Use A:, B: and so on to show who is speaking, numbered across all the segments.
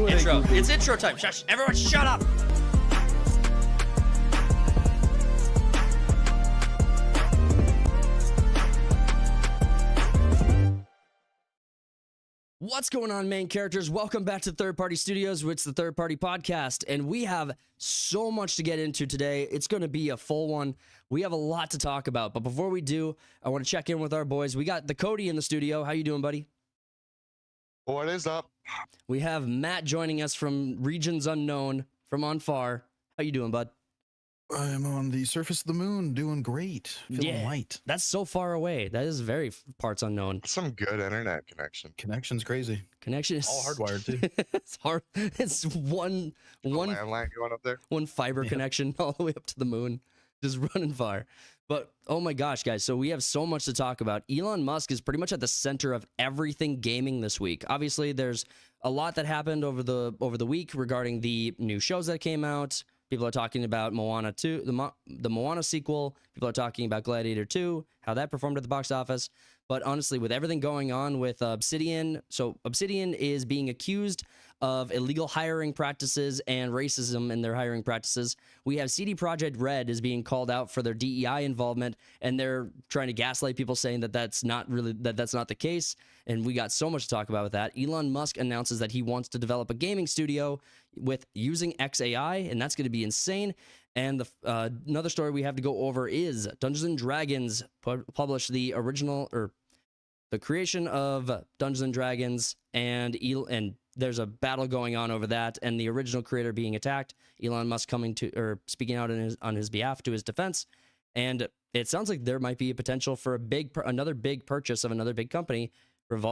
A: Intro. It's intro time. Shush. Everyone shut up. What's going on, main characters? Welcome back to Third Party Studios, which is the Third Party Podcast, and we have so much to get into today. It's going to be a full one. We have a lot to talk about, but before we do, I want to check in with our boys. We got the Cody in the studio. How you doing, buddy?
B: What is up?
A: We have Matt joining us from regions unknown, from on far. How you doing, bud?
C: I'm on the surface of the moon, doing great. Feeling light.
A: That's so far away. That is very parts unknown.
B: Some good internet connection.
C: Connection's crazy.
A: Connection is
C: All hardwired too.
A: It's hard. It's one
B: Landline going up there.
A: One fiber connection all the way up to the moon, just running far. But oh my gosh, guys! So we have so much to talk about. Elon Musk is pretty much at the center of everything gaming this week. Obviously, there's a lot that happened over the week regarding the new shows that came out. People are talking about Moana 2, the Moana sequel. People are talking about Gladiator 2, how that performed at the box office. But honestly, with everything going on with Obsidian, so Obsidian is being accused of illegal hiring practices and racism in their hiring practices. We have Project Red is being called out for their DEI involvement, and they're trying to gaslight people, saying that that's not the case. And we got so much to talk about with that. Elon Musk announces that he wants to develop a gaming studio with using XAI, and that's going to be insane. And another story we have to go over is Dungeons and Dragons published the original, or the creation of Dungeons and Dragons, and there's a battle going on over that, and the original creator being attacked. Elon Musk speaking out on his behalf to his defense, and it sounds like there might be a potential for another big purchase of another big company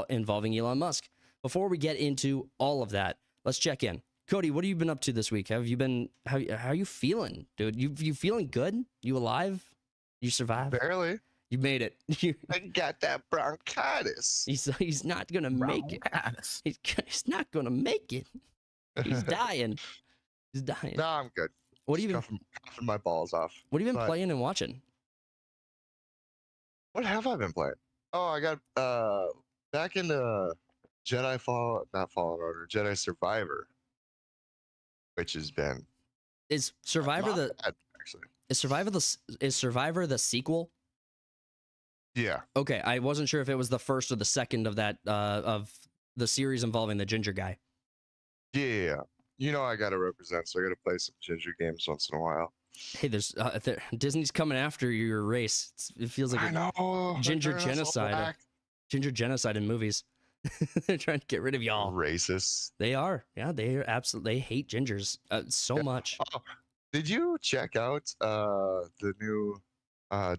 A: involving Elon Musk. Before we get into all of that, let's check in. Cody, what have you been up to this week? How are you feeling, dude? You feeling good? You alive? You survived?
B: Barely.
A: You made it.
B: I got that bronchitis.
A: He's not gonna make it. He's not gonna make it. He's dying. He's dying.
B: No, I'm good.
A: What have you been
B: coughing my balls off?
A: What have you been playing and watching?
B: What have I been playing? Oh, I got back into Jedi Survivor, which has been
A: Is Survivor the sequel?
B: Yeah.
A: Okay, I wasn't sure if it was the first or the second of that of the series involving the ginger guy.
B: Yeah. You know I gotta represent, so I gotta play some ginger games once in a while.
A: Hey, Disney's coming after your race. It feels like ginger genocide. Ginger genocide in movies. They're trying to get rid of y'all.
B: Racist.
A: They are. Yeah, they are absolutely. They hate gingers so much.
B: Oh, did you check out the new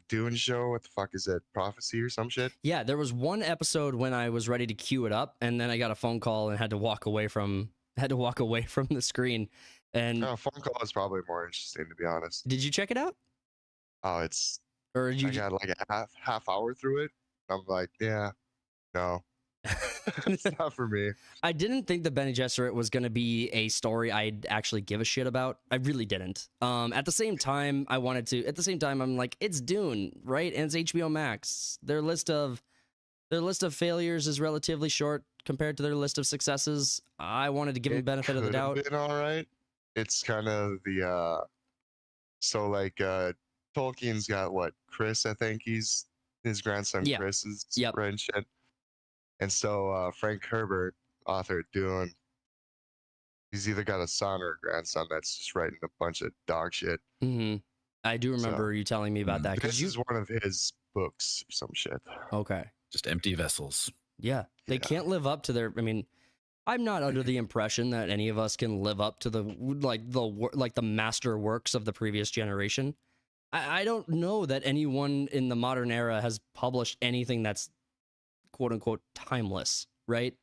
B: Dune show? What the fuck is it? Prophecy or some shit?
A: Yeah, there was one episode when I was ready to queue it up, and then I got a phone call and had to walk away from the screen. And
B: a phone call is probably more interesting, to be honest.
A: Did you check it out?
B: Oh, I got like a half hour through it. I'm like, yeah, no. It's not for me.
A: I didn't think the Bene Gesserit was going to be a story I'd actually give a shit about. I really didn't. At the same time, I'm like, it's Dune, right? And it's HBO Max. Their list of failures is relatively short compared to their list of successes. I wanted to give them benefit of the doubt.
B: Been all right. It's kind of the Tolkien's got what? Chris, I think his grandson Chris is writing shit. And so Frank Herbert, author of Dune, he's either got a son or a grandson that's just writing a bunch of dog shit.
A: Mm-hmm. I do remember you telling me about that.
B: This is one of his books or some shit.
A: Okay.
C: Just empty vessels.
A: Yeah. They can't live up to their... I mean, I'm not under the impression that any of us can live up to the master works of the previous generation. I don't know that anyone in the modern era has published anything that's quote unquote timeless, right?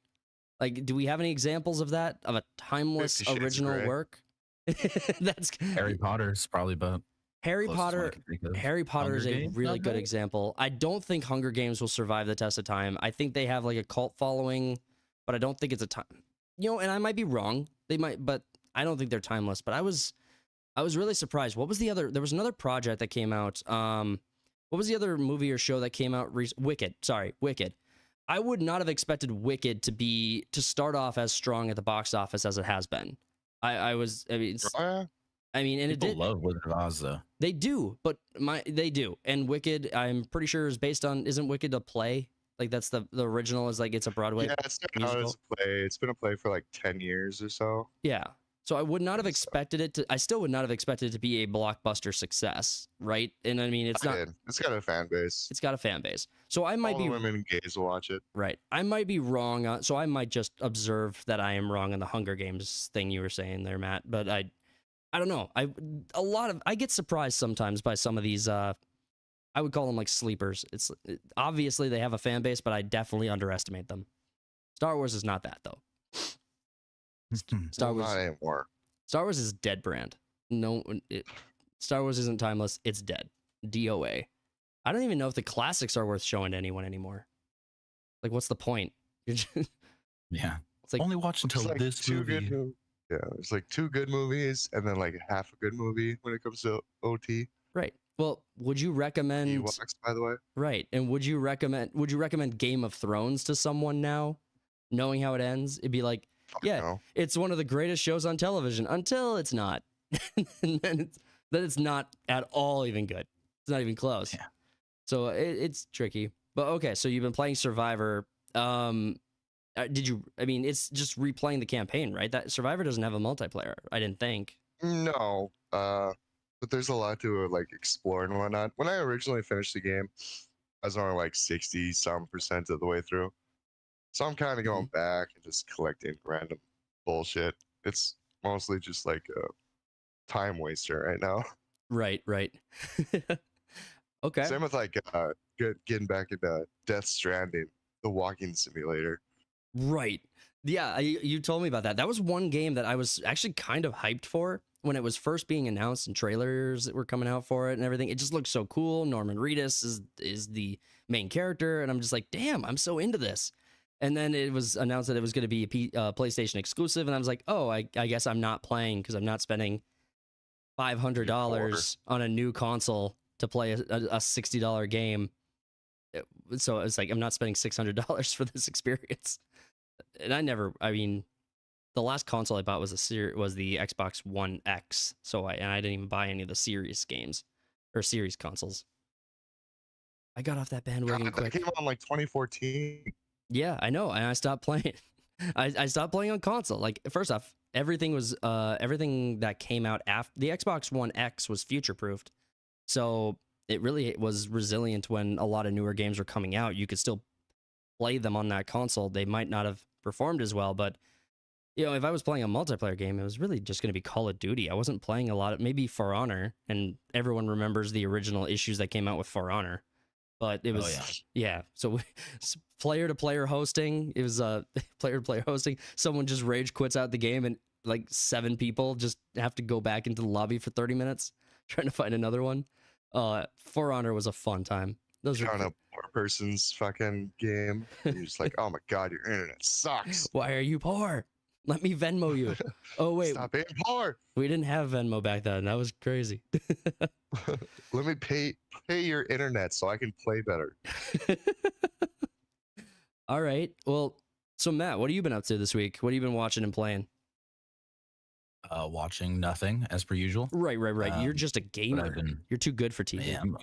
A: Like, do we have any examples of that, of a timeless original work? That's
C: Harry Potter's probably about
A: Harry Potter is a really good example. I don't think Hunger Games will survive the test of time. I think they have like a cult following, but I don't think it's a time, and I might be wrong. They might, but I don't think they're timeless. But I was really surprised. What was the other? There was another project that came out. What was the other movie or show that came out? Wicked. Sorry, Wicked. I would not have expected Wicked to start off as strong at the box office as it has been. I mean, and
C: People
A: it did.
C: love Wizard of Oz though.
A: They do, but they do. And Wicked, I'm pretty sure is based on, isn't Wicked a play? Like that's the original is like it's a Broadway.
B: Yeah, it's started
A: musical.
B: out as a play. It's been a play for like 10 years or so.
A: Yeah. So I would not have expected it to. I still would not have expected it to be a blockbuster success, right? And I mean, it's not.
B: It's got a fan base.
A: It's got a fan base. So I might
B: All
A: be.
B: the women and gays will watch it.
A: Right. I might be wrong. So I might just observe that I am wrong on the Hunger Games thing you were saying there, Matt. But I don't know. I get surprised sometimes by some of these. I would call them like sleepers. Obviously they have a fan base, but I definitely underestimate them. Star Wars is not that though. Star Wars.
B: Not anymore.
A: Star Wars is dead brand. No, Star Wars isn't timeless. It's dead. DOA. I don't even know if the classics are worth showing to anyone anymore. Like, what's the point?
C: Yeah,
A: it's like
C: only watch until
B: like
C: this movie.
B: Yeah, it's like 2 good movies and then like half a good movie when it comes to OT.
A: Right. Well, would you recommend?
B: Ewoks, by the way.
A: Right. And would you recommend Game of Thrones to someone now, knowing how it ends? It'd be like, yeah,
B: No.
A: it's one of the greatest shows on television until it's not. And then it's not at all even good. It's not even close.
C: Yeah.
A: So it's tricky. But okay, so you've been playing Survivor. Did you? I mean, it's just replaying the campaign, right? That Survivor doesn't have a multiplayer. I didn't think.
B: No. But there's a lot to like explore and whatnot. When I originally finished the game, I was only like 60% of the way through. So I'm kind of going back and just collecting random bullshit. It's mostly just like a time waster right now.
A: Right. Okay.
B: Same with like getting back into Death Stranding, the walking simulator.
A: Right. Yeah, you told me about that. That was one game that I was actually kind of hyped for when it was first being announced and trailers that were coming out for it and everything. It just looked so cool. Norman Reedus is the main character, and I'm just like, damn, I'm so into this. And then it was announced that it was going to be a PlayStation exclusive, and I was like, oh, I guess I'm not playing because I'm not spending $500 on a new console to play a $60 game. So it's like I'm not spending $600 for this experience. And I mean, the last console I bought was the Xbox One X. So I didn't even buy any of the Series games or Series consoles. I got off that bandwagon quick.
B: That came out in like 2014.
A: Yeah, I know, and I stopped playing. I stopped playing on console. Like, first off, everything that came out after the Xbox One X was future-proofed, so it really was resilient when a lot of newer games were coming out. You could still play them on that console. They might not have performed as well, but if I was playing a multiplayer game, it was really just going to be Call of Duty. I wasn't playing a lot of maybe For Honor, and everyone remembers the original issues that came out with For Honor. But it was, yeah. So player-to-player hosting. It was player-to-player hosting. Someone just rage quits out the game, and like 7 people just have to go back into the lobby for 30 minutes trying to find another one. For Honor was a fun time. Those are
B: on a poor person's fucking game. You're just like, oh my god, your internet sucks.
A: Why are you poor? Let me Venmo you. Oh wait,
B: stop being poor.
A: We didn't have Venmo back then. That was crazy.
B: Let me pay your internet so I can play better.
A: All right. Well, so Matt, what have you been up to this week? What have you been watching and playing?
C: Watching nothing as per usual.
A: Right. You're just a gamer. You're too good for TV.
C: Yeah, I'm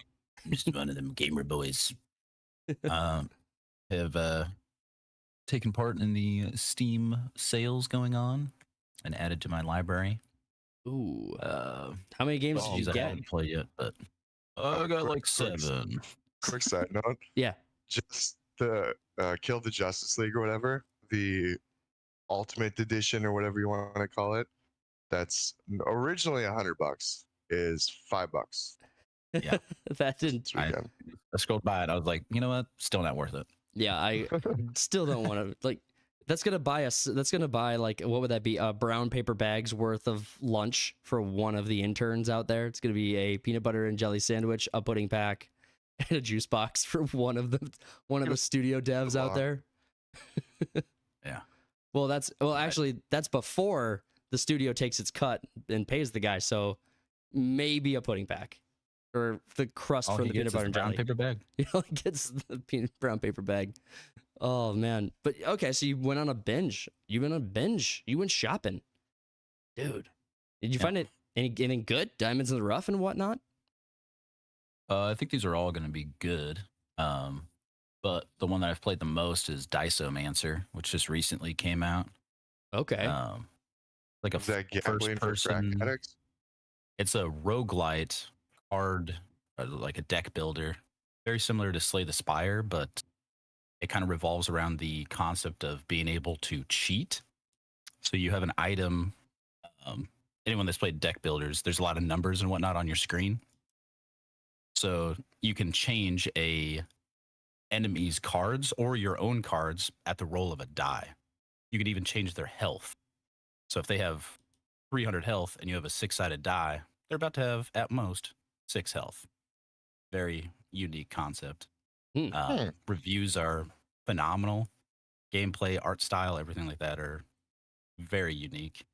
C: just one of them gamer boys. Have taken part in the Steam sales going on and added to my library.
A: Ooh. How many games did you
C: I
A: get?
C: haven't played yet, but I got like 7.
B: Quick side note.
A: Yeah.
B: Just the Kill the Justice League or whatever, the Ultimate Edition or whatever you want to call it. That's originally $100, is $5.
C: Yeah.
A: That didn't.
C: I scrolled by it. I was like, you know what? Still not worth it.
A: Yeah, I still don't want to like. That's gonna buy like, what would that be? Brown paper bags worth of lunch for one of the interns out there. It's gonna be a peanut butter and jelly sandwich, a pudding pack, and a juice box for one of the studio devs out there.
C: Yeah.
A: Well, actually, that's before the studio takes its cut and pays the guy. So maybe a pudding pack. Or the crust from the peanut butter and jelly.
C: Brown paper bag.
A: He only gets the brown paper bag. Oh man. But okay, so you went on a binge. You went on a binge. You went shopping. Dude. Did you find it anything good? Diamonds in the rough and whatnot?
C: I think these are all going to be good. But the one that I've played the most is Diceomancer, which just recently came out.
A: Okay.
B: Like a first person.
C: It's a roguelite card, like a deck builder, very similar to Slay the Spire, but it kind of revolves around the concept of being able to cheat. So you have an item. Anyone that's played deck builders, there's a lot of numbers and whatnot on your screen. So you can change a enemy's cards or your own cards at the roll of a die. You could even change their health. So if they have 300 health and you have a 6-sided die, they're about to have at most 6 health. Very unique concept. Reviews are phenomenal. Gameplay, art style, everything like that are very unique.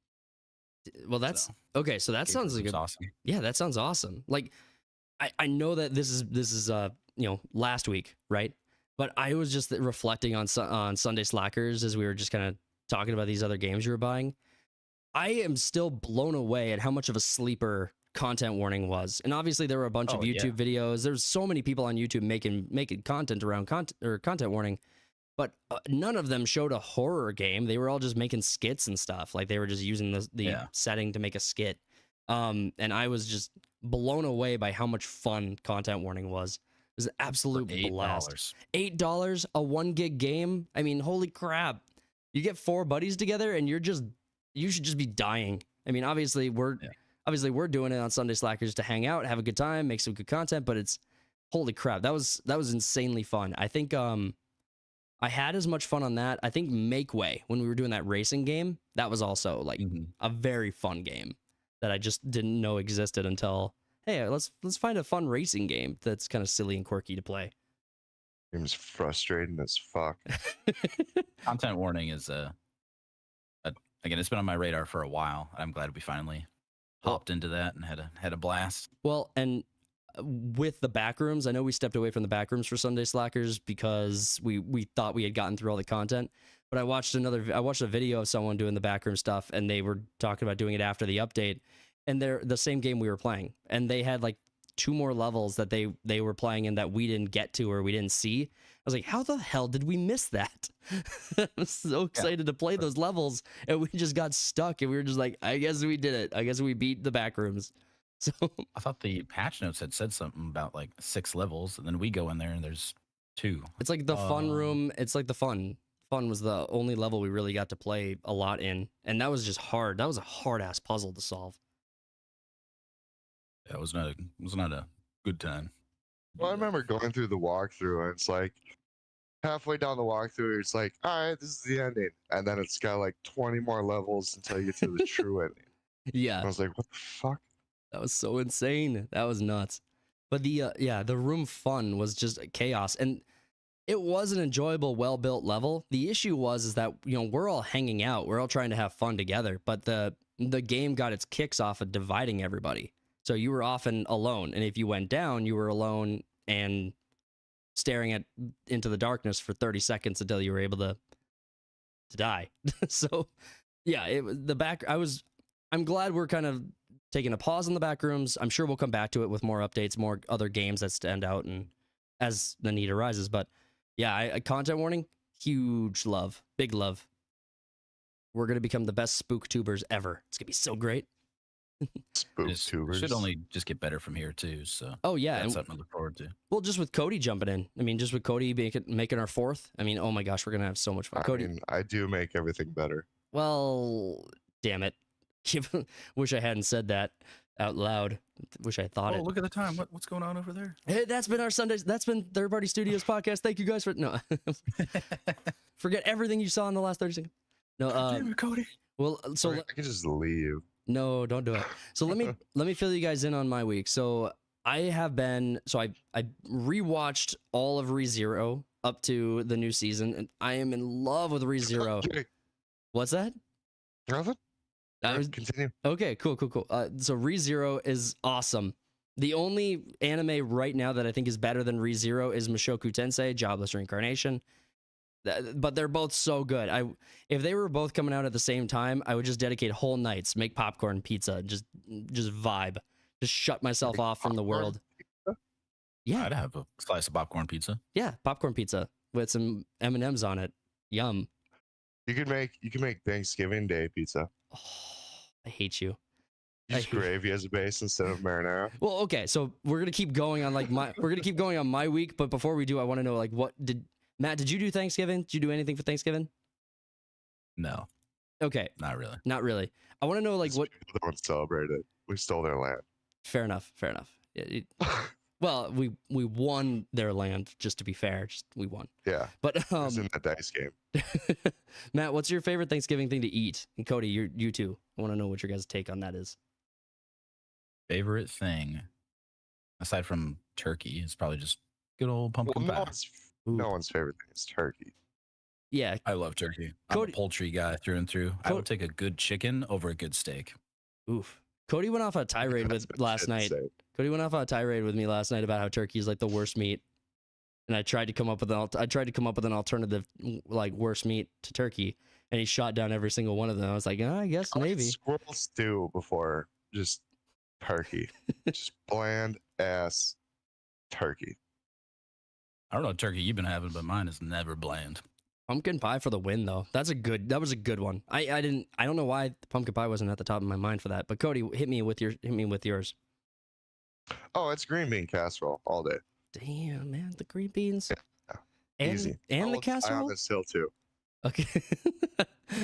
A: Well, that's okay. So that sounds like
C: awesome.
A: Yeah, that sounds awesome. Like, I know that this is last week, right? But I was just reflecting on Sunday Slackers as we were just kind of talking about these other games you were buying. I am still blown away at how much of a sleeper content warning was. And obviously there were a bunch of YouTube videos. There's so many people on YouTube making content around content warning, but none of them showed a horror game. They were all just making skits and stuff. Like they were just using the setting to make a skit. And I was just blown away by how much fun content warning was. It was an absolute blast. $8, a 1 gig game. I mean, holy crap. You get 4 buddies together and you should just be dying. I mean, obviously we're doing it on Sunday Slackers to hang out, have a good time, make some good content, but it's holy crap. That was insanely fun. I think I had as much fun on that. I think Make Way, when we were doing that racing game, that was also like a very fun game that I just didn't know existed until, hey, let's find a fun racing game that's kind of silly and quirky to play.
B: Game's frustrating as fuck.
C: Content warning is again, it's been on my radar for a while. I'm glad we finally hopped into that and had a blast.
A: Well, and with the backrooms, I know we stepped away from the backrooms for Sunday Slackers because we thought we had gotten through all the content. But I watched a video of someone doing the backroom stuff, and they were talking about doing it after the update. And they're the same game we were playing, and they had like 2 more levels that they were playing in that we didn't get to or we didn't see. I was like, how the hell did we miss that? I was so excited to play those levels, and we just got stuck, and we were just like, I guess we did it. I guess we beat the backrooms. So
C: I thought the patch notes had said something about like 6 levels, and then we go in there and there's 2.
A: It's like the fun room. It's like the fun. Fun was the only level we really got to play a lot in, and that was just hard. That was a hard ass puzzle to solve.
C: Yeah, it was not a good time.
B: Well, I remember going through the walkthrough, and it's like halfway down the walkthrough, it's like, all right, this is the ending, and then it's got like 20 more levels until you get to the true ending.
A: Yeah,
B: and I was like, what the fuck?
A: That was so insane. That was nuts. But the room fun was just chaos, and it was an enjoyable, well-built level. The issue is that we're all hanging out, we're all trying to have fun together, but the game got its kicks off of dividing everybody. So you were often alone, and if you went down, you were alone and staring into the darkness for 30 seconds until you were able to die. So yeah, I'm glad we're kind of taking a pause in the back rooms. I'm sure we'll come back to it with more updates, more other games that stand out and as the need arises. But yeah, content warning, huge love, big love. We're going to become the best spooktubers ever. It's going to be so great.
B: Spooktubers.
C: Should only just get better from here too. So
A: oh yeah,
C: that's something to look forward to.
A: Well, just with Cody jumping in. I mean, just with Cody making our 4th. I mean, oh my gosh, we're going to have so much fun. Cody,
B: I do make everything better.
A: Well, damn it. Wish I hadn't said that out loud. Wish I thought it.
C: Oh, look at the time. What's going on over there?
A: Hey, that's been our Sundays. That's been Third Party Studios podcast. Thank you guys for forget everything you saw in the last 30 seconds. No,
C: damn it, Cody.
A: Well, so
B: I can just leave.
A: No, don't do it. So let me fill you guys in on my week. So I rewatched all of ReZero up to the new season, and I am in love with ReZero. What's that?
B: Nothing. Continue.
A: Okay, cool. So ReZero is awesome. The only anime right now that I think is better than ReZero is Mushoku Tensei, Jobless Reincarnation. But they're both so good. If they were both coming out at the same time, I would just dedicate whole nights, make popcorn pizza, just vibe, just shut myself off from the world. Yeah,
C: I'd have a slice of popcorn pizza.
A: Yeah, popcorn pizza with some M&Ms on it. Yum.
B: You can make Thanksgiving Day pizza.
A: Oh, I hate you.
B: Use gravy as a base instead of marinara.
A: Well, okay, so we're gonna keep going on my week, but before we do, I want to know like Matt, did you do Thanksgiving? Did you do anything for Thanksgiving?
C: No.
A: Okay.
C: Not really.
A: Not really. I want to know like what
B: people don't celebrate it. We stole their land.
A: Fair enough. Well, we won their land, just to be fair. We won.
B: Yeah.
A: But
B: it was in that dice game.
A: Matt, what's your favorite Thanksgiving thing to eat? And Cody, you too. I want to know what your guys' take on that is.
C: Favorite thing, aside from turkey, is probably just good old pumpkin pie.
B: No one's favorite thing is turkey.
A: Yeah.
C: I love turkey. I'm a poultry guy through and through. I would take a good chicken over a good steak.
A: Oof. Cody went off a tirade last night. Cody went off on a tirade with me last night about how turkey is like the worst meat, and I tried to come up with an alternative like worst meat to turkey, and he shot down every single one of them. I was like, I guess maybe
B: squirrel stew before just turkey, just bland ass turkey.
C: I don't know what turkey you've been having, but mine is never bland.
A: Pumpkin pie for the win, though. That was a good one. I don't know why the pumpkin pie wasn't at the top of my mind for that. But Cody, hit me with yours.
B: Oh, it's green bean casserole all day.
A: Damn, man, the green beans.
B: Yeah. Easy.
A: And the casserole.
B: I on this hill too.
A: Okay.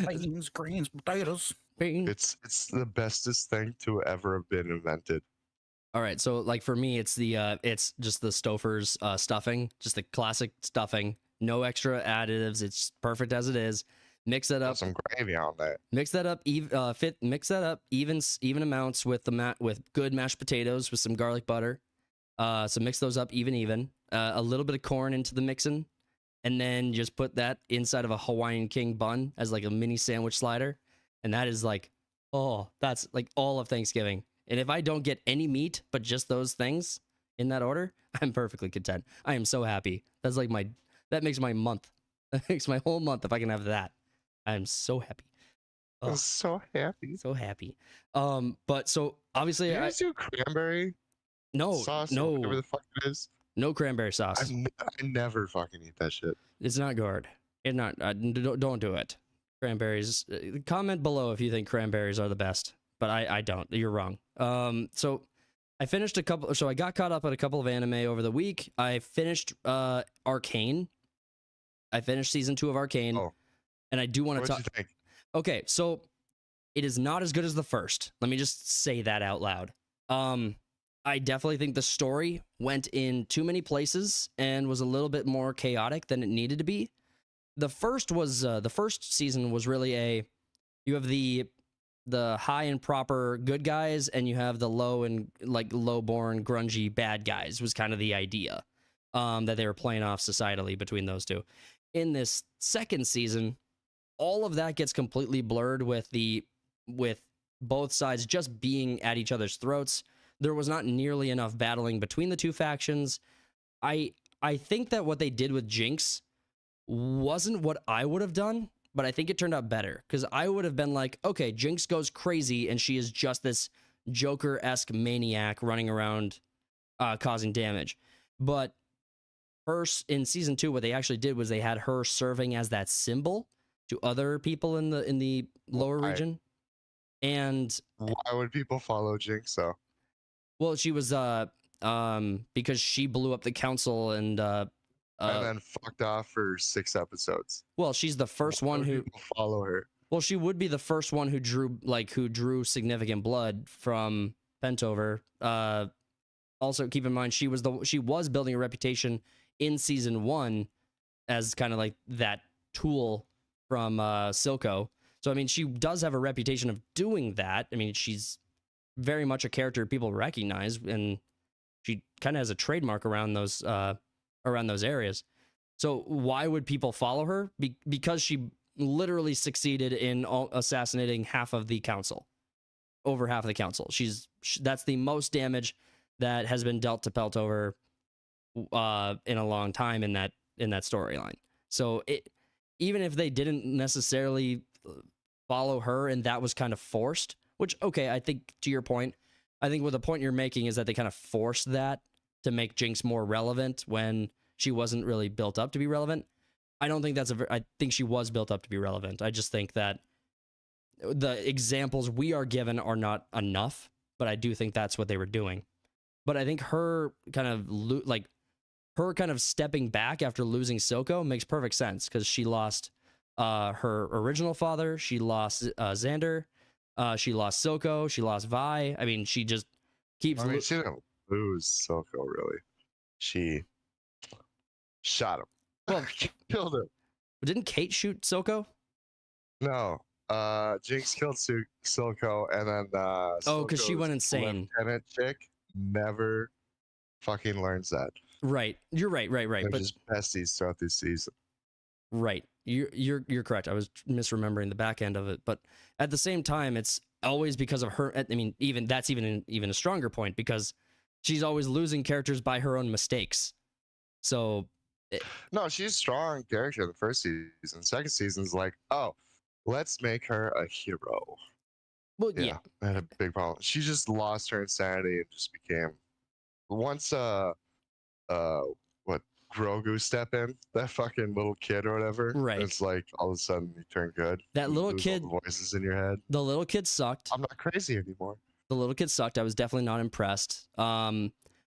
C: Beans, greens, potatoes.
A: Beans.
B: It's the bestest thing to ever have been invented.
A: All right, so like for me, it's just the Stouffer's stuffing, just the classic stuffing. No extra additives. It's perfect as it is. Mix that up.
B: Put some gravy on that.
A: Mix that up. Mix that up even amounts with with good mashed potatoes with some garlic butter. So mix those up even. A little bit of corn into the mixing, and then just put that inside of a Hawaiian King bun as like a mini sandwich slider, and that is like, that's like all of Thanksgiving. And if I don't get any meat but just those things in that order, I'm perfectly content. I am so happy. That makes my month. That makes my whole month if I can have that. I'm so happy.
B: I'm so happy.
A: So happy. But so obviously,
B: you guys do cranberry sauce?
A: No,
B: whatever the fuck it is.
A: No cranberry sauce.
B: I never fucking eat that shit.
A: It's not good. It's not. Don't do it. Cranberries. Comment below if you think cranberries are the best. But I don't. You're wrong. So I finished a couple. So I got caught up on a couple of anime over the week. I finished Arcane. I finished season 2 of Arcane.
B: Oh.
A: And I do want to talk.
B: What'd you think?
A: Okay, so it is not as good as the first. Let me just say that out loud. I definitely think the story went in too many places and was a little bit more chaotic than it needed to be. The first season was really you have the high and proper good guys, and you have the low and like low-born grungy bad guys was kind of the idea that they were playing off societally between those two. In this second season, all of that gets completely blurred with both sides just being at each other's throats. There was not nearly enough battling between the two factions. I think that what they did with Jinx wasn't what I would have done, but I think it turned out better, because I would have been like, okay, Jinx goes crazy and she is just this Joker-esque maniac running around causing damage. But in season 2, what they actually did was they had her serving as that symbol to other people in the lower region. And
B: why would people follow Jinx though?
A: Well, she was because she blew up the council and
B: then fucked off for 6 episodes.
A: Well, she's the first one who
B: follow her.
A: Well, she would be the first one who drew significant blood from Pentover. Also, keep in mind she was building a reputation in season 1 as kind of like that tool from Silco. So I mean, she does have a reputation of doing that. I mean, she's very much a character people recognize, and she kind of has a trademark around those areas. So why would people follow her? Because she literally succeeded in assassinating half of the council, over half of the council. That's the most damage that has been dealt to Peltover in a long time in that storyline. So even if they didn't necessarily follow her and that was kind of forced, which, okay, I think to your point, I think what the point you're making is that they kind of forced that to make Jinx more relevant when she wasn't really built up to be relevant. I don't think I think she was built up to be relevant. I just think that the examples we are given are not enough, but I do think that's what they were doing. But I think her kind of stepping back after losing Silco makes perfect sense because she lost her original father, she lost Xander, she lost Silco, she lost Vi. I mean, she just keeps.
B: I mean, she didn't lose Silco really. She shot him.
A: Well,
B: killed him.
A: Didn't Kate shoot Silco?
B: No. Jinx killed Silco, and then
A: because she went insane.
B: Lieutenant chick never fucking learns that.
A: Right. You're right.
B: They're just besties throughout this season.
A: Right. You're correct. I was misremembering the back end of it, but at the same time, it's always because of her. I mean, even a stronger point because she's always losing characters by her own mistakes. So.
B: No, she's a strong character in the first season. Second season's like, oh, let's make her a hero.
A: Well, yeah.
B: I had a big problem. She just lost her insanity and just became once what Grogu step in, that fucking little kid or whatever.
A: Right.
B: It's like all of a sudden you turn good.
A: That little kid,
B: all the voices in your head.
A: The little kid sucked.
B: I'm not crazy anymore.
A: The little kid sucked. I was definitely not impressed.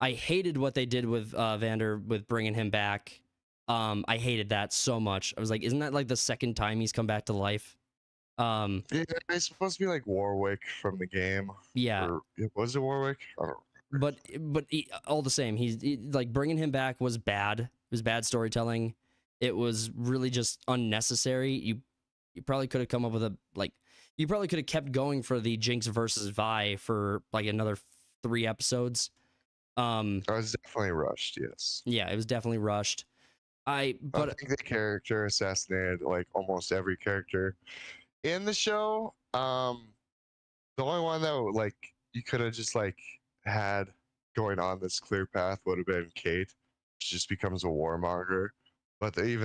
A: I hated what they did with Vander with bringing him back. I hated that so much. I was like, isn't that like the second time he's come back to life?
B: Yeah, it's supposed to be like Warwick from the game.
A: Yeah.
B: Was it Warwick? I don't remember.
A: But all the same, he like bringing him back was bad. It was bad storytelling. It was really just unnecessary. You probably could have come up with you probably could have kept going for the Jinx versus Vi for like another 3 episodes.
B: It was definitely rushed. Yes.
A: Yeah, it was definitely rushed.
B: I think the character assassinated like almost every character in the show. The only one that like you could have just like had going on this clear path would have been Kate. She just becomes a warmonger, but they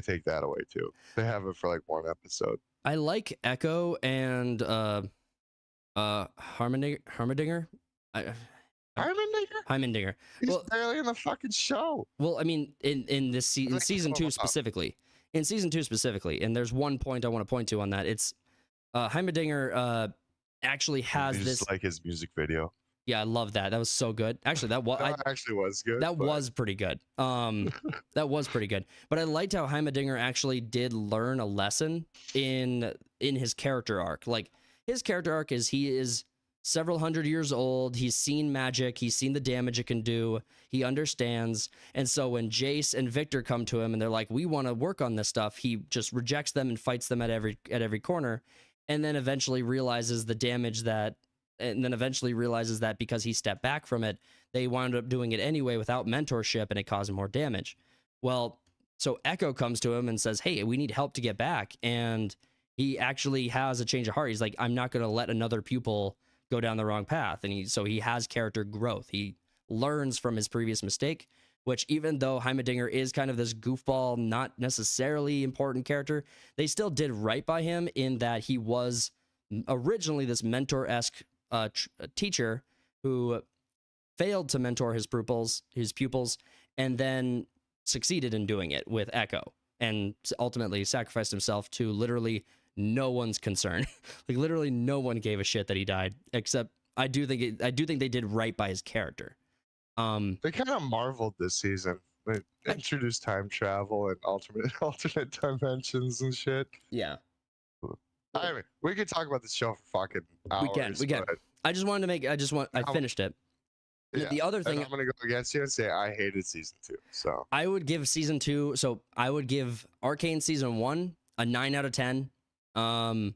B: take that away too. They have it for like 1 episode.
A: I like Echo and Heimerdinger. Heimerdinger.
B: He's barely in the fucking show.
A: Well, I mean, in this season 2 specifically. In season 2 specifically, and there's one point I want to point to on that. It's Heimerdinger actually has this
B: like his music video.
A: Yeah, I love that. That was so good. Actually, that
B: actually was good.
A: That was pretty good. That was pretty good. But I liked how Heimerdinger actually did learn a lesson in his character arc. Like his character arc is he is several hundred years old. He's seen magic. He's seen the damage it can do. He understands. And so when Jace and Victor come to him and they're like, we want to work on this stuff, he just rejects them and fights them at every corner. And then eventually realizes the damage that, and then eventually realizes that because he stepped back from it, they wound up doing it anyway without mentorship and it caused more damage. Well, so Echo comes to him and says, hey, we need help to get back. And he actually has a change of heart. He's like, I'm not going to let another pupil go down the wrong path. And so he has character growth. He learns from his previous mistake, which even though Heimerdinger is kind of this goofball, not necessarily important character, they still did right by him in that he was originally this mentor-esque teacher who failed to mentor his pupils, and then succeeded in doing it with Echo, and ultimately sacrificed himself to literally no one's concern. Like literally no one gave a shit that he died, except I do think they did right by his character.
B: They kind of marveled this season. They introduced time travel and alternate dimensions and shit.
A: Yeah.
B: I mean, we could talk about this show for fucking hours.
A: We can. I finished it.
B: Yeah,
A: the other thing,
B: I'm gonna go against you and say I hated season 2. So
A: I would give season 2. So I would give Arcane season 1 a 9 out of 10. I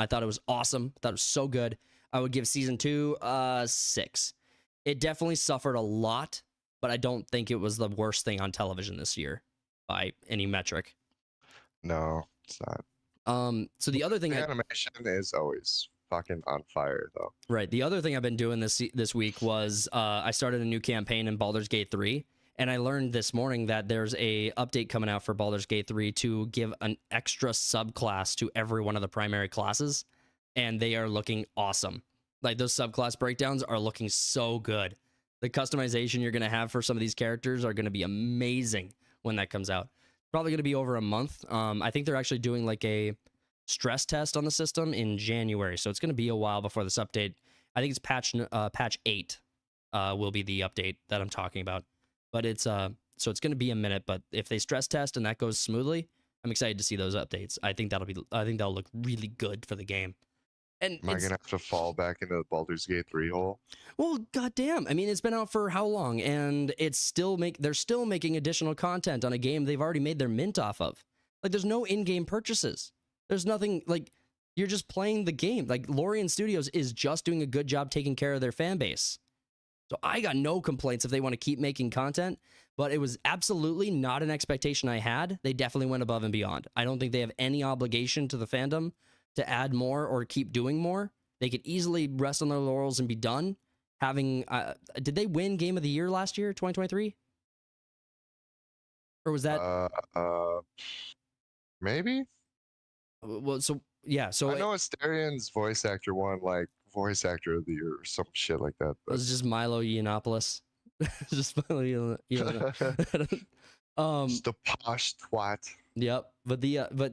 A: thought it was awesome. I thought it was so good. I would give season 2 6. It definitely suffered a lot, but I don't think it was the worst thing on television this year by any metric.
B: No, it's not.
A: So the other thing,
B: the animation is always fucking on fire, though.
A: Right. The other thing I've been doing this week was I started a new campaign in Baldur's Gate 3, And I learned this morning that there's a update coming out for Baldur's Gate 3 to give an extra subclass to every one of the primary classes, and they are looking awesome. Like those subclass breakdowns are looking so good. The customization you're going to have for some of these characters are going to be amazing when that comes out. Probably going to be over a month. I think they're actually doing like a stress test on the system in January, so it's going to be a while before this update. I think it's patch 8 will be the update that I'm talking about. But it's so it's going to be a minute. But if they stress test and that goes smoothly, I'm excited to see those updates. I think that'll look really good for the game. And
B: am I gonna have to fall back into the Baldur's Gate 3 hole?
A: Well, goddamn! I mean, it's been out for how long, and they're still making additional content on a game they've already made their mint off of. Like, there's no in-game purchases. There's nothing like you're just playing the game. Like, Lorien Studios is just doing a good job taking care of their fan base. So I got no complaints if they want to keep making content, but it was absolutely not an expectation I had. They definitely went above and beyond. I don't think they have any obligation to the fandom to add more or keep doing more. They could easily rest on their laurels and be done. Did they win Game of the Year last year, 2023? Or was that?
B: Maybe.
A: Well, so yeah, so
B: I know Asterian's voice actor won like voice actor of the year or some shit like that.
A: It was just Milo Yiannopoulos. Just Milo Yiannopoulos.
B: Just a posh twat.
A: Yep, but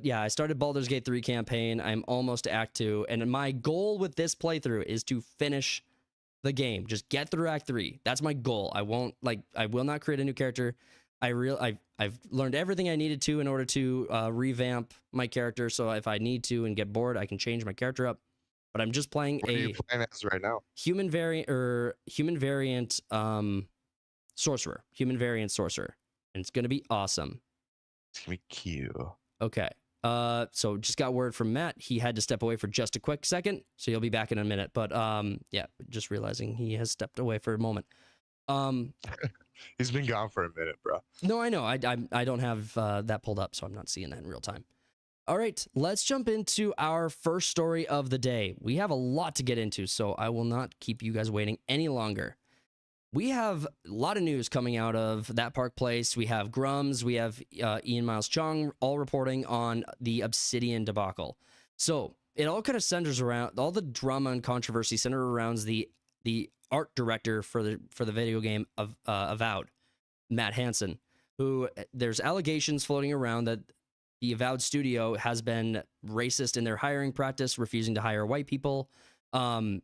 A: yeah, I started Baldur's Gate 3 campaign. I'm almost to Act 2, and my goal with this playthrough is to finish the game. Just get through Act 3. That's my goal. I will not create a new character. I've learned everything I needed to in order to revamp my character. So if I need to and get bored, I can change my character up. But I'm just playing
B: what are you playing as right now?
A: Human variant sorcerer. Human variant sorcerer, and it's gonna be awesome.
B: It's gonna be cute.
A: Okay. So just got word from Matt. He had to step away for just a quick second, so he'll be back in a minute. But yeah, just realizing he has stepped away for a moment.
B: He's been gone for a minute, bro.
A: No, I know. I don't have that pulled up, so I'm not seeing that in real time. All right, let's jump into our first story of the day. We have a lot to get into, so I will not keep you guys waiting any longer. We have a lot of news coming out of That Park Place. We have Grums. We have Ian Miles Chung all reporting on the Obsidian debacle. So it all kind of centers around, all the drama and controversy center around the art director for the video game of Avowed, Matt Hansen, who there's allegations floating around that the Avowed studio has been racist in their hiring practice, refusing to hire white people. And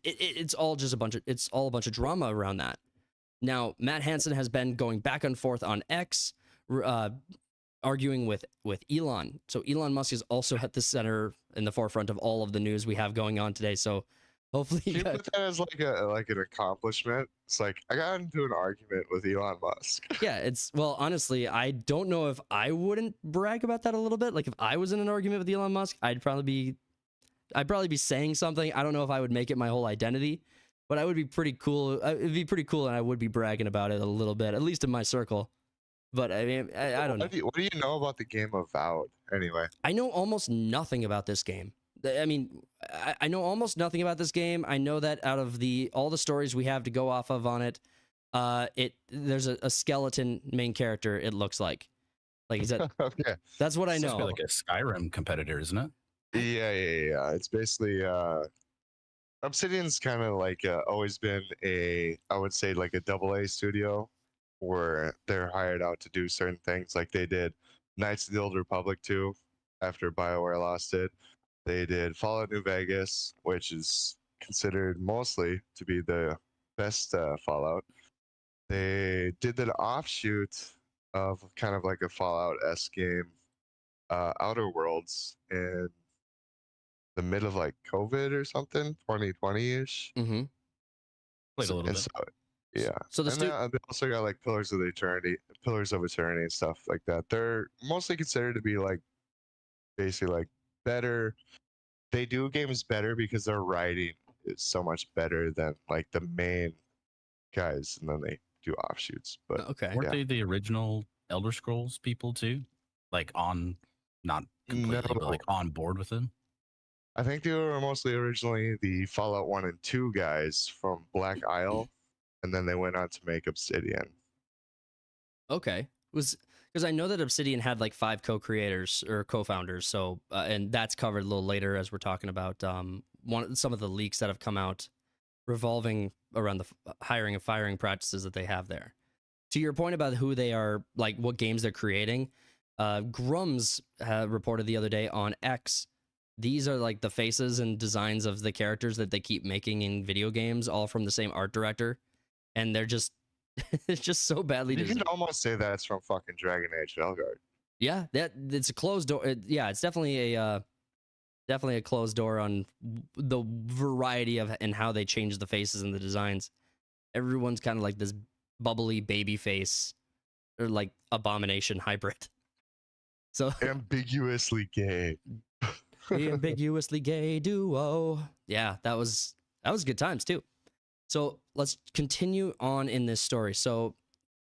A: it's all just a bunch of drama around that. Now, Matt Hansen has been going back and forth on X, arguing with Elon. So Elon Musk is also at the center in the forefront of all of the news we have going on today. So hopefully
B: you put that as like an accomplishment. It's like I got into an argument with Elon Musk.
A: Yeah, well, honestly, I don't know if I wouldn't brag about that a little bit. Like if I was in an argument with Elon Musk, I'd probably be saying something. I don't know if I would make it my whole identity, but I would be pretty cool. It'd be pretty cool, and I would be bragging about it a little bit, at least in my circle. But I mean, I don't know.
B: What do you know about the game Avowed, anyway?
A: I know almost nothing about this game. I mean, I know almost nothing about this game. I know that out of all the stories we have to go off of on it, there's a skeleton main character. It looks like is that
B: okay?
A: That's what I know.
C: It's like a Skyrim competitor, isn't it?
B: Yeah. It's basically Obsidian's kind of like always been I would say like a AA studio where they're hired out to do certain things. Like they did Knights of the Old Republic 2 after BioWare lost it. They did Fallout New Vegas, which is considered mostly to be the best Fallout. They did an offshoot of kind of like a Fallout-esque game, Outer Worlds, in the middle of like COVID or something, 2020-ish.
A: Mm-hmm.
C: Like a little bit.
B: So, yeah.
A: So
B: they also got like Pillars of Eternity and stuff like that. They're mostly considered to be like basically like better. They do games better because their writing is so much better than like the main guys, and then they do offshoots. But
A: okay,
C: weren't they the original Elder Scrolls people too? Like not completely, but like on board with them.
B: I think they were mostly originally the Fallout 1 and 2 guys from Black Isle, and then they went on to make Obsidian.
A: Okay. Was because I know that Obsidian had like 5 co-creators or co-founders, so and that's covered a little later as we're talking about some of the leaks that have come out revolving around the hiring and firing practices that they have there. To your point about who they are, like what games they're creating, Grums reported the other day on X. These are like the faces and designs of the characters that they keep making in video games, all from the same art director, and they're just it's just so badly
B: You
A: designed.
B: can almost say that's from fucking Dragon Age Velgard.
A: Yeah, that it's a closed door. Yeah, it's definitely a closed door on the variety of and how they change the faces and the designs. Everyone's kind of like this bubbly baby face or like abomination hybrid. So
B: ambiguously gay.
A: the ambiguously gay duo. Yeah, that was good times too. So let's continue on in this story. So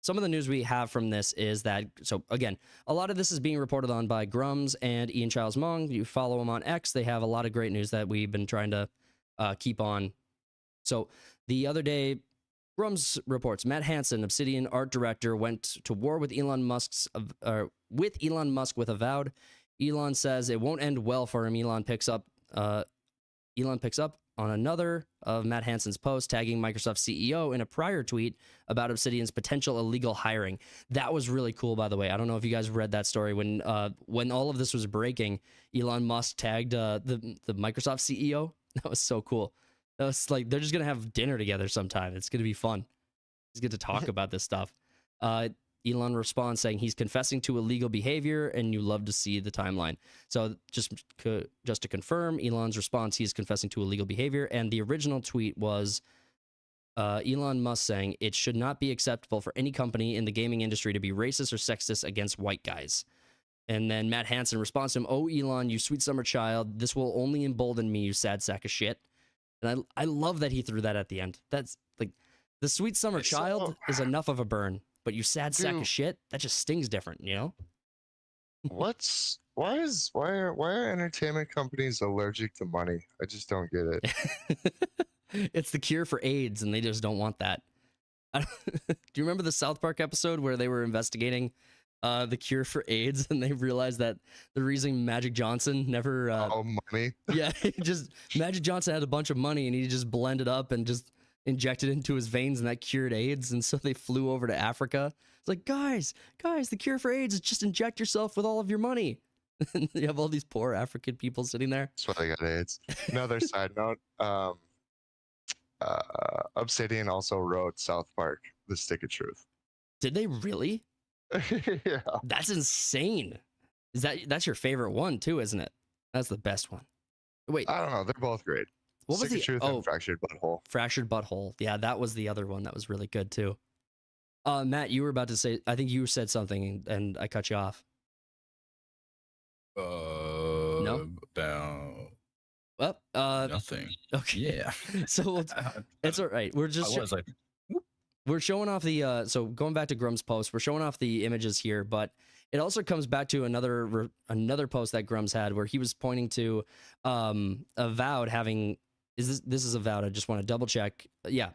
A: some of the news we have from this is that, so again, a lot of this is being reported on by Grums and Ian Childs Mong. You follow them on X. They have a lot of great news that we've been trying to keep on. So the other day, Grums reports Matt Hansen, Obsidian art director, went to war with Elon Musk with Avowed. Elon says it won't end well for him. Elon picks up on another of Matt Hansen's posts, tagging Microsoft CEO in a prior tweet about Obsidian's potential illegal hiring. That was really cool, by the way. I don't know if you guys read that story when all of this was breaking. Elon Musk tagged the Microsoft CEO. That was so cool. That was like they're just gonna have dinner together sometime. It's gonna be fun. It's good to talk about this stuff. Elon responds saying he's confessing to illegal behavior, and you love to see the timeline. So just to confirm, Elon's response, he's confessing to illegal behavior, and the original tweet was Elon Musk saying it should not be acceptable for any company in the gaming industry to be racist or sexist against white guys. And then Matt Hansen responds to him, "Oh, Elon, you sweet summer child, this will only embolden me, you sad sack of shit." And I love that he threw that at the end. That's like the sweet summer child is enough of a burn. But you sad sack of shit, that just stings different, you know?
B: Why are entertainment companies allergic to money? I just don't get it.
A: It's the cure for AIDS, and they just don't want that. Do you remember the South Park episode where they were investigating the cure for AIDS, and they realized that the reason Magic Johnson never
B: money?
A: Yeah, Magic Johnson had a bunch of money, and he just blended up and just injected into his veins, and that cured AIDS. And so they flew over to Africa. It's like, guys, the cure for AIDS is just inject yourself with all of your money. And you have all these poor African people sitting there.
B: That's why they got AIDS. Another side note, Obsidian also wrote South Park, The Stick of Truth.
A: Did they really?
B: Yeah.
A: That's insane. That's your favorite one too, isn't it? That's the best one. Wait,
B: I don't know. They're both great.
A: What was
B: Stick of Truth and Fractured Butthole.
A: Fractured Butthole. Yeah, that was the other one that was really good too. Matt, you were about to say, I think you said something and I cut you off. No? Well,
C: nothing.
A: Okay.
C: Yeah.
A: So it's all right. We're just we're showing off the so going back to Grum's post, we're showing off the images here, but it also comes back to another post that Grums had where he was pointing to Avowed having this is Avowed. I just want to double check. Yeah.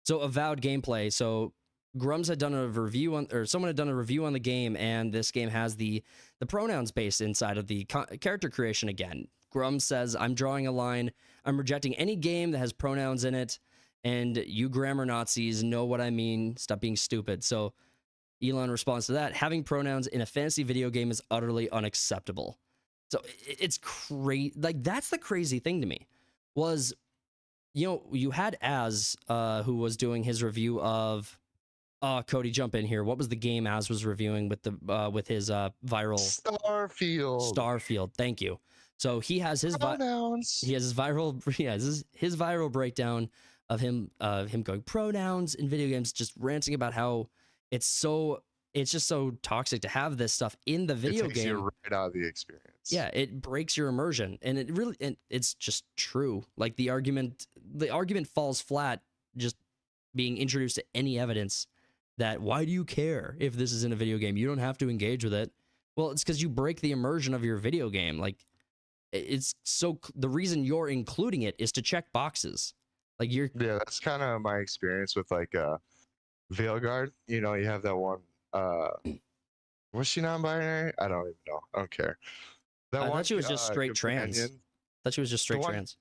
A: So Avowed gameplay. So Grums had done a review on, or someone had done a review on the game, and this game has the pronouns base inside of the character creation again. Grums says, "I'm drawing a line. I'm rejecting any game that has pronouns in it, and you grammar Nazis know what I mean. Stop being stupid." So Elon responds to that, "Having pronouns in a fantasy video game is utterly unacceptable." So it's crazy. Like, that's the crazy thing to me was, you know, you had Az, who was doing his review of, Cody, jump in here. What was the game Az was reviewing with with his viral Starfield? Thank you. So he has his
B: pronouns.
A: He has his viral. He has his viral breakdown of him going pronouns in video games, just ranting about how it's just so toxic to have this stuff in the video game. It takes
B: you right out of the experience.
A: Yeah, it breaks your immersion, and it's just true. Like the argument falls flat just being introduced to any evidence that why do you care if this is in a video game? You don't have to engage with it. Well, it's because you break the immersion of your video game. Like the reason you're including it is to check boxes. Like
B: yeah, that's kind of my experience with like Veilguard. You know, you have that one Was she non-binary? I don't even know. I don't care.
A: I thought she was just straight trans. I thought she was just straight trans.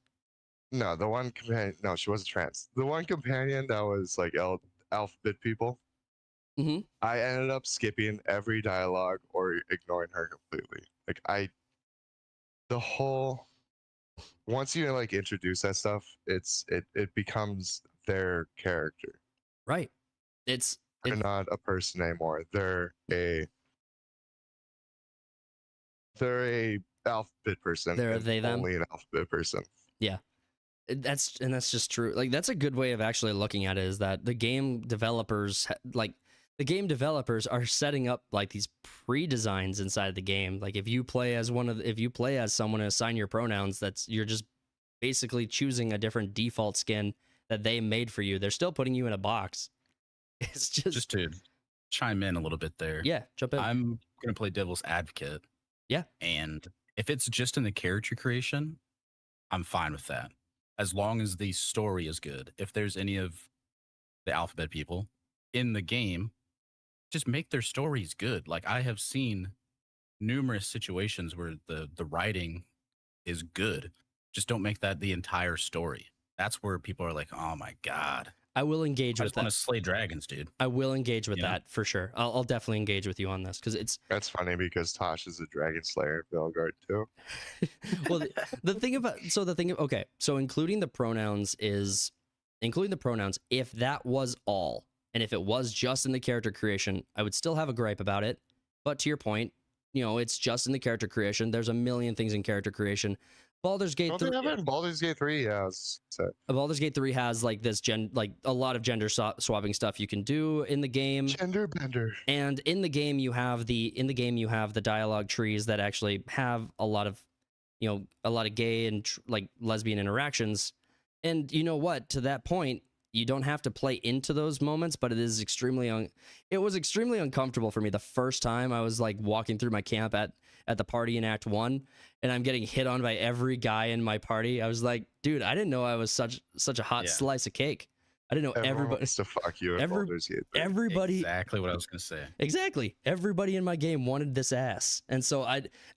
B: No, the one companion. No, she wasn't trans. The one companion that was like alphabet people.
A: Mm-hmm.
B: I ended up skipping every dialogue or ignoring her completely. Like the whole. Once you like introduce that stuff, it becomes their character.
A: Right.
B: They're not a person anymore. They're a alphabet person.
A: They're they them.
B: Only an alphabet person.
A: Yeah. That's just true. Like that's a good way of actually looking at it, is that the game developers are setting up like these pre-designs inside the game. Like if you play as someone and assign your pronouns, you're just basically choosing a different default skin that they made for you. They're still putting you in a box. It's just
C: to chime in a little bit there.
A: Yeah, jump in.
C: I'm gonna play devil's advocate.
A: Yeah.
C: And if it's just in the character creation, I'm fine with that. As long as the story is good. If there's any of the alphabet people in the game, just make their stories good. Like I have seen numerous situations where the writing is good. Just don't make that the entire story. That's where people are like, oh my God.
A: I will engage with that.
C: I just want to slay dragons, dude.
A: I will engage with that for sure. I'll definitely engage with you on this because
B: that's funny because Tosh is a dragon slayer in Belgard too.
A: Well, so including the pronouns, if that was all, and if it was just in the character creation, I would still have a gripe about it. But to your point, it's just in the character creation. There's a million things in character creation. Baldur's Gate 3.
B: Baldur's Gate 3, yeah.
A: Baldur's Gate 3 has like this a lot of gender swapping stuff you can do in the game.
B: Gender bender.
A: And in the game you have the dialogue trees that actually have a lot of gay and like lesbian interactions. And you know what? To that point, you don't have to play into those moments, but it was extremely uncomfortable for me the first time I was like walking through my camp at the party in Act 1, and I'm getting hit on by every guy in my party. I was like, dude, I didn't know I was such a hot slice of cake. I didn't know everybody
B: wants to fuck you.
A: Everybody,
C: exactly what I was gonna say.
A: Exactly, everybody in my game wanted this ass, and so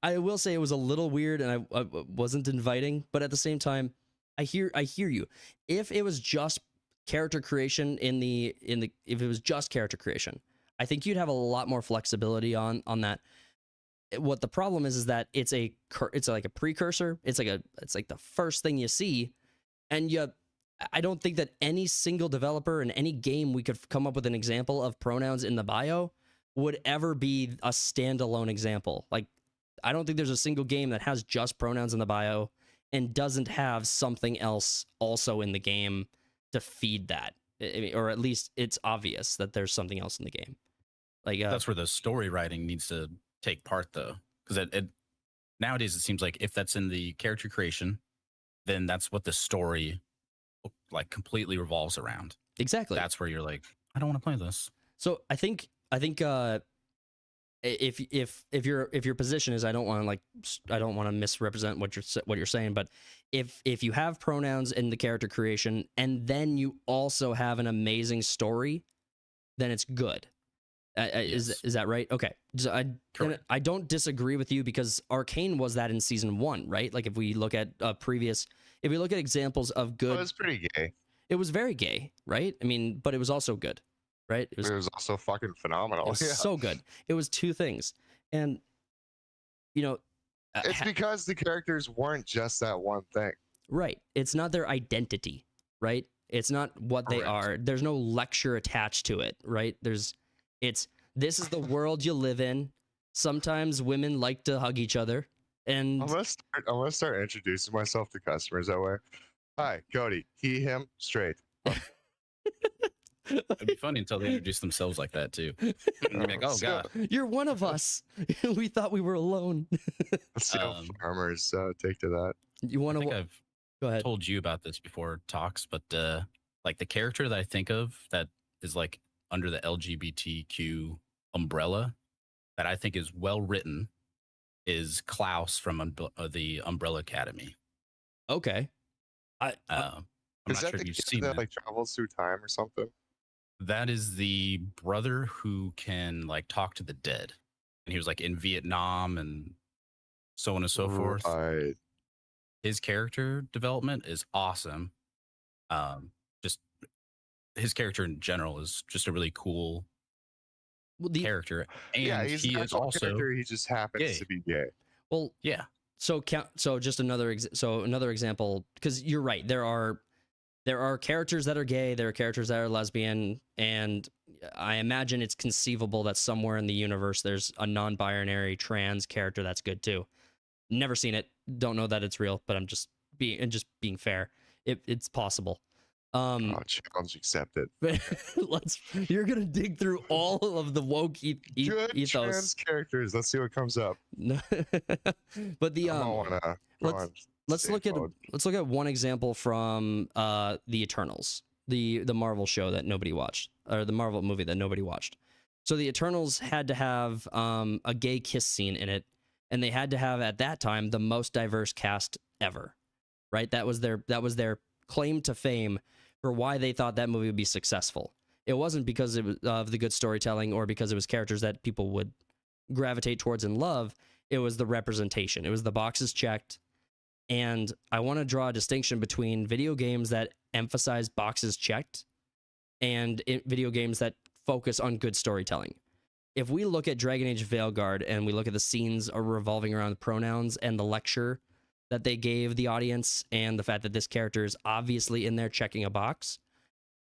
A: I will say it was a little weird, and I wasn't inviting, but at the same time, I hear you. If it was just character creation if it was just character creation, I think you'd have a lot more flexibility on that. What the problem is that it's like a precursor. It's like the first thing you see, and I don't think that any single developer in any game we could come up with an example of pronouns in the bio would ever be a standalone example. Like I don't think there's a single game that has just pronouns in the bio and doesn't have something else also in the game to feed that. I mean, or at least it's obvious that there's something else in the game. Like
C: that's where the story writing needs to take part, though, because nowadays it seems like if that's in the character creation, then that's what the story like completely revolves around.
A: Exactly.
C: That's where you're like, I don't want to play this.
A: So I think if your position is I don't want to misrepresent what you're saying, but if you have pronouns in the character creation and then you also have an amazing story, then it's good. Yes. Is that right? Okay. So I don't disagree with you because Arcane was that in season 1, right? Like if we look at examples of good,
B: it was pretty gay.
A: It was very gay, right? I mean, but it was also good, right?
B: It was also fucking phenomenal.
A: It was so good. It was two things, and
B: it's because the characters weren't just that one thing,
A: right? It's not their identity, right? It's not what they are. There's no lecture attached to it, right? This is the world you live in. Sometimes women like to hug each other, and
B: I'm gonna start introducing myself to customers that way. Hi, Cody. He, him, straight.
C: It'd be funny until they introduce themselves like that too. Like, oh God,
A: you're one of us. We thought we were alone.
B: Let's see how farmers take to that.
A: You want to?
C: I've
A: go ahead.
C: Told you about this before talks, but like the character that I think of that is like under the LGBTQ umbrella that I think is well written is Klaus from the Umbrella Academy.
A: Okay.
C: I'm not sure if you've seen
B: that like travels through time or something.
C: That is the brother who can like talk to the dead, and he was like in Vietnam and so on and so forth.
B: Right.
C: His character development is awesome. Just his character in general is just a really cool character, and
B: yeah, he's
C: he is also
B: character. He just happens
C: gay.
B: to be gay.
A: Well,
C: yeah.
A: So just another example, because you're right. There are characters that are gay. There are characters that are lesbian, and I imagine it's conceivable that somewhere in the universe there's a non-binary trans character that's good too. Never seen it. Don't know that it's real, but I'm just being fair. It's possible.
B: Challenge accepted.
A: You're gonna dig through all of the woke
B: Good
A: ethos.
B: Trans characters. Let's see what comes up.
A: But the let's look at one example from the Eternals, the Marvel show that nobody watched, or the Marvel movie that nobody watched. So the Eternals had to have a gay kiss scene in it, and they had to have at that time the most diverse cast ever. Right? That was their claim to fame for why they thought that movie would be successful. It wasn't because it was of the good storytelling or because it was characters that people would gravitate towards and love. It was the representation. It was the boxes checked. And I want to draw a distinction between video games that emphasize boxes checked and video games that focus on good storytelling. If we look at Dragon Age Veilguard and we look at the scenes revolving around the pronouns and the lecture that they gave the audience and the fact that this character is obviously in there checking a box,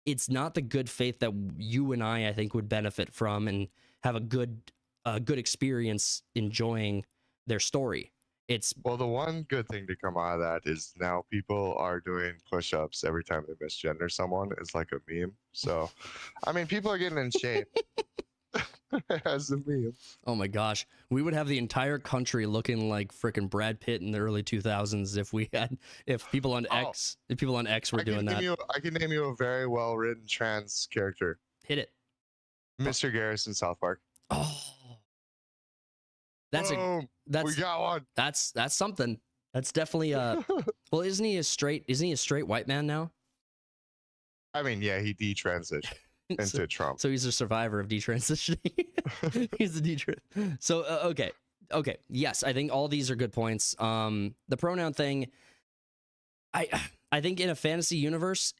A: it's not the good faith that you and I think, would benefit from and have a good experience enjoying their story.
B: Well, the one good thing to come out of that is now people are doing push-ups every time they misgender someone. It's like a meme. So, I mean, people are getting in shape as a meme.
A: Oh my gosh, we would have the entire country looking like freaking Brad Pitt in the early 2000s if people on X were doing that.
B: I can name you a very well-written trans character.
A: Hit it.
B: Mr. Garrison, South Park.
A: Oh.
B: We got one.
A: That's something. That's definitely well, isn't he a straight white man now?
B: I mean, yeah, he detransitioned into Trump.
A: So he's a survivor of detransitioning. He's a detransition. So okay. Yes, I think all these are good points. The pronoun thing, I think in a fantasy universe,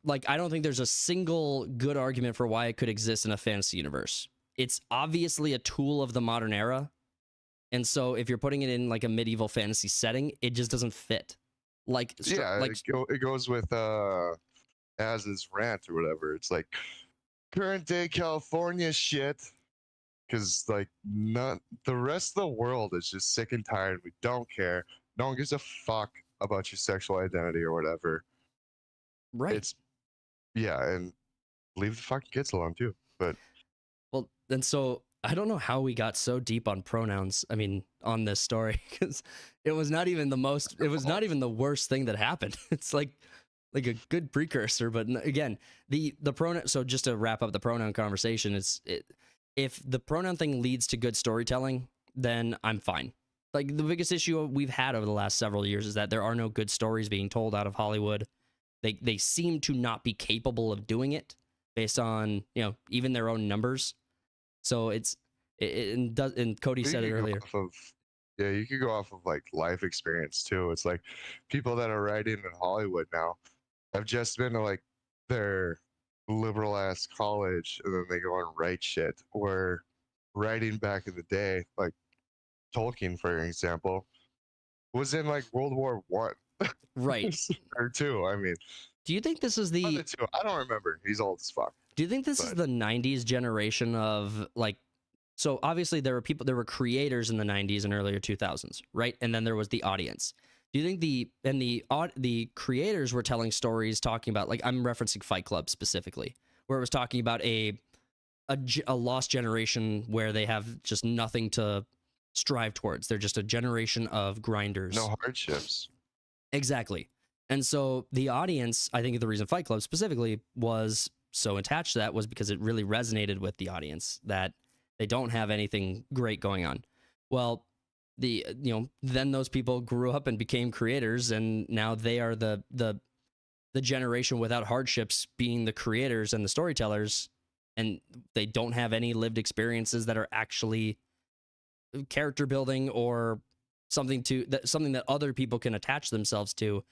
A: like I don't think there's a single good argument for why it could exist in a fantasy universe. It's obviously a tool of the modern era. And so if you're putting it in like a medieval fantasy setting, it just doesn't fit.
B: It goes with as his rant or whatever. It's like current day California shit. Because like the rest of the world is just sick and tired. We don't care. No one gives a fuck about your sexual identity or whatever.
A: Right.
B: And leave the fucking kids alone too. But
A: well, then so I don't know how we got so deep on pronouns. I mean, on this story, because it was not even the worst thing that happened. It's like a good precursor, but again, the pronoun. So just to wrap up the pronoun conversation, if the pronoun thing leads to good storytelling, then I'm fine. Like the biggest issue we've had over the last several years is that there are no good stories being told out of Hollywood. They seem to not be capable of doing it based on even their own numbers. So and Cody said it earlier.
B: You could go off of like life experience too. It's like people that are writing in Hollywood now have just been to like their liberal ass college and then they go and write shit. Where writing back in the day, like Tolkien, for example, was in like World War I.
A: Right.
B: Or II. I mean,
A: do you think this is the
B: two? I don't remember. He's old as fuck.
A: Do you think this is the 90s generation of like, so obviously there were creators in the 90s and earlier 2000s, right? And then there was the audience. Do you think the creators were telling stories talking about, like, I'm referencing Fight Club specifically, where it was talking about a lost generation where they have just nothing to strive towards. They're just a generation of grinders.
B: No hardships.
A: Exactly. And so the audience, I think the reason Fight Club specifically was so attached to that was because it really resonated with the audience that they don't have anything great going on. Well, then those people grew up and became creators, and now they are the generation without hardships being the creators and the storytellers. and they don't have any lived experiences that are actually character building or something that other people can attach themselves to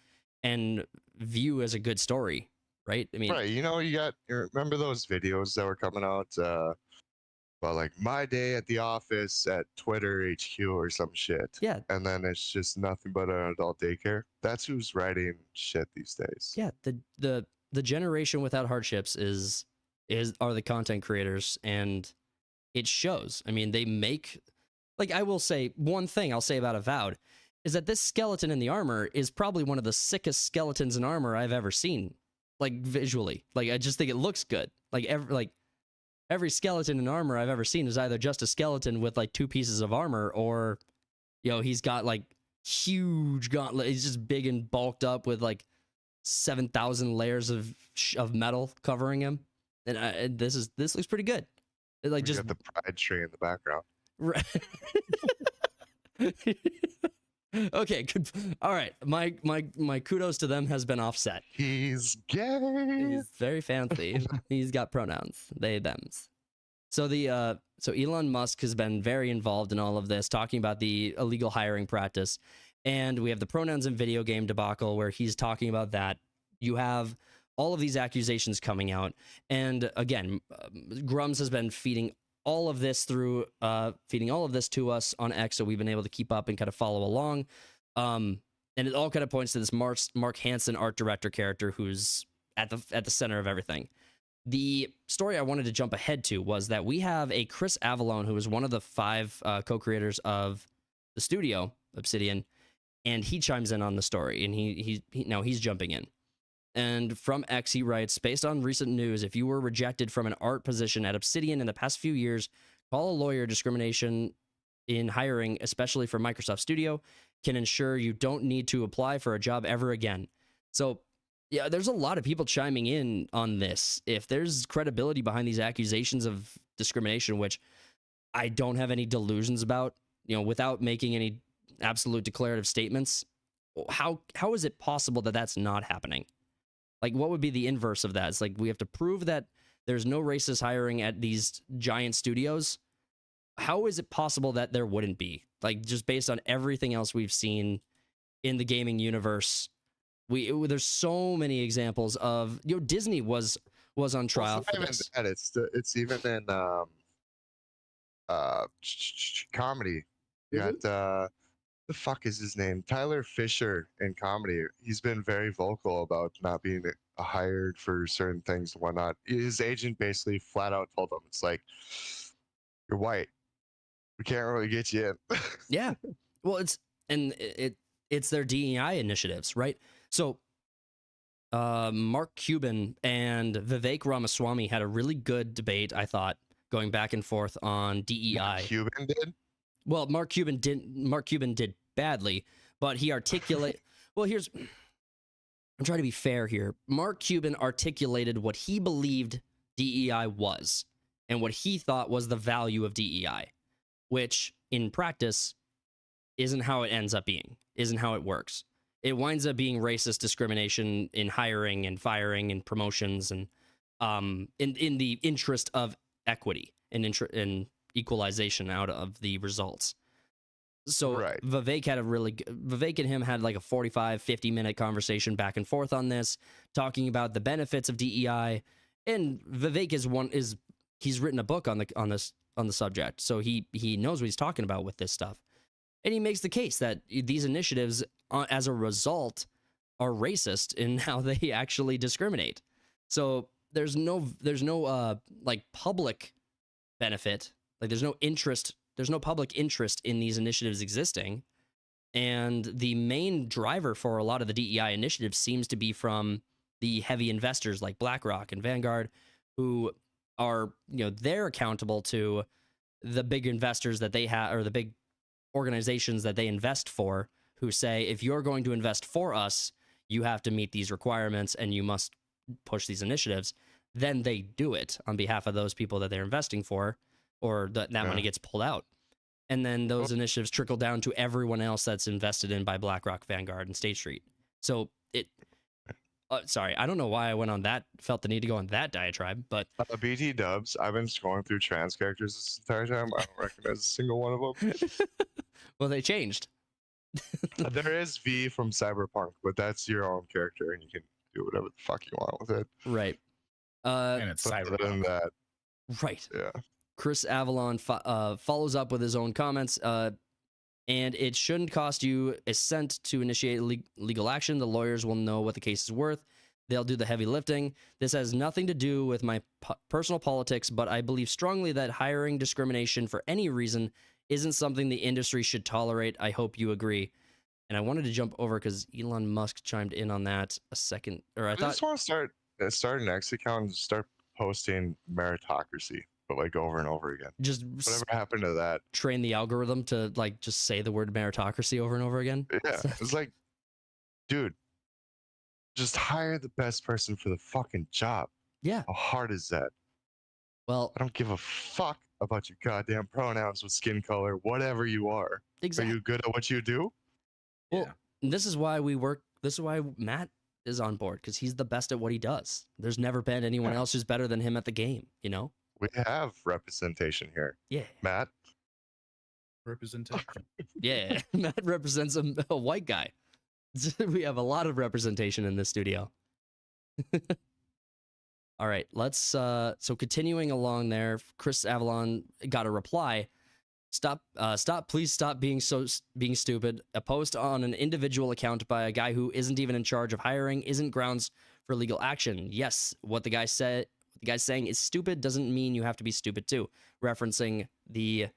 A: and view as a good story, right? I mean,
B: right. You remember those videos that were coming out about like my day at the office at Twitter HQ or some shit.
A: yeah,
B: And then it's just nothing but an adult daycare. That's who's writing shit these days.
A: yeah. The generation without hardships are the content creators, and it shows. I mean, they make, like, I will say one thing I'll say about Avowed is that this skeleton in the armor is probably one of the sickest skeletons in armor I've ever seen. Like, visually, like, I just think it looks good. Like every skeleton in armor I've ever seen is either just a skeleton with like 2 pieces of armor, or he's got like huge gauntlet. He's just big and bulked up with like 7,000 layers of metal covering him. And this looks pretty good. It, like,
B: We
A: just
B: got the pride tree in the background.
A: right. Okay, good. All right. My kudos to them has been offset.
B: He's gay.
A: He's very fancy. He's got pronouns, they, thems. So so Elon Musk has been very involved in all of this, talking about the illegal hiring practice. And we have the pronouns and video game debacle where he's talking about that. You have all of these accusations coming out. And again, Grums has been feeding all of this to us on X, so we've been able to keep up and kind of follow along. And it all kind of points to this Mark Hansen art director character who's at the center of everything. The story I wanted to jump ahead to was that we have a Chris Avellone, who is one of the 5 co-creators of the studio, Obsidian, and he chimes in on the story, and he's jumping in. And from X, he writes, based on recent news, if you were rejected from an art position at Obsidian in the past few years, call a lawyer. Discrimination in hiring, especially for Microsoft Studio, can ensure you don't need to apply for a job ever again. So, yeah, there's a lot of people chiming in on this. If there's credibility behind these accusations of discrimination, which I don't have any delusions about, without making any absolute declarative statements, how is it possible that that's not happening? Like, what would be the inverse of that? It's like we have to prove that there's no racist hiring at these giant studios. How is it possible that there wouldn't be? Like, just based on everything else we've seen in the gaming universe, there's so many examples of Disney was on trial for this.
B: It's even in comedy. You got the fuck is his name? Tyler Fisher in comedy. He's been very vocal about not being hired for certain things and whatnot. His agent basically flat out told him, it's like, you're white. We can't really get you in.
A: Yeah. Well, it's their DEI initiatives, right? So Mark Cuban and Vivek Ramaswamy had a really good debate, I thought, going back and forth on DEI.
B: Mark Cuban did?
A: Well, Mark Cuban did badly, but he articulated. Well, I'm trying to be fair here. Mark Cuban articulated what he believed DEI was and what he thought was the value of DEI, which in practice isn't how it ends up being, isn't how it works. It winds up being racist discrimination in hiring and firing and promotions, and in the interest of equity and equalization out of the results. So right. Vivek and him had like a 45-50 minute conversation back and forth on this, talking about the benefits of DEI. And Vivek he's written a book on the subject, so he knows what he's talking about with this stuff. And he makes the case that these initiatives, as a result, are racist in how they actually discriminate. So there's no like public benefit, like there's no public interest in these initiatives existing. And the main driver for a lot of the DEI initiatives seems to be from the heavy investors like BlackRock and Vanguard, who are, they're accountable to the big investors that they have, or the big organizations that they invest for, who say, if you're going to invest for us, you have to meet these requirements and you must push these initiatives. Then they do it on behalf of those people that they're investing for, or that money gets pulled out. And then those initiatives trickle down to everyone else that's invested in by BlackRock, Vanguard, and State Street. So Sorry, I don't know why I went on that. Felt the need to go on that diatribe, but
B: BT dubs. I've been scrolling through trans characters this entire time. I don't recognize a single one of them.
A: Well, they changed.
B: There is V from Cyberpunk, but that's your own character, and you can do whatever the fuck you want with it.
A: Right.
C: And it's
B: Other than
C: Cyberpunk.
B: that,
A: Right.
B: yeah.
A: Chris Avalon follows up with his own comments. And it shouldn't cost you a cent to initiate legal action. The lawyers will know what the case is worth. They'll do the heavy lifting. This has nothing to do with my personal politics, but I believe strongly that hiring discrimination for any reason isn't something the industry should tolerate. I hope you agree. And I wanted to jump over because Elon Musk chimed in on that a second. Or I thought,
B: just want to start an X account and start posting meritocracy, but like over and over again.
A: Just
B: whatever happened to that?
A: Train the algorithm to like just say the word meritocracy over and over again.
B: Yeah, it's like, dude, just hire the best person for the fucking job.
A: Yeah.
B: How hard is that?
A: Well,
B: I don't give a fuck about your goddamn pronouns with skin color, whatever you are.
A: Exactly.
B: Are you good at what you do?
A: Well, this is why we work. This is why Matt is on board, because he's the best at what he does. There's never been anyone else who's better than him at the game, you know?
B: We have representation here.
A: Yeah.
B: Matt?
C: Representation.
A: Yeah. Matt represents a white guy. We have a lot of representation in this studio. All right, let's so continuing along there, Chris Avalon got a reply. Please stop being stupid. A post on an individual account by a guy who isn't even in charge of hiring isn't grounds for legal action. Yes, what the guy's saying is stupid doesn't mean you have to be stupid too. Referencing the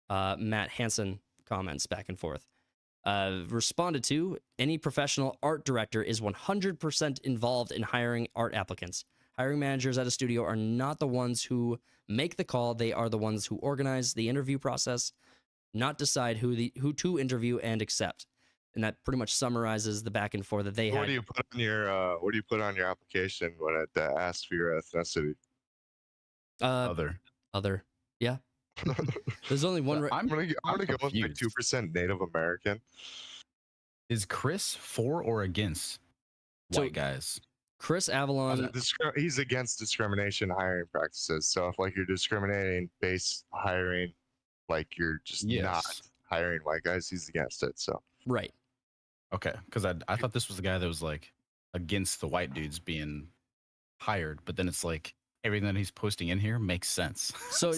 A: Matt Hansen comments back and forth. Responded to, any professional art director is 100% involved in hiring art applicants. Hiring managers at a studio are not the ones who make the call. They are the ones who organize the interview process, not decide who to interview and accept. And that pretty much summarizes the back and forth that they had.
B: What do you put on your application when it asks for your ethnicity?
C: Other.
A: Yeah. There's only one.
B: I'm gonna go with like 2% Native American.
C: Is Chris for or against white guys?
A: Chris Avalon,
B: he's against discrimination hiring practices. So if like you're discriminating based hiring, like you're just not hiring white guys, he's against it. So
A: right.
C: Okay, because I thought this was the guy that was like against the white dudes being hired, but then it's like everything that he's posting in here makes sense.
A: So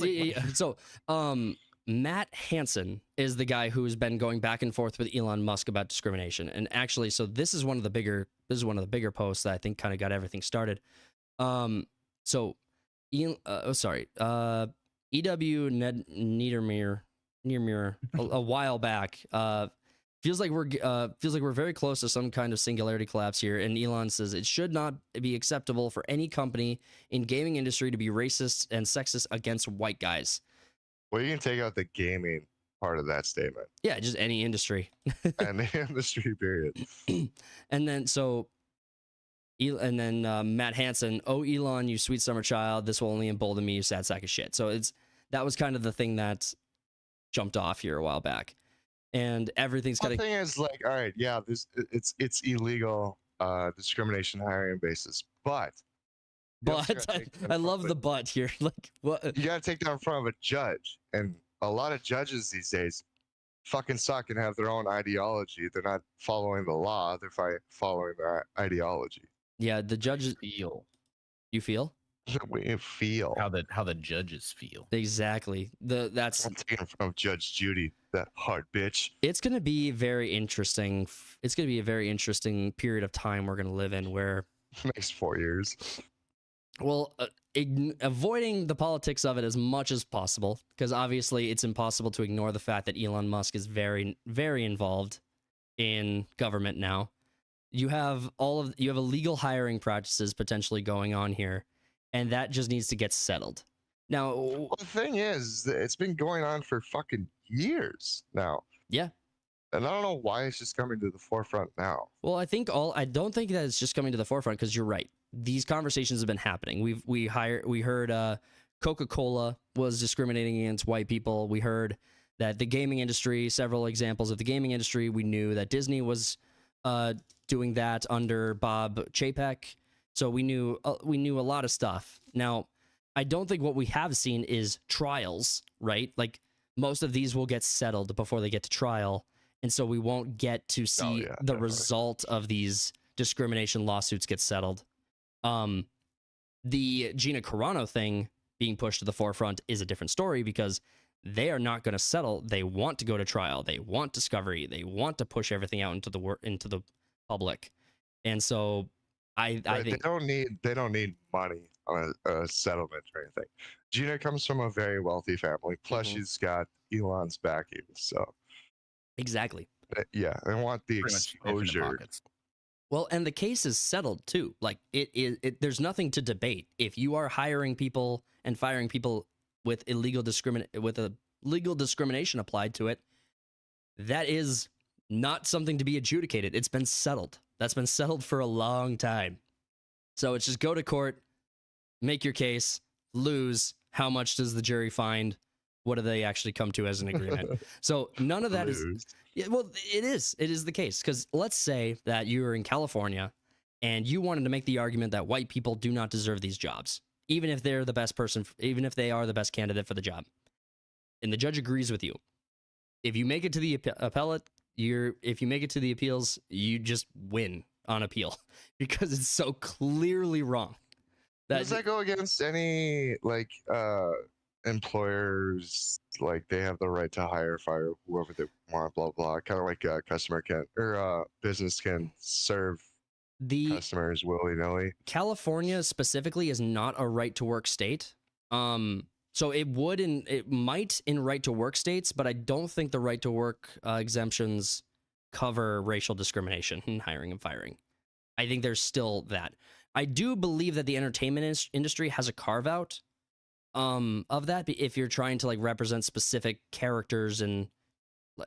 A: Matt Hansen is the guy who's been going back and forth with Elon Musk about discrimination. And actually, so this is one of the bigger posts that I think kind of got everything started. EW Niedermeyer a while back feels like we're very close to some kind of singularity collapse here. And Elon says it should not be acceptable for any company in gaming industry to be racist and sexist against white guys.
B: Well, you can take out the gaming part of that statement.
A: Yeah, just any industry.
B: And the industry, period.
A: And then Matt Hansen, oh Elon, you sweet summer child, this will only embolden me, you sad sack of shit. So that was kind of the thing that jumped off here a while back. And everything's got to.
B: The thing is, like, all right, yeah, it's illegal discrimination hiring basis, but
A: I love the but here. Like, what?
B: You gotta take that in front of a judge, and a lot of judges these days fucking suck and have their own ideology. They're not following the law; they're following their ideology.
A: Yeah, the judges
C: feel.
A: You feel?
B: We feel
C: how the judges feel.
A: Exactly. That's
B: taken from Judge Judy, that hard bitch.
A: It's gonna be very interesting. It's gonna be a very interesting period of time we're gonna live in, where
B: next 4 years.
A: Well, avoiding the politics of it as much as possible, because obviously it's impossible to ignore the fact that Elon Musk is very, very involved in government now. You have illegal hiring practices potentially going on here, and that just needs to get settled. Now,
B: well, the thing is, it's been going on for fucking years now.
A: Yeah.
B: And I don't know why it's just coming to the forefront now.
A: Well, I don't think that it's just coming to the forefront, because you're right. These conversations have been happening. We heard Coca-Cola was discriminating against white people. We heard that the gaming industry, several examples of the gaming industry. We knew that Disney was doing that under Bob Chapek. So we knew a lot of stuff. Now, I don't think what we have seen is trials, right? Like most of these will get settled before they get to trial, and so we won't get to see the
B: definitely.
A: result of these discrimination lawsuits get settled. The Gina Carano thing being pushed to the forefront is a different story because they are not going to settle. They want to go to trial. They want discovery. They want to push everything out into the public, and so I think
B: they don't need money on a settlement or anything. Gina comes from a very wealthy family. Plus, she's got Elon's backing. So
A: exactly.
B: Yeah, they want the
C: Pretty much
B: exposure.
A: Well, and the case is settled too. Like there's nothing to debate. If you are hiring people and firing people with a legal discrimination applied to it, that is not something to be adjudicated. It's been settled. That's been settled for a long time. So it's just go to court, make your case, lose. How much does the jury find? What do they actually come to as an agreement? So none of that is. Yeah, well, it is. It is the case. Because let's say that you are in California and you wanted to make the argument that white people do not deserve these jobs, even if they're the best person, even if they are the best candidate for the job. And the judge agrees with you. If you make it to the appellate, if you make it to the appeals, you just win on appeal because it's so clearly wrong.
B: Does that go against any employers? Like they have the right to hire, fire whoever they want, blah blah. Kind of like a customer can or business can serve the customers willy-nilly.
A: California specifically is not a right to work state. So it might in right to work states, but I don't think the right to work exemptions cover racial discrimination in hiring and firing. I think there's still that. I do believe that the entertainment industry has a carve out of that if you're trying to like represent specific characters and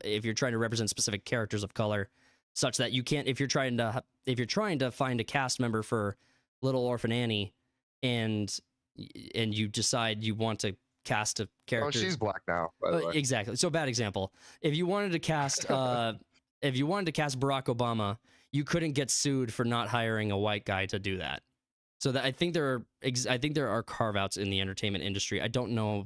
A: if you're trying to represent specific characters of color, such that you can't if you're trying to find a cast member for Little Orphan Annie and you decide you want to cast a character.
B: Oh, she's black now, by the way.
A: Exactly. So bad example. If you wanted to cast Barack Obama, you couldn't get sued for not hiring a white guy to do that. So that I think there are carve-outs in the entertainment industry. I don't know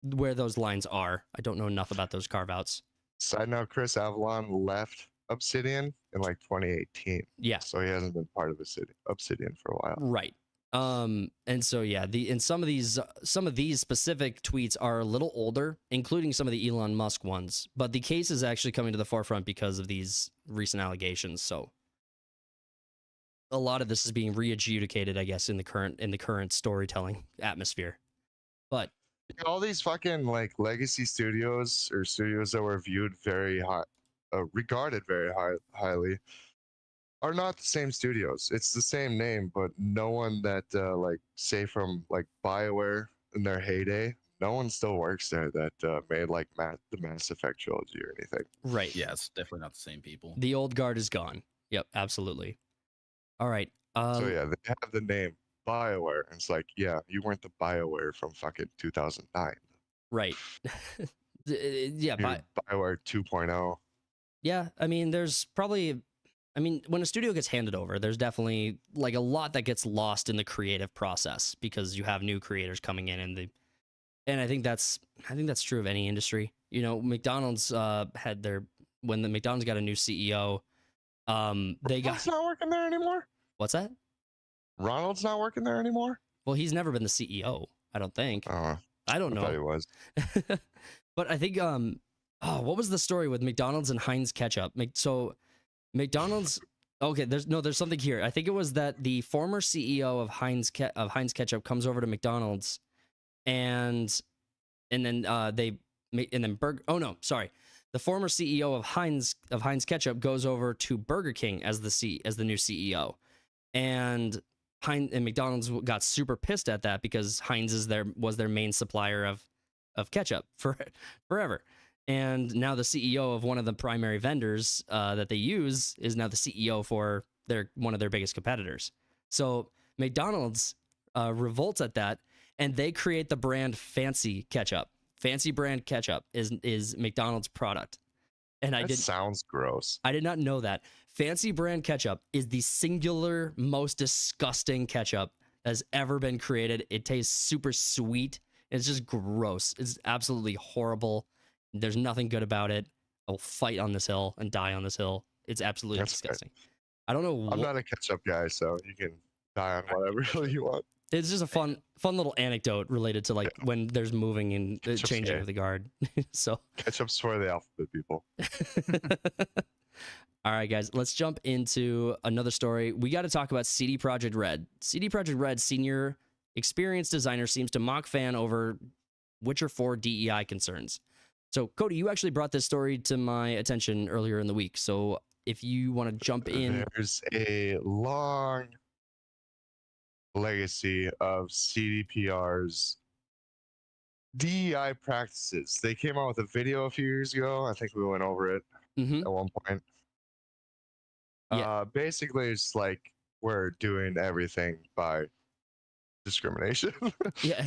A: where those lines are. I don't know enough about those carve-outs.
B: Side note, Chris Avellone left Obsidian in like 2018.
A: Yeah.
B: So he hasn't been part of Obsidian for a while.
A: Right. And so yeah, some of these specific tweets are a little older, including some of the Elon Musk ones, but the case is actually coming to the forefront because of these recent allegations. So a lot of this is being re-adjudicated, I guess, in the current storytelling atmosphere. But
B: all these fucking like legacy studios or studios that were viewed very high, regarded very highly, are not the same studios. It's the same name, but no one that like say from like BioWare in their heyday, no one still works there that made like the Mass Effect trilogy or anything.
A: Right.
C: Yeah, it's definitely not the same people.
A: The old guard is gone. Yep, absolutely. All right.
B: So yeah, they have the name BioWare, and it's like, yeah, you weren't the BioWare from fucking 2009.
A: Right. Yeah.
B: BioWare 2.0.
A: Yeah, I mean, when a studio gets handed over, there's definitely like a lot that gets lost in the creative process because you have new creators coming in and I think that's true of any industry. You know, McDonald's when the McDonald's got a new CEO,
B: Ronald's not working there anymore.
A: What's that?
B: Ronald's not working there anymore.
A: Well, he's never been the CEO, I don't think. I don't know.
B: I thought he was.
A: But I think what was the story with McDonald's and Heinz ketchup? So McDonald's. Okay, there's something here. I think it was that the former CEO of Heinz ketchup comes over to McDonald's, and then the former CEO of Heinz ketchup goes over to Burger King as the new CEO, and McDonald's got super pissed at that because Heinz was their main supplier of ketchup forever. And now the CEO of one of the primary vendors that they use is now the CEO for one of their biggest competitors. So McDonald's revolts at that, and they create the brand Fancy Ketchup. Fancy brand ketchup is McDonald's product. And sounds gross. I did not know that. Fancy brand ketchup is the singular most disgusting ketchup that's ever been created. It tastes super sweet. It's just gross. It's absolutely horrible. There's nothing good about it. I'll fight on this hill and die on this hill. It's absolutely disgusting. I don't know.
B: I'm not a ketchup guy, so you can die on whatever hill you want.
A: It's just a fun little anecdote related to like when there's moving and changing of the guard. So
B: ketchup's for the alphabet people.
A: All right, guys, let's jump into another story. We got to talk about CD Projekt Red. CD Projekt Red senior experienced designer seems to mock fan over Witcher 4 DEI concerns. So, Cody, you actually brought this story to my attention earlier in the week. So, if you want to jump in,
B: there's a long legacy of CDPR's DEI practices. They came out with a video a few years ago. I think we went over it at one point.
A: Yeah.
B: Basically, it's like we're doing everything by discrimination.
A: Yeah.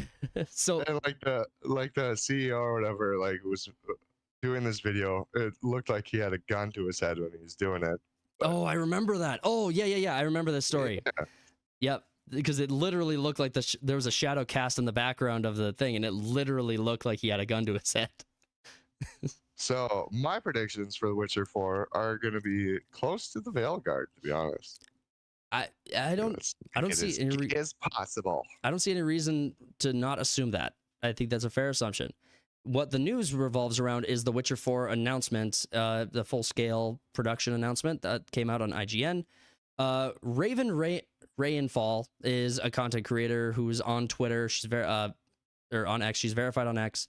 A: So
B: and like the CEO or whatever was doing this video. It looked like he had a gun to his head when he was doing it.
A: But, I remember that. Oh yeah. I remember this story. Yeah. Yep. Because it literally looked like there was a shadow cast in the background of the thing, and it literally looked like he had a gun to his head.
B: So my predictions for The Witcher 4 are going to be close to the Veilguard, to be honest.
A: I don't see any
B: is possible.
A: I don't see any reason to not assume that. I think that's a fair assumption. What the news revolves around is the Witcher 4 announcement, the full-scale production announcement that came out on IGN. Rainfall is a content creator who's on Twitter. She's or on X. She's verified on X.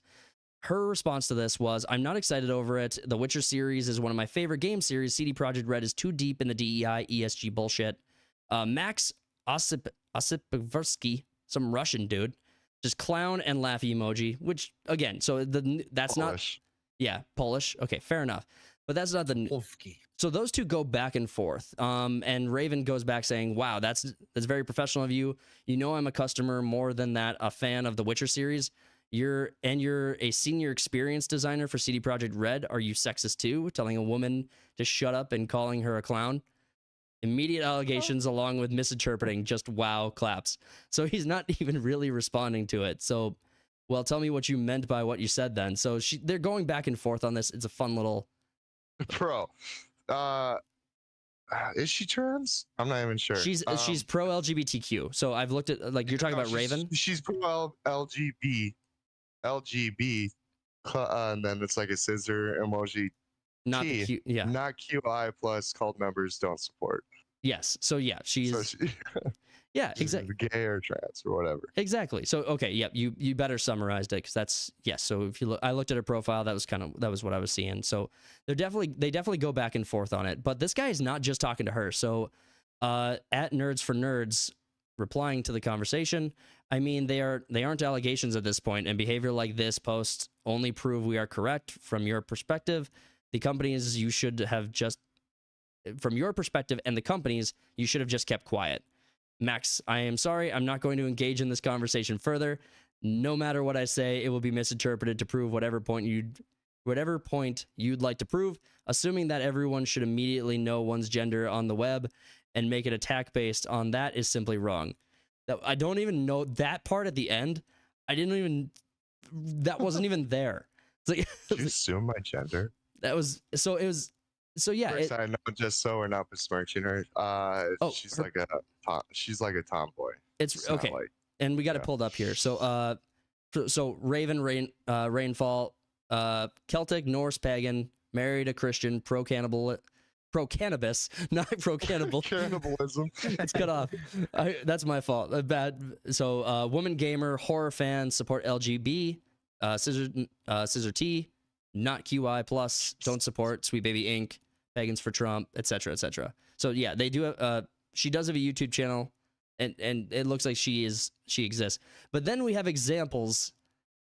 A: Her response to this was, "I'm not excited over it. The Witcher series is one of my favorite game series. CD Projekt Red is too deep in the DEI ESG bullshit." Max Osipversky, some Russian dude, just clown and laugh emoji. Which again, so that's
B: Polish.
A: Polish. Okay, fair enough. But that's not the.
D: Wolfsky.
A: So those two go back and forth. And Raven goes back saying, "Wow, that's very professional of you. You know I'm a customer, more than that, a fan of the Witcher series. You're a senior experience designer for CD Projekt Red. Are you sexist too? Telling a woman to shut up and calling her a clown?" Immediate allegations along with misinterpreting, just wow claps. So he's not even really responding to it. So, well, tell me what you meant by what you said then. So they're going back and forth on this. It's a fun little...
B: Bro, is she trans? I'm not even sure.
A: She's pro LGBTQ. So I've looked at, like, you're talking about Raven.
B: She's pro LGB, and then it's like a scissor emoji.
A: Not the Q, yeah.
B: Not QI plus cult members don't support.
A: Yes. So yeah, she's yeah, exactly.
B: Gay or trans or whatever.
A: Exactly. So okay, yep. You better summarized it because that's yes. So if you look, I looked at her profile. That was what I was seeing. So they definitely go back and forth on it. But this guy is not just talking to her. So at Nerds for Nerds, replying to the conversation. I mean, they aren't allegations at this point, and behavior like this posts only prove we are correct from your perspective. The companies you should have just, from your perspective and the companies, you should have just kept quiet. Max, I am sorry. I'm not going to engage in this conversation further. No matter what I say, it will be misinterpreted to prove whatever point you'd like to prove, assuming that everyone should immediately know one's gender on the web and make an attack based on that is simply wrong. That I don't even know that part at the end. That wasn't even there. It's like,
B: did you assume my gender?
A: Yeah.
B: First, I know, just so we're not besmirching her. She's like a tomboy.
A: It's okay, and we got it pulled up here. So Rainfall, Celtic, Norse, pagan, married a Christian, pro cannabis, not pro cannibal.
B: Cannibalism.
A: It's cut off. That's my fault. Bad. So woman gamer, horror fan, support LGB, Scissor T. Not QI plus, don't support Sweet Baby Inc., Pagans for Trump, etc., etc. So yeah, they do. She does have a YouTube channel, and it looks like she exists. But then we have examples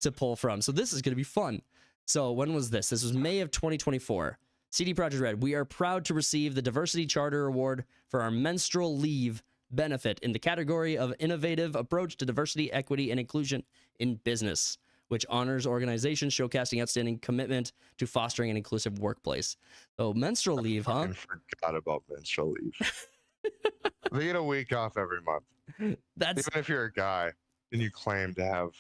A: to pull from. So this is going to be fun. So when was this? This was May of 2024. CD Projekt Red. We are proud to receive the Diversity Charter Award for our menstrual leave benefit in the category of innovative approach to diversity, equity, and inclusion in business. which honors organizations showcasing outstanding commitment to fostering an inclusive workplace. So menstrual leave, huh?
B: I forgot about menstrual leave. They get a week off every month.
A: That's
B: even if you're a guy and you claim to have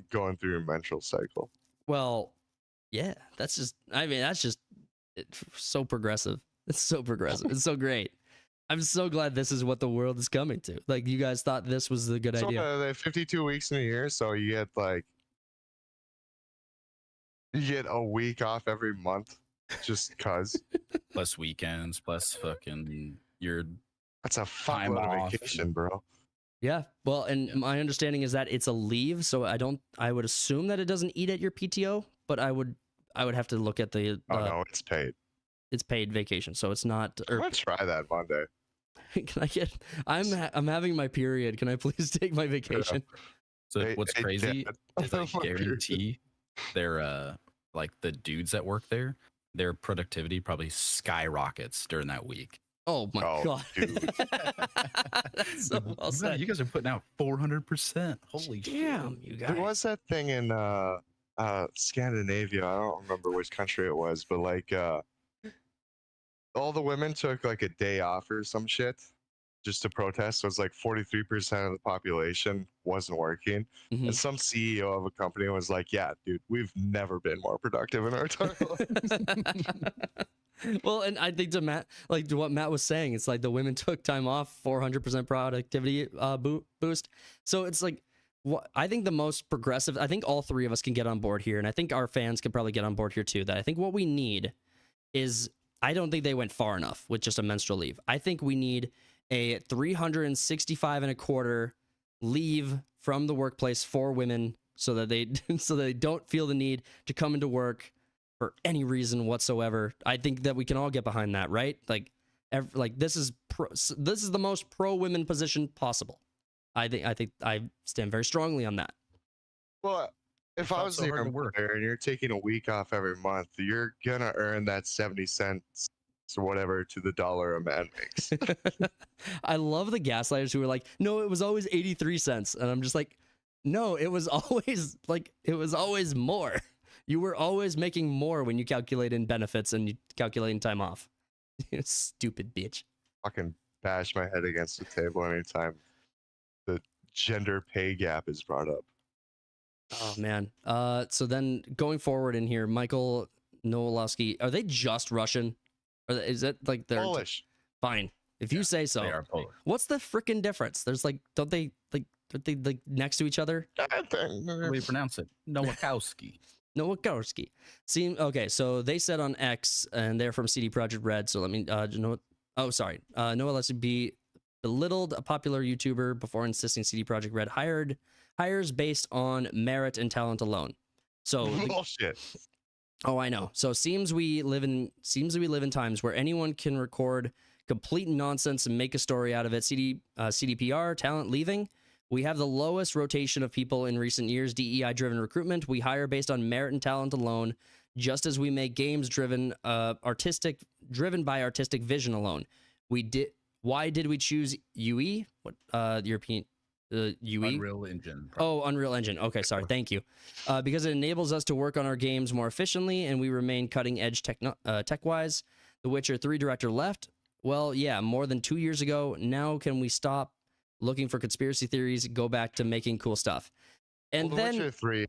B: going through your menstrual cycle.
A: Well, yeah, that's just. I mean, that's just so progressive. It's so progressive. It's so great. I'm so glad this is what the world is coming to. Like, you guys thought this was the good idea.
B: They have 52 weeks in a year, so you get a week off every month, just cause.
C: Plus weekends, plus fucking your.
B: That's a fuckload of vacation, bro.
A: Yeah. Well, and my understanding is that it's a leave, so I would assume that it doesn't eat at your PTO, but I would have to look at the.
B: No, it's paid.
A: It's paid vacation, so it's not.
B: I'm gonna try that Monday.
A: Can I get? I'm having my period. Can I please take my vacation?
C: So what's crazy is I guarantee they're like the dudes that work there, their productivity probably skyrockets during that week.
A: Oh my god, dude. That's so well said.
C: You guys are putting out 400%. Holy
A: damn, you guys.
B: There was that thing in Scandinavia. I don't remember which country it was, but all the women took like a day off or some shit just to protest. So it's like 43% of the population wasn't working. Mm-hmm. And some CEO of a company was like, yeah, dude, we've never been more productive in our entire lives.
A: Well, and I think to Matt, like to what Matt was saying, it's like the women took time off, 400% productivity boost. So it's like, I think the most progressive, I think all three of us can get on board here. And I think our fans could probably get on board here too, that I think what we need is, I don't think they went far enough with just a menstrual leave. I think we need a 365 and a quarter leave from the workplace for women so that they don't feel the need to come into work for any reason whatsoever. I think that we can all get behind that, right? Like this is the most pro women position possible. I think I stand very strongly on that.
B: Well, if I was your employer and you're taking a week off every month, you're gonna earn that 70 cents or whatever to the dollar a man makes.
A: I love the gaslighters who are like, no, it was always 83 cents. And I'm just like, no, it was always more. You were always making more when you calculate in benefits and you calculate in time off. You stupid bitch.
B: Fucking bash my head against the table anytime the gender pay gap is brought up.
A: Oh man. So then going forward in here, Michael Nowalowski, are they just Russian? Or is it like they're
B: Polish?
A: Fine, if you say so.
C: They are Polish.
A: What's the freaking difference? There's like, aren't they like next to each other?
C: How do you pronounce it? Nowakowski.
A: Nowakowski. Okay, so they said on X, and they're from CD Project Red. So let me Nowalowski belittled a popular YouTuber before insisting CD Project Red hires based on merit and talent alone. So
B: bullshit.
A: Oh, I know. So seems we live in times where anyone can record complete nonsense and make a story out of it. CDPR, talent leaving. We have the lowest rotation of people in recent years. DEI-driven recruitment. We hire based on merit and talent alone, just as we make games driven by artistic vision alone. Why did we choose UE? What European? UE?
C: Unreal Engine.
A: Oh, Unreal Engine. Okay, sorry. Thank you. Because it enables us to work on our games more efficiently, and we remain cutting edge tech-wise. The Witcher 3 director left. Well, yeah, more than 2 years ago. Now can we stop looking for conspiracy theories, go back to making cool stuff? And
B: The
A: then
B: Witcher 3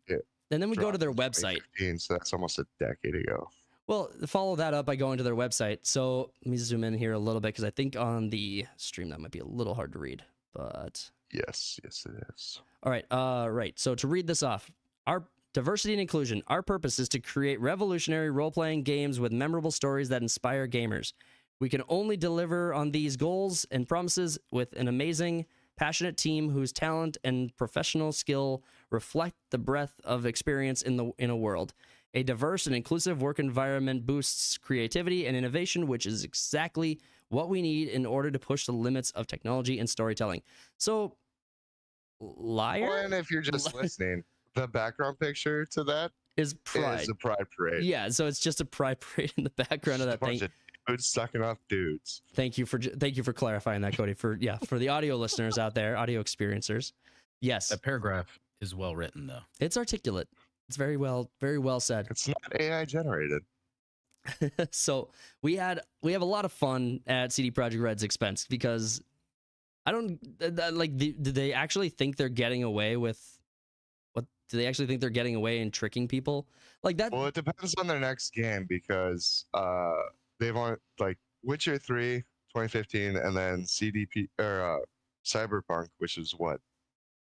A: and then we go to their website.
B: So that's almost a decade ago.
A: Well, follow that up by going to their website. So let me zoom in here a little bit because I think on the stream that might be a little hard to read, but...
B: Yes, it is.
A: All right. Right. So to read this off, our diversity and inclusion, our purpose is to create revolutionary role-playing games with memorable stories that inspire gamers. We can only deliver on these goals and promises with an amazing, passionate team whose talent and professional skill reflect the breadth of experience in a world. A diverse and inclusive work environment boosts creativity and innovation, which is exactly what we need in order to push the limits of technology and storytelling. So, liar?
B: Well, and if you're just listening, the background picture to that
A: is Pride.
B: Is a Pride parade.
A: Yeah, so it's just a Pride parade in the background of that thing.
B: Dudes sucking off dudes.
A: Thank you for clarifying that, Cody. For the audio listeners out there, audio experiencers. Yes,
C: that paragraph is well written, though.
A: It's articulate. It's very well said.
B: It's not AI generated.
A: So we have a lot of fun at CD Projekt Red's expense because I don't like. Do they actually think they're getting away with what? Do they actually think they're getting away and tricking people like that?
B: Well, it depends on their next game because they want like Witcher 3, 2015, and then CDP or Cyberpunk, which is what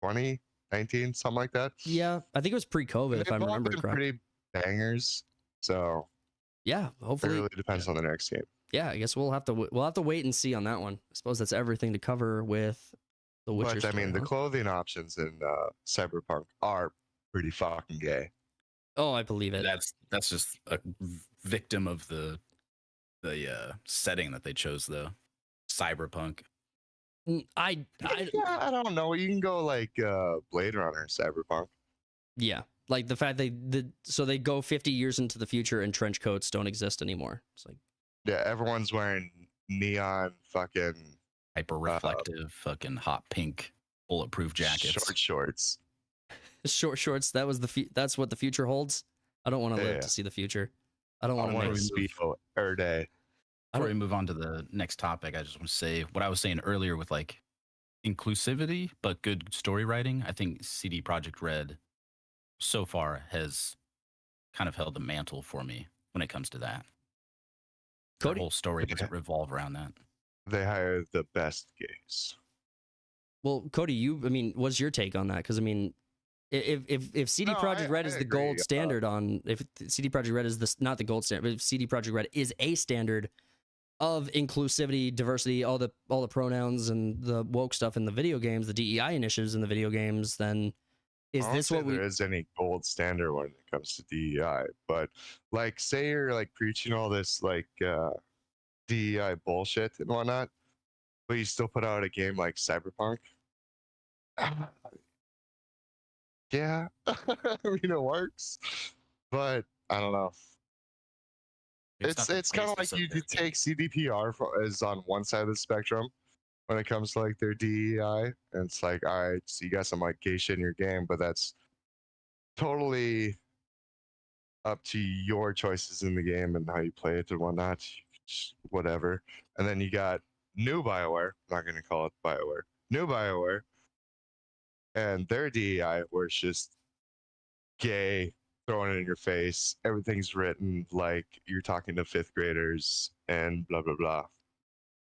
B: 2019, something like that.
A: Yeah, I think it was pre-COVID, if I remember correctly.
B: Pretty bangers. So
A: yeah, hopefully
B: it really depends on the next game.
A: Yeah, I guess we'll have to wait and see on that one. I suppose that's everything to cover with the Witcher.
B: But I mean, the clothing options in Cyberpunk are pretty fucking gay.
A: Oh, I believe it.
C: That's just a victim of the setting that they chose, though. Cyberpunk.
A: I
B: don't know. You can go like Blade Runner, Cyberpunk.
A: Yeah, like the fact so they go 50 years into the future and trench coats don't exist anymore. It's like,
B: yeah, everyone's wearing neon fucking
C: hyper reflective fucking hot pink bulletproof jackets,
B: short shorts.
A: That's what the future holds. I don't want to live to see the future. I don't want to make
B: speedo every day.
C: Before we move on to the next topic, I just want to say what I was saying earlier with like inclusivity, but good story writing. I think CD Projekt Red so far has kind of held the mantle for me when it comes to that. The whole story doesn't revolve around that.
B: They hire the best gays.
A: Well, Cody, what's your take on that? Because I mean, if CD Projekt Red is the gold standard if CD Projekt Red is not the gold standard, but if CD Projekt Red is a standard of inclusivity, diversity, all the pronouns and the woke stuff in the video games, the DEI initiatives in the video games, then is this what
B: there is any gold standard when it comes to DEI? But like, say you're like preaching all this like DEI bullshit and whatnot, but you still put out a game like Cyberpunk. Yeah, I mean it works, but I don't know. It's kind of like you take CDPR as on one side of the spectrum when it comes to like their DEI, and it's like, all right, so you got some like gay shit in your game, but that's totally up to your choices in the game and how you play it and whatnot, whatever. And then you got new BioWare, I'm not going to call it BioWare, new BioWare, and their DEI, where it's just gay, throwing it in your face. Everything's written like you're talking to fifth graders and blah, blah, blah.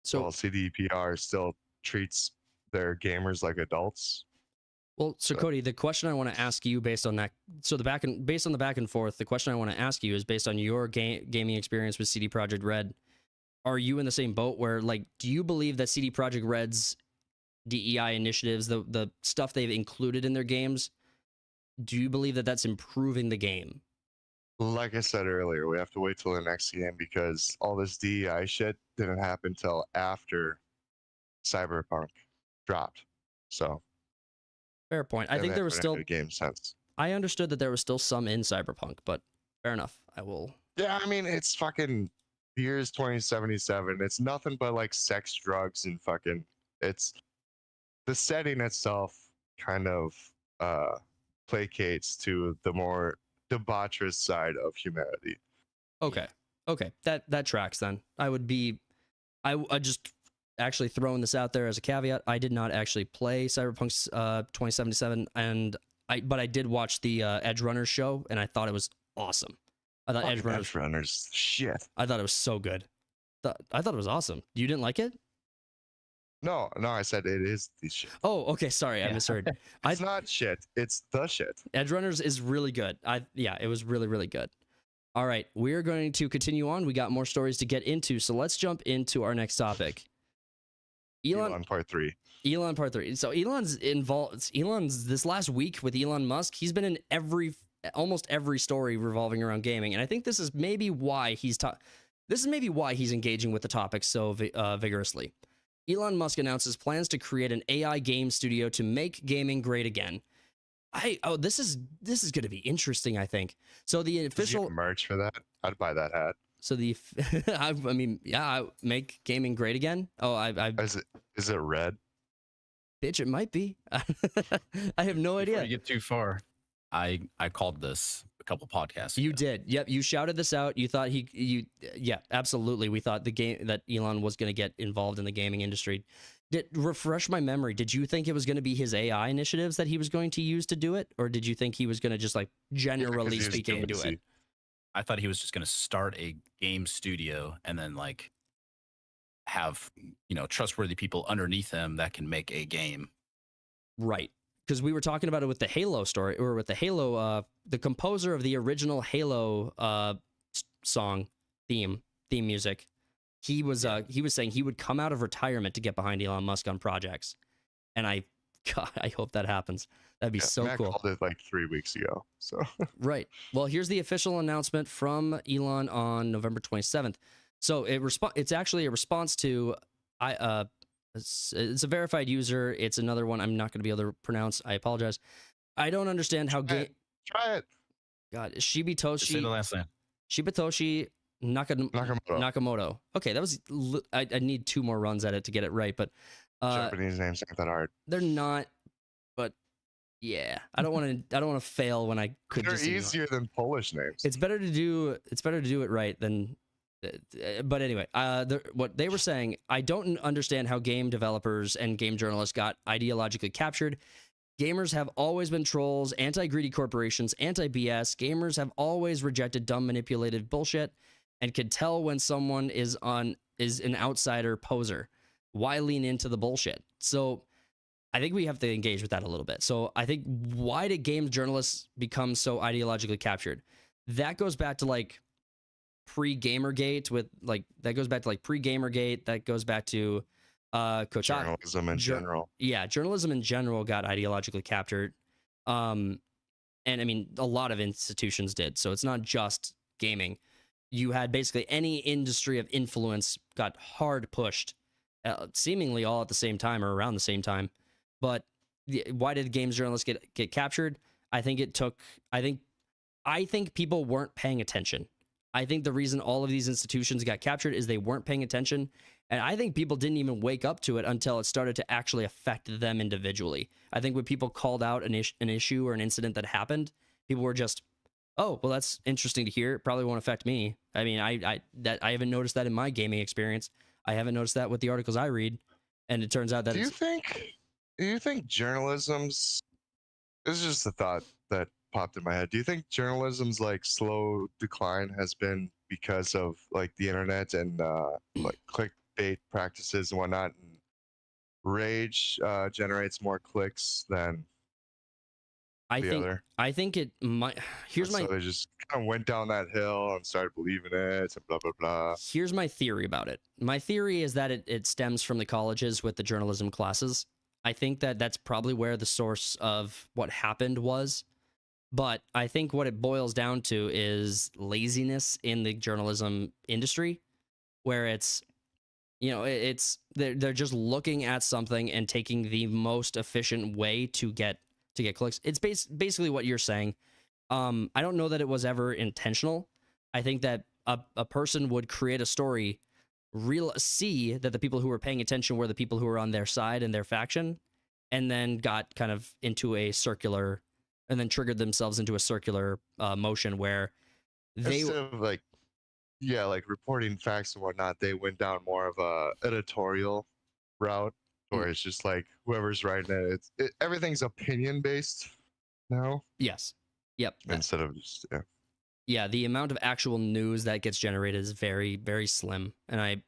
B: So while CDPR still treats their gamers like adults.
A: Well, so Cody, the question I want to ask you based on that, based on the back and forth, the question I want to ask you is based on your gaming experience with CD Projekt Red. Are you in the same boat where, like, do you believe that CD Projekt Red's DEI initiatives, the stuff they've included in their games, do you believe that that's improving the game?
B: Like I said earlier, we have to wait till the next game because all this DEI shit didn't happen till after Cyberpunk dropped. So
A: fair point. I think there was still
B: game sense.
A: I understood that there was still some in Cyberpunk, but fair enough. I will.
B: Yeah, I mean, it's fucking years 2077. It's nothing but like sex, drugs, and fucking. It's the setting itself kind of placates to the more debaucherous side of humanity.
A: Okay, that tracks. Then I just actually throwing this out there as a caveat. I did not actually play Cyberpunk 2077, but I did watch the Edge Runners show, and I thought it was awesome. I thought Edge
B: Runners shit.
A: I thought it was so good. I thought it was awesome. You didn't like it?
B: No, I said it is the shit.
A: Oh, okay, sorry, I misheard.
B: It's not shit. It's the shit.
A: Edge Runners is really good. It was really, really good. All right, we're going to continue on. We got more stories to get into, so let's jump into our next topic.
B: Elon part 3.
A: Elon part 3. So Elon's involved. Elon's this last week with Elon Musk. He's been in almost every story revolving around gaming, and I think this is maybe why he's engaging with the topic so vigorously. Elon Musk announces plans to create an AI game studio to make gaming great again. This is going to be interesting, I think. So the official
B: Does he have merch for that? I'd buy that hat.
A: So I make gaming great again. Oh,
B: is it red?
A: Bitch, it might be. I have no idea.
C: Before you get too far, I called this couple podcasts
A: You
C: ago.
A: did. Yep. You shouted this out. You thought yeah, absolutely. We thought that Elon was going to get involved in the gaming industry. Refresh my memory. Did you think it was going to be his AI initiatives that he was going to use to do it? Or did you think he was going to just like generally speaking do it?
C: I thought he was just going to start a game studio and then like have, trustworthy people underneath him that can make a game.
A: Right. Because we were talking about it with the Halo story, or with the Halo, the composer of the original Halo song theme music. He was saying he would come out of retirement to get behind Elon Musk on projects, and I hope that happens. That'd be so
B: Matt
A: cool.
B: Called it like 3 weeks ago. So
A: right. Well, here's the official announcement from Elon on November 27th. So it's actually a response to it's a verified user. It's another one I'm not going to be able to pronounce. I apologize. I don't understand how
B: try it.
A: God, Shibitoshi.
C: Say the last name.
A: Shibitoshi Nakamoto. Okay, that was. I need 2 more runs at it to get it right, but
B: Japanese names aren't that hard.
A: They're not. But yeah, I don't want to fail when I could.
B: They're easier than Polish names.
A: It's better to do it right than. But anyway, what they were saying, I don't understand how game developers and game journalists got ideologically captured. Gamers have always been trolls, anti-greedy corporations, anti-BS. Gamers have always rejected dumb, manipulated bullshit and could tell when someone is an outsider poser. Why lean into the bullshit? So I think we have to engage with that a little bit. So I think, why did game journalists become so ideologically captured? That goes back to like pre-Gamergate that goes back to pre-Gamergate. That goes back to Kotaku.
B: Journalism in general.
A: Yeah, journalism in general got ideologically captured. And I mean, a lot of institutions did. So it's not just gaming. You had basically any industry of influence got hard pushed, seemingly all at the same time or around the same time. But why did games journalists get captured? I think people weren't paying attention. I think the reason all of these institutions got captured is they weren't paying attention. And I think people didn't even wake up to it until it started to actually affect them individually. I think when people called out an issue or an incident that happened, people were just, oh, well, that's interesting to hear. It probably won't affect me. I mean, I haven't noticed that in my gaming experience. I haven't noticed that with the articles I read. And it turns out that
B: Do you think journalism's, this is just a thought that popped in my head. Do you think journalism's like slow decline has been because of like the internet and like clickbait practices and whatnot, and rage generates more clicks than other?
A: I think it might.
B: So they just kind of went down that hill and started believing it and blah blah blah.
A: Here's my theory about it. My theory is that it stems from the colleges with the journalism classes. I think that's probably where the source of what happened was. But I think what it boils down to is laziness in the journalism industry, where it's, they're just looking at something and taking the most efficient way to get clicks. It's basically what you're saying. I don't know that it was ever intentional. I think that a person would create a story, see that the people who were paying attention were the people who were on their side and their faction, and then got kind of into a circular. And then triggered themselves into a circular motion where they
B: instead of like reporting facts and whatnot, they went down more of a editorial route, where it's just like whoever's writing it, everything's opinion based now.
A: Yes. Yep.
B: Instead of just
A: yeah, the amount of actual news that gets generated is very, very slim, and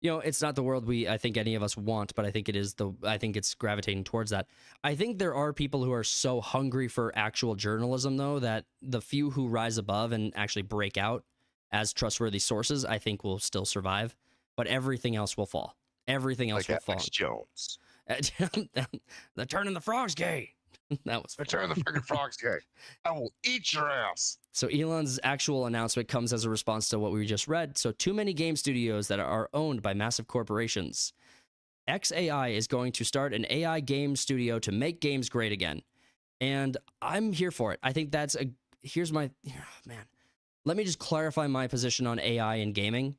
A: it's not the world I think any of us want, but I think it's gravitating towards that. I think there are people who are so hungry for actual journalism, though, that the few who rise above and actually break out as trustworthy sources, I think, will still survive, but everything else will fall. Everything else will fall.
B: Alex Jones.
A: They're turning the frogs gay. That was.
B: They're turning the freaking frogs gay. I will eat your ass.
A: So Elon's actual announcement comes as a response to what we just read. So too many game studios that are owned by massive corporations. XAI is going to start an AI game studio to make games great again. And I'm here for it. I think here's my, man. Let me just clarify my position on AI in gaming.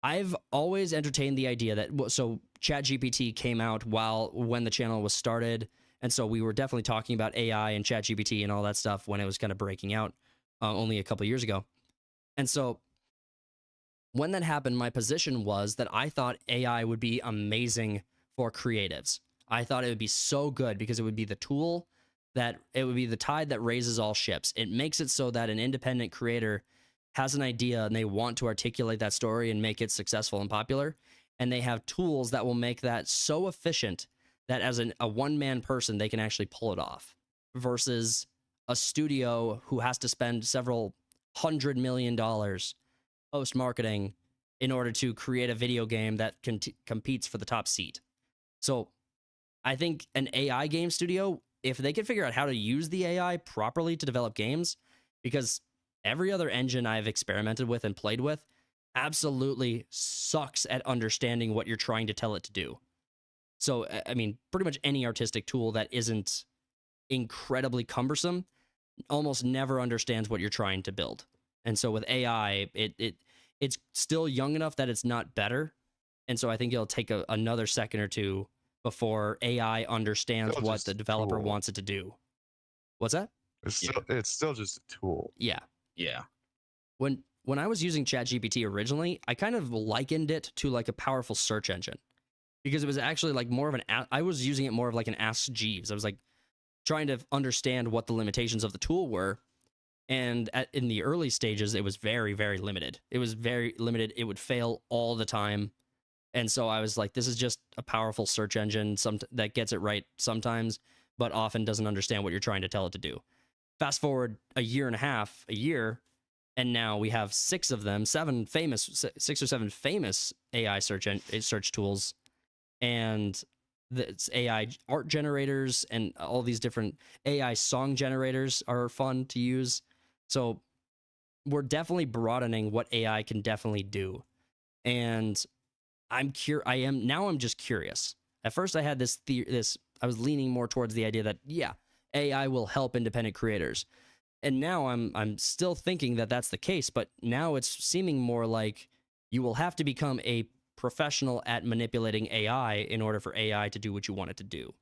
A: I've always entertained the idea that, so ChatGPT came out when the channel was started. And so we were definitely talking about AI and ChatGPT and all that stuff when it was kind of breaking out. only a couple years ago. And so when that happened, my position was that I thought AI would be amazing for creatives. I thought it would be so good because it would be the tool that it would be the tide that raises all ships. It makes it so that an independent creator has an idea and they want to articulate that story and make it successful and popular. And they have tools that will make that so efficient that as a one-man person, they can actually pull it off versus a studio who has to spend several $100 million post marketing in order to create a video game that competes for the top seat. So I think an AI game studio, if they can figure out how to use the AI properly to develop games, because every other engine I've experimented with and played with absolutely sucks at understanding what you're trying to tell it to do. So, I mean, pretty much any artistic tool that isn't incredibly cumbersome almost never understands what you're trying to build. And so with AI, it's still young enough that it's not better. And so I think it'll take another second or two before AI understands what the developer wants it to do. What's that?
B: It's still just a tool.
A: Yeah.
C: Yeah.
A: When I was using ChatGPT originally, I kind of likened it to like a powerful search engine because it was actually like more of I was using it more of like an Ask Jeeves. I was like trying to understand what the limitations of the tool were. And in the early stages, it was very, very limited. It was very limited. It would fail all the time. And so I was like, this is just a powerful search engine that gets it right sometimes, but often doesn't understand what you're trying to tell it to do. Fast forward a year, and now we have six or seven famous AI search tools, and it's AI art generators and all these different AI song generators are fun to use. So we're definitely broadening what AI can definitely do. And I'm just curious. At first I had I was leaning more towards the idea that, yeah, AI will help independent creators. And now I'm still thinking that that's the case, but now it's seeming more like you will have to become a professional at manipulating AI in order for AI to do what you want it to do.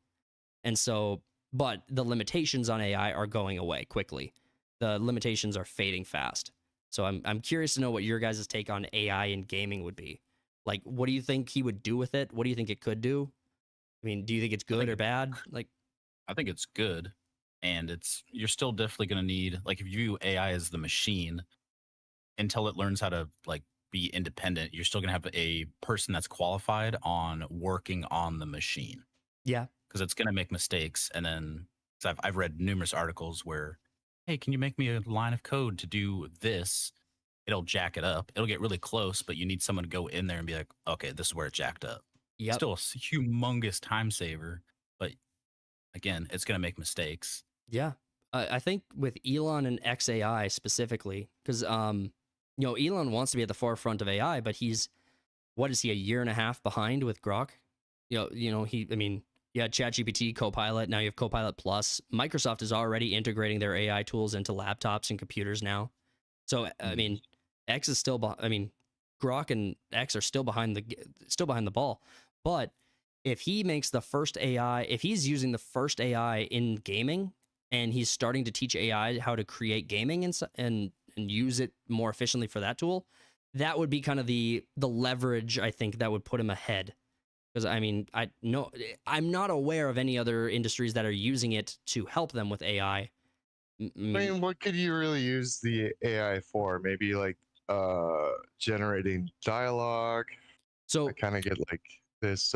A: And so, but the limitations on AI are going away quickly. The limitations are fading fast. So I'm curious to know what your guys' take on AI in gaming would be. Like, what do you think he would do with it? What do you think it could do? I mean, do you think it's good or bad? Like,
C: I think it's good. And you're still definitely going to need, like, if you view AI as the machine until it learns how to like be independent, you're still going to have a person that's qualified on working on the machine.
A: Yeah.
C: Because it's going to make mistakes. And then I've read numerous articles where, hey, can you make me a line of code to do this? It'll jack it up. It'll get really close, but you need someone to go in there and be like, okay, this is where it jacked up.
A: Yep.
C: Still a humongous time saver, but again, it's going to make mistakes.
A: Yeah. I think with Elon and XAI specifically, because Elon wants to be at the forefront of AI, but what is he, a year and a half behind with Grok? You had ChatGPT, Copilot, now you have Copilot Plus. Microsoft is already integrating their AI tools into laptops and computers now. So I mean, X is still Grok and X are still behind the ball. But if he makes the first AI, if he's using the first AI in gaming and he's starting to teach AI how to create gaming and use it more efficiently for that tool, that would be kind of the leverage I think that would put him ahead. Because I mean, I'm not aware of any other industries that are using it to help them with AI.
B: I mean, what could you really use the AI for? Maybe like generating dialogue.
A: So
B: I kind of get like this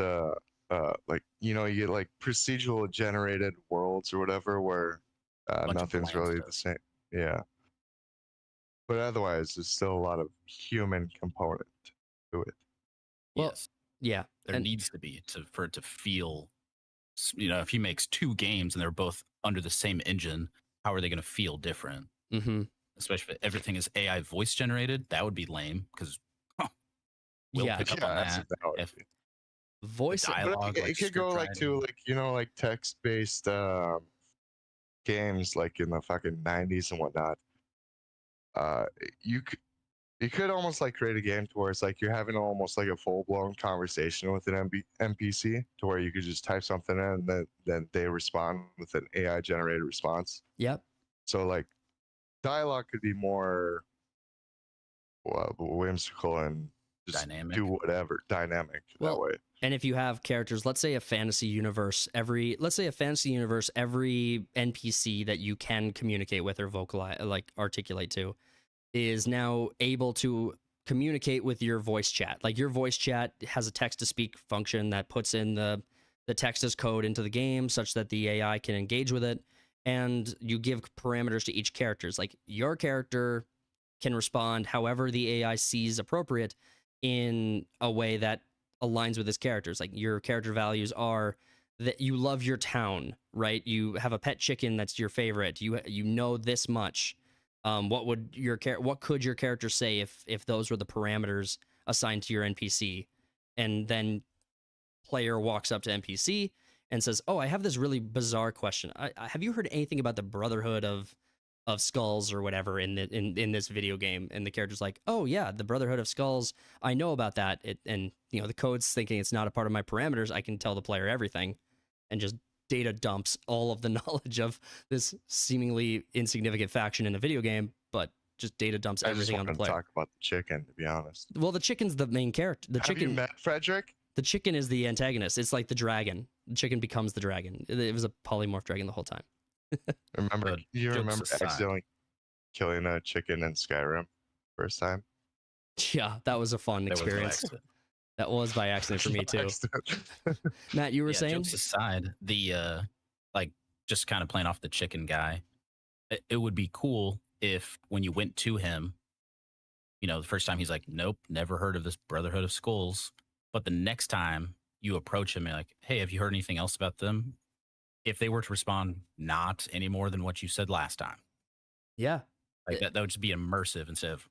B: like you get like procedural generated worlds or whatever where nothing's really the same. Yeah. But otherwise there's still a lot of human component to it.
A: Well,
C: yes.
A: Yeah.
C: There needs to be for it to feel, if he makes two games and they're both under the same engine, how are they going to feel different?
A: Mm-hmm.
C: Especially if everything is AI voice generated, that would be lame because we'll pick up on that. If
A: voice
C: dialogue,
B: it could go like to like text based games like in the fucking 90s and whatnot. You could almost like create a game to where it's like you're having almost like a full-blown conversation with an NPC to where you could just type something in and then they respond with an AI generated response.
A: Yep.
B: So like dialogue could be more whimsical and just
C: Dynamic.
B: do whatever dynamic that way.
A: And if you have characters, let's say a fantasy universe, every NPC that you can communicate with or vocalize, like articulate to, is now able to communicate with your voice chat. Like your voice chat has a text to speak function that puts in the text as code into the game such that the AI can engage with it. And you give parameters to each character. Like your character can respond however the AI sees appropriate in a way that aligns with his characters. Like your character values are that you love your town, right? You have a pet chicken that's your favorite. You know this much. What could your character say if those were the parameters assigned to your NPC? And then player walks up to NPC and says, "Oh, I have this really bizarre question. Have you heard anything about the Brotherhood of Skulls or whatever in this video game?" And the character's like, "Oh yeah, the Brotherhood of Skulls. I know about that." And the code's thinking it's not a part of my parameters. I can tell the player everything, and just data dumps all of the knowledge of this seemingly insignificant faction in the video game, but just data dumps everything on the player.
B: I just want to talk about the chicken, to be honest.
A: Well, the chicken's the main character.
B: Have you met Frederick?
A: The chicken is the antagonist. It's like the dragon. The chicken becomes the dragon. It was a polymorph dragon the whole time.
B: Remember accidentally killing a chicken in Skyrim first time?
A: Yeah, that was a fun experience. That was by accident for me too. Matt, you were saying?
C: Jokes aside, the just kind of playing off the chicken guy, it would be cool if when you went to him, the first time he's like, "Nope, never heard of this Brotherhood of Skulls." But the next time you approach him and like, "Hey, have you heard anything else about them?" If they were to respond not any more than what you said last time.
A: Yeah.
C: Like that would just be immersive instead of,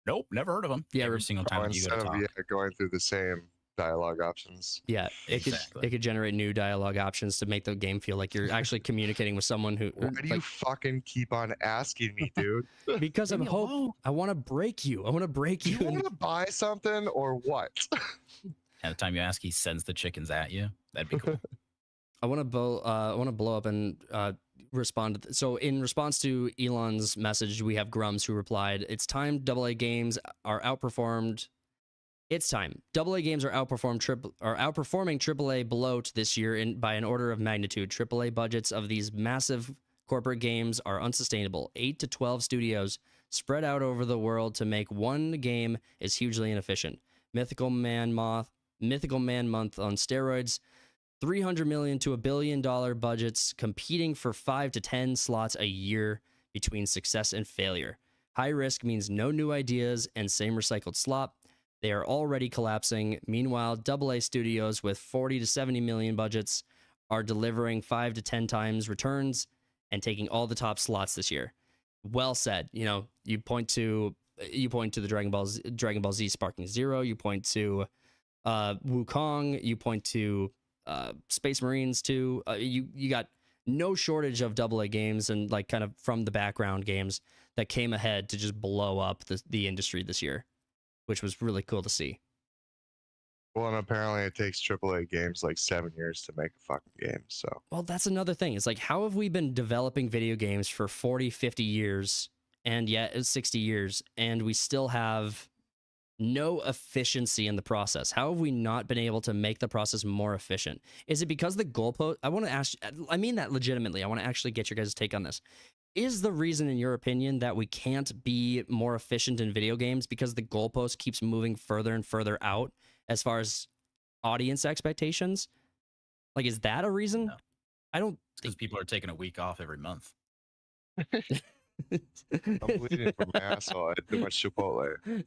C: "Nope, never heard of them."
A: Yeah,
C: every single time you go to talk.
B: Going through the same dialogue options.
A: Yeah, it could generate new dialogue options to make the game feel like you're actually communicating with someone who.
B: Why do you fucking keep on asking me, dude?
A: Because I want to break you. I want to break you.
B: You want to buy something or what?
C: And the time you ask, he sends the chickens at you. That'd be cool.
A: I want to blow up and respond. So in response to Elon's message, we have Grums who replied, "It's time AA games are outperformed. It's time. AA games are outperforming AAA bloat this year by an order of magnitude. AAA budgets of these massive corporate games are unsustainable. 8 to 12 studios spread out over the world to make one game is hugely inefficient. Mythical Man Month on steroids. $300 million to $1 billion budgets competing for 5 to 10 slots a year between success and failure. High risk means no new ideas and same recycled slop. They are already collapsing. Meanwhile, AA studios with 40 to 70 million budgets are delivering 5 to 10 times returns and taking all the top slots this year." Well said. You point to the Dragon Ball Z Sparking Zero. You point to Wukong. You point to Space Marines 2. You got no shortage of AA games and like kind of from the background games that came ahead to just blow up the industry this year, which was really cool to see.
B: Well, and apparently it takes AAA games like 7 years to make a fucking game. So,
A: well, that's another thing. It's like, how have we been developing video games for 40, 50 years and yet it's 60 years and we still have no efficiency in the process? How have we not been able to make the process more efficient? Is it because the goalpost? I want to ask, I mean that legitimately. I want to actually get your guys' take on this. Is the reason, in your opinion, that we can't be more efficient in video games because the goalpost keeps moving further and further out as far as audience expectations? Like, is that a reason?
C: No.
A: I don't
C: think people are taking a week off every month.
B: I'm bleeding from my asshole. I had too much Chipotle.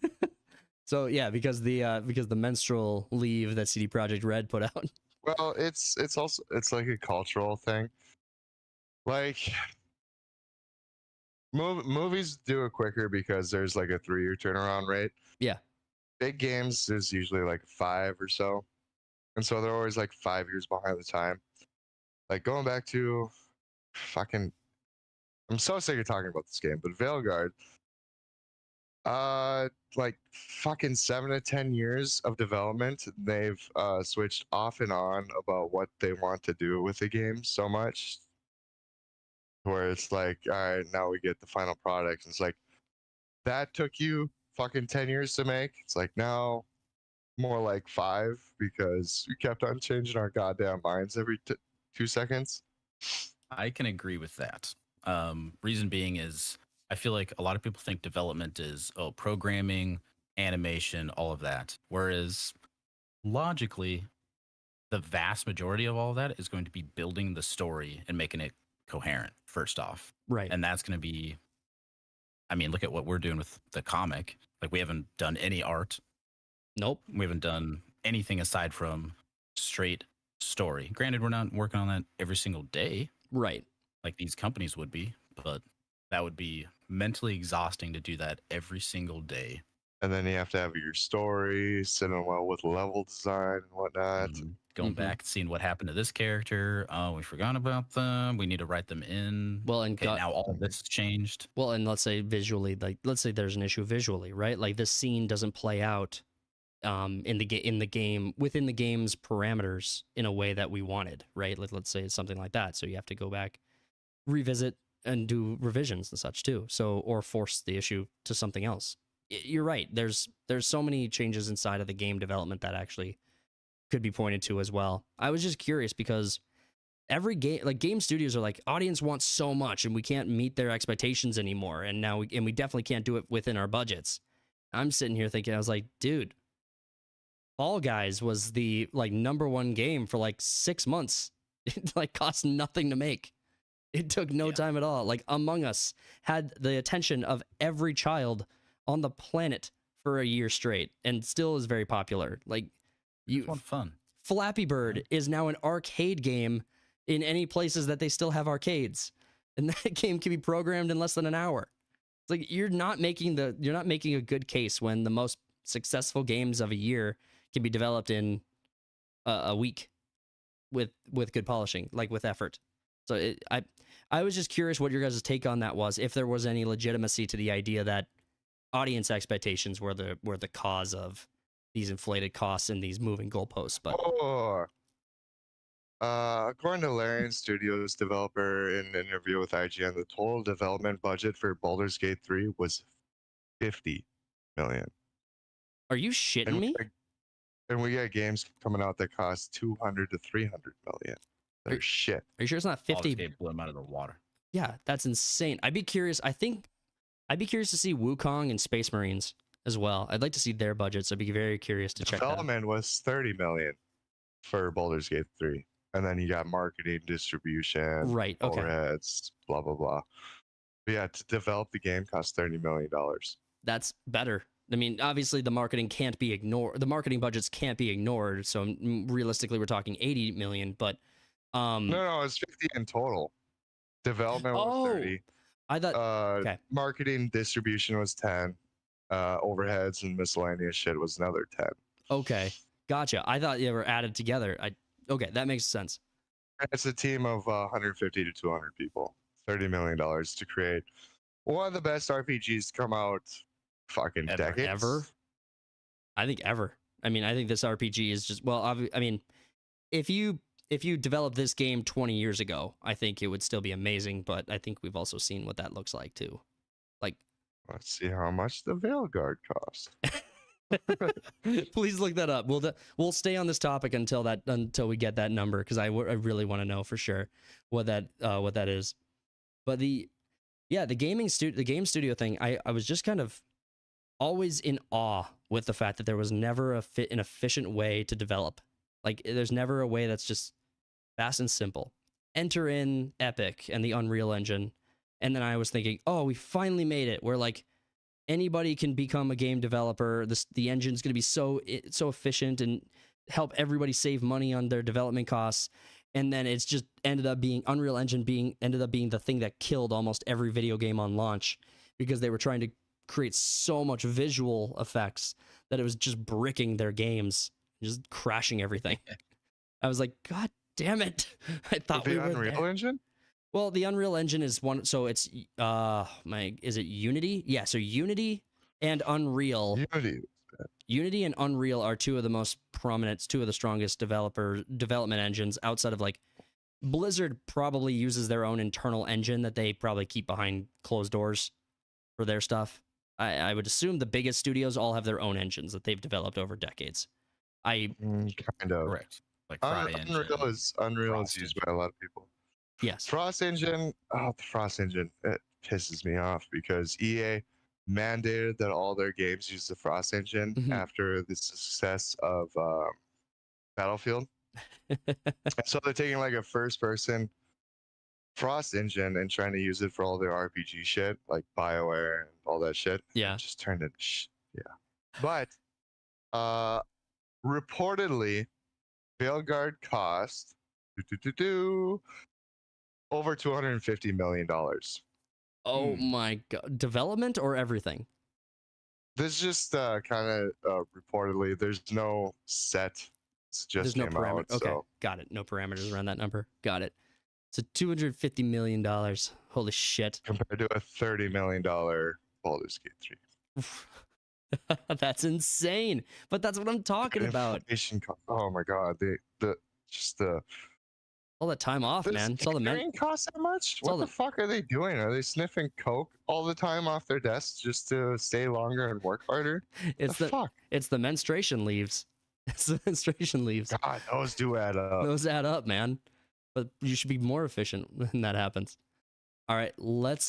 A: So yeah, because the menstrual leave that CD Projekt Red put out.
B: Well, it's like a cultural thing. Like movies do it quicker because there's like a 3-year turnaround rate.
A: Yeah.
B: Big games is usually like 5 or so, and so they're always like 5 years behind the time. Like going back to fucking, I'm so sick of talking about this game, but Veilguard. Like fucking 7 to 10 years of development. They've switched off and on about what they want to do with the game so much. where it's like, all right, now we get the final product. It's like, that took you fucking 10 years to make. It's like, now more like 5 because we kept on changing our goddamn minds every 2 seconds.
C: I can agree with that. Reason being is I feel like a lot of people think development is programming, animation, all of that. Whereas logically, the vast majority of all of that is going to be building the story and making it coherent, first off.
A: Right.
C: And that's going to be, I mean, look at what we're doing with the comic. Like, we haven't done any art.
A: Nope.
C: We haven't done anything aside from straight story. Granted, we're not working on that every single day.
A: Right.
C: Like these companies would be, but that would be mentally exhausting to do that every single day.
B: And then you have to have your story sitting well with level design and whatnot.
C: Going back, seeing what happened to this character. Oh, we forgot about them. We need to write them in.
A: Well, and
C: now all of this has changed.
A: Well, and let's say visually, like let's say there's an issue visually, right? Like this scene doesn't play out in the game within the game's parameters in a way that we wanted, right? Like let's say it's something like that. So you have to go back, revisit, and do revisions and such too. So or force the issue to something else. You're right. There's so many changes inside of the game development that actually could be pointed to as well. I was just curious because every game, like game studios are like, audience wants so much and we can't meet their expectations anymore. And now we definitely can't do it within our budgets. I'm sitting here thinking, I was like, dude, Fall Guys was the like #1 game for like 6 months. It like cost nothing to make. It took no time at all. Like Among Us had the attention of every child on the planet for a year straight and still is very popular. Like
C: fun.
A: Flappy Bird is now an arcade game in any places that they still have arcades. And that game can be programmed in less than an hour. It's like you're not making a good case when the most successful games of a year can be developed in a week with good polishing, like with effort. So I was just curious what your guys' take on that was, if there was any legitimacy to the idea that audience expectations were the cause of these inflated costs and these moving goalposts. But
B: according to Larian Studios developer in an interview with IGN, the total development budget for Baldur's Gate 3 was $50 million.
A: Are you shitting me?
B: And we got games coming out that cost $200 to $300 million. They're shit.
A: Are you sure it's not 50?
C: They blew them out of the water.
A: Yeah, that's insane. I'd be curious. I think I'd be curious to see Wukong and Space Marines as well. I'd like to see their budgets. I'd be very curious to check that out.
B: Development was $30 million for Baldur's Gate 3. And then you got marketing, distribution,
A: right, okay,
B: overheads, blah, blah, blah. But yeah, to develop the game cost $30 million.
A: That's better. I mean, obviously the marketing can't be ignored. The marketing budgets can't be ignored. So realistically, we're talking 80 million, but
B: no, it's 50 in total. Development was 30.
A: I thought okay.
B: Marketing, distribution was 10. Overheads and miscellaneous shit was another 10.
A: Okay, gotcha. I thought they were added together. Okay, that makes sense.
B: It's a team of 150 to 200 people. $30 million to create one of the best RPGs to come out fucking decades.
A: Ever? I think ever. I mean, I think this RPG is just, well, I mean, if you developed this game 20 years ago, I think it would still be amazing, but I think we've also seen what that looks like too. Like,
B: let's see how much the Veilguard cost.
A: Please look that up. We'll stay on this topic until we get that number, because I really want to know for sure what that is. But the game studio thing, I was just kind of always in awe with the fact that there was never an efficient way to develop. Like there's never a way that's just fast and simple. Enter in Epic and the Unreal Engine, and then I was thinking, oh, we finally made it. Where like anybody can become a game developer. The engine's going to be so efficient and help everybody save money on their development costs. And then it's just ended up being Unreal Engine ended up being the thing that killed almost every video game on launch, because they were trying to create so much visual effects that it was just bricking their games, just crashing everything. I was like, God damn it. I thought we were
B: Unreal
A: there.
B: Engine?
A: Well, the Unreal Engine is one, so it's is it Unity? Yeah, so Unity and Unreal. Unity and Unreal are two of the most prominent, two of the strongest development engines outside of like Blizzard probably uses their own internal engine that they probably keep behind closed doors for their stuff. I would assume the biggest studios all have their own engines that they've developed over decades.
B: Kind of.
C: Correct. Like
B: Unreal is used by a lot of people.
A: Yes.
B: Frost Engine. Oh, the Frost Engine. It pisses me off because EA mandated that all their games use the Frost Engine after the success of Battlefield. So they're taking like a first-person Frost Engine and trying to use it for all their RPG shit, like BioWare and all that shit.
A: Yeah.
B: It just turned into But reportedly, Veilguard cost over $250 million.
A: Oh my god. Development or everything?
B: This is just kind of reportedly. There's no set. It's just
A: there's no parameter.
B: Out,
A: okay,
B: so.
A: Got it. No parameters around that number. Got it. So $250 million. Holy shit.
B: Compared to a $30 million Baldur's Gate 3.
A: That's insane. But that's what I'm talking about.
B: Oh my god.
A: All that time off, man. It's all the
B: cost that much? What the fuck are they doing? Are they sniffing coke all the time off their desks just to stay longer and work harder?
A: It's the menstruation leaves. It's the menstruation leaves.
B: God, those do add up.
A: Those add up, man. But you should be more efficient when that happens. All right, let's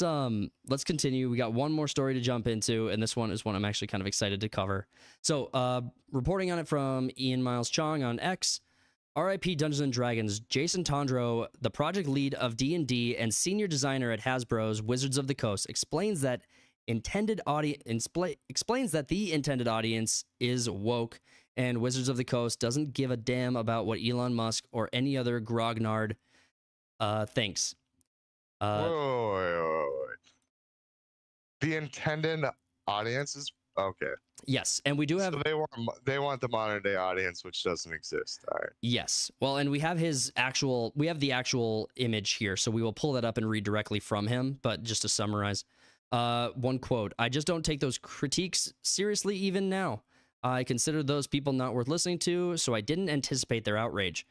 A: continue. We got one more story to jump into, and this one is one I'm actually kind of excited to cover. So, reporting on it from Ian Miles Chong on X. RIP Dungeons & Dragons, Jason Tondreau, the project lead of D&D and senior designer at Hasbro's Wizards of the Coast, explains that the intended audience is woke, and Wizards of the Coast doesn't give a damn about what Elon Musk or any other grognard thinks.
B: Wait. The intended audience is okay.
A: Yes, and we do have.
B: So they want the modern day audience, which doesn't exist. All right.
A: Yes, well, and we have the actual image here, so we will pull that up and read directly from him. But just to summarize, one quote: "I just don't take those critiques seriously, even now. I consider those people not worth listening to, so I didn't anticipate their outrage."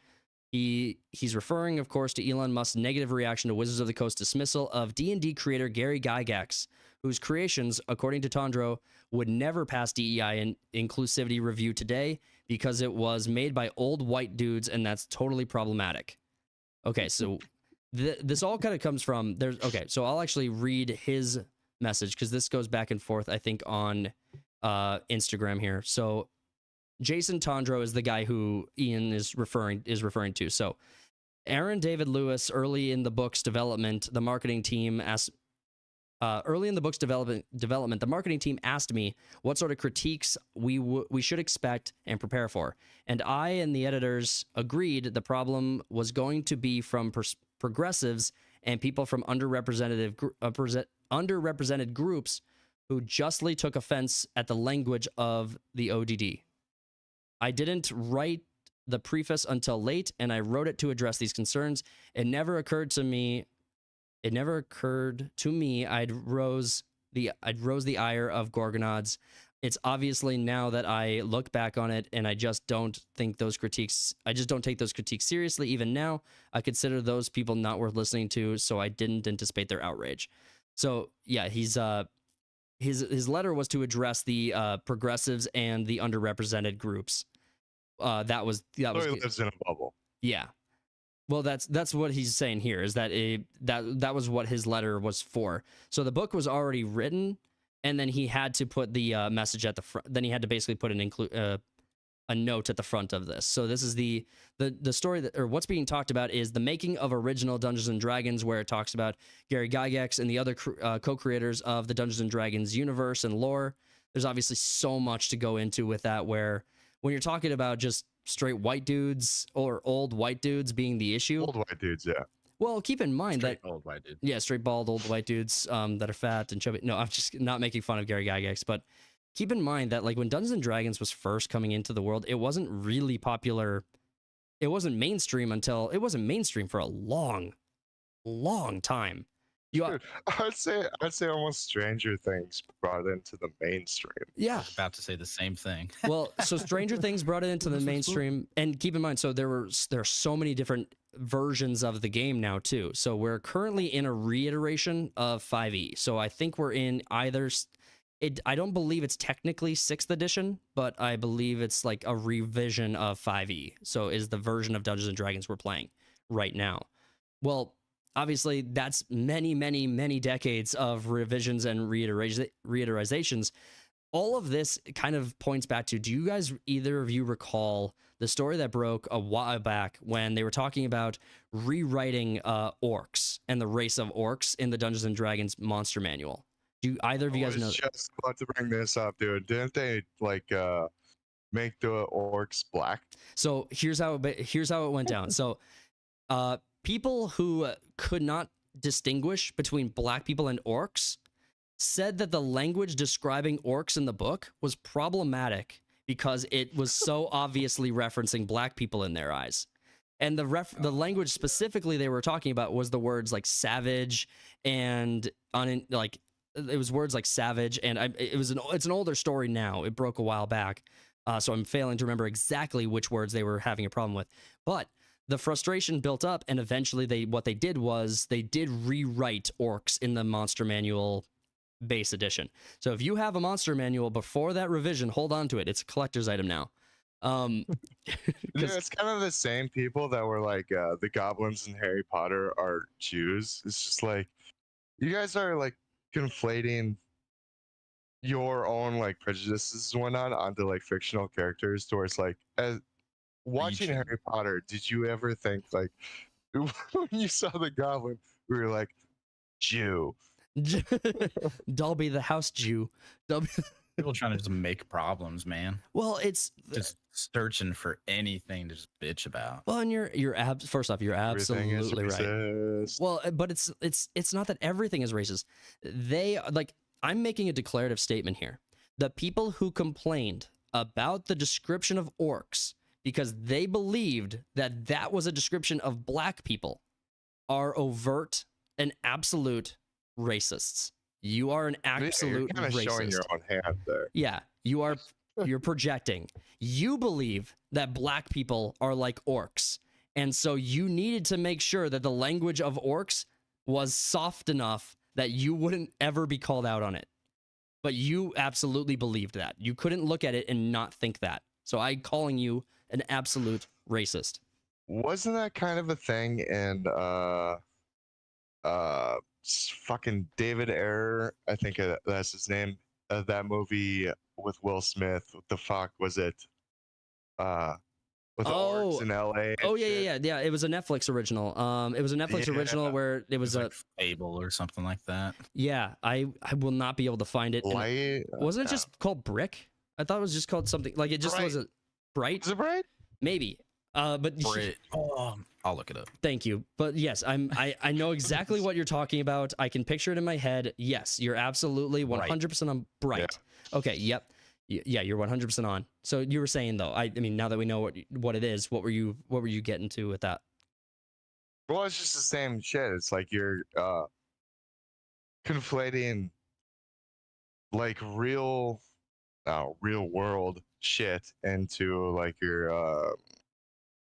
A: He's referring, of course, to Elon Musk's negative reaction to Wizards of the Coast dismissal of D&D creator Gary Gygax, whose creations, according to Tondreau, would never pass DEI and inclusivity review today because it was made by old white dudes, and that's totally problematic. Okay, so this all kind of comes from so I'll actually read his message because this goes back and forth, I think, on Instagram here. So Jason Tondreau is the guy who Ian is referring to. So Aaron David Lewis, early in the book's development, the marketing team asked me what sort of critiques we should expect and prepare for. And I and the editors agreed the problem was going to be from progressives and people from underrepresented groups who justly took offense at the language of the ODD. I didn't write the preface until late, and I wrote it to address these concerns. It never occurred to me I'd rose the ire of Gorgonauds. It's obviously now that I look back on it, and I just don't take those critiques seriously. Even now, I consider those people not worth listening to, so I didn't anticipate their outrage. So yeah, his letter was to address the progressives and the underrepresented groups. That was
B: he lives in a bubble.
A: Yeah. Well, that's what he's saying here, is that that was what his letter was for. So the book was already written, and then he had to put the message at the front. Then he had to basically put a note at the front of this. So this is the story or what's being talked about is the making of original Dungeons and Dragons, where it talks about Gary Gygax and the other co-creators of the Dungeons and Dragons universe and lore. There's obviously so much to go into with that, where when you're talking about just straight white dudes or old white dudes being the issue.
B: Old white dudes, yeah.
A: Well, keep in mind
C: straight old white dudes.
A: Yeah, straight bald old white dudes that are fat and chubby. No, I'm just not making fun of Gary Gygax, but keep in mind that like when Dungeons and Dragons was first coming into the world, it wasn't really popular. It wasn't mainstream for a long, long time.
B: Dude, I'd say almost Stranger Things brought it into the mainstream.
A: Yeah,
C: I was about to say the same thing.
A: Well, so Stranger Things brought it into the mainstream, and keep in mind, so there are so many different versions of the game now too. So we're currently in a reiteration of 5e. So I think we're in either I don't believe it's technically 6th edition, but I believe it's like a revision of 5e. So is the version of Dungeons and Dragons we're playing right now. Well, obviously that's many, many, many decades of revisions and reiterizations. All of this kind of points back to, do you guys, either of you, recall the story that broke a while back when they were talking about rewriting orcs and the race of orcs in the Dungeons and Dragons monster manual? Do either of you guys know?
B: I was just about to bring this up, dude. Didn't they like make the orcs black?
A: So here's how it went down. So people who could not distinguish between black people and orcs said that the language describing orcs in the book was problematic because it was so obviously referencing black people in their eyes. And the language specifically they were talking about was the words like savage and it was words like savage, and it's an older story now. It broke a while back, so I'm failing to remember exactly which words they were having a problem with. But the frustration built up, and eventually what they did rewrite orcs in the Monster Manual base edition. So if you have a Monster Manual before that revision, hold on to it. It's a collector's item now.
B: Yeah, it's kind of the same people that were like the goblins in Harry Potter are Jews. It's just like, you guys are like conflating your own like prejudices and whatnot onto like fictional characters, towards like, as watching Harry Potter, did you ever think like when you saw the goblin, we were like, Jew?
A: Dolby the house Jew.
C: People trying to just make problems, man.
A: Well, it's
C: just searching for anything to just bitch about.
A: Well, and first off, you're absolutely right. Well, but it's not that everything is racist. I'm making a declarative statement here. The people who complained about the description of orcs because they believed that was a description of black people are overt and absolute racists. You are an absolute
B: you're
A: racist.
B: Showing your own hand there.
A: Yeah, you're projecting. You believe that black people are like orcs, and so you needed to make sure that the language of orcs was soft enough that you wouldn't ever be called out on it. But you absolutely believed that. You couldn't look at it and not think that. So I'm calling you an absolute racist.
B: Wasn't that kind of a thing in fucking David Ayer, I think that's his name, that movie with Will Smith? What the fuck was it? With orcs in LA.
A: Oh yeah. It was a Netflix original. It was a Netflix original where it was
C: like Fable or something like that.
A: Yeah, I will not be able to find it. Wasn't it just called Brick? I thought it was just called something like, it just wasn't Bright.
B: Is it Bright?
A: Maybe. But
C: I'll look it up.
A: Thank you. But yes, I know exactly what you're talking about. I can picture it in my head. Yes, you're absolutely 100% on Bright. Yeah. Okay. Yep. Yeah, you're 100% on. So you were saying though, I mean, now that we know what it is, what were you getting to with that?
B: Well, it's just the same shit. It's like you're conflating like real world shit into like you're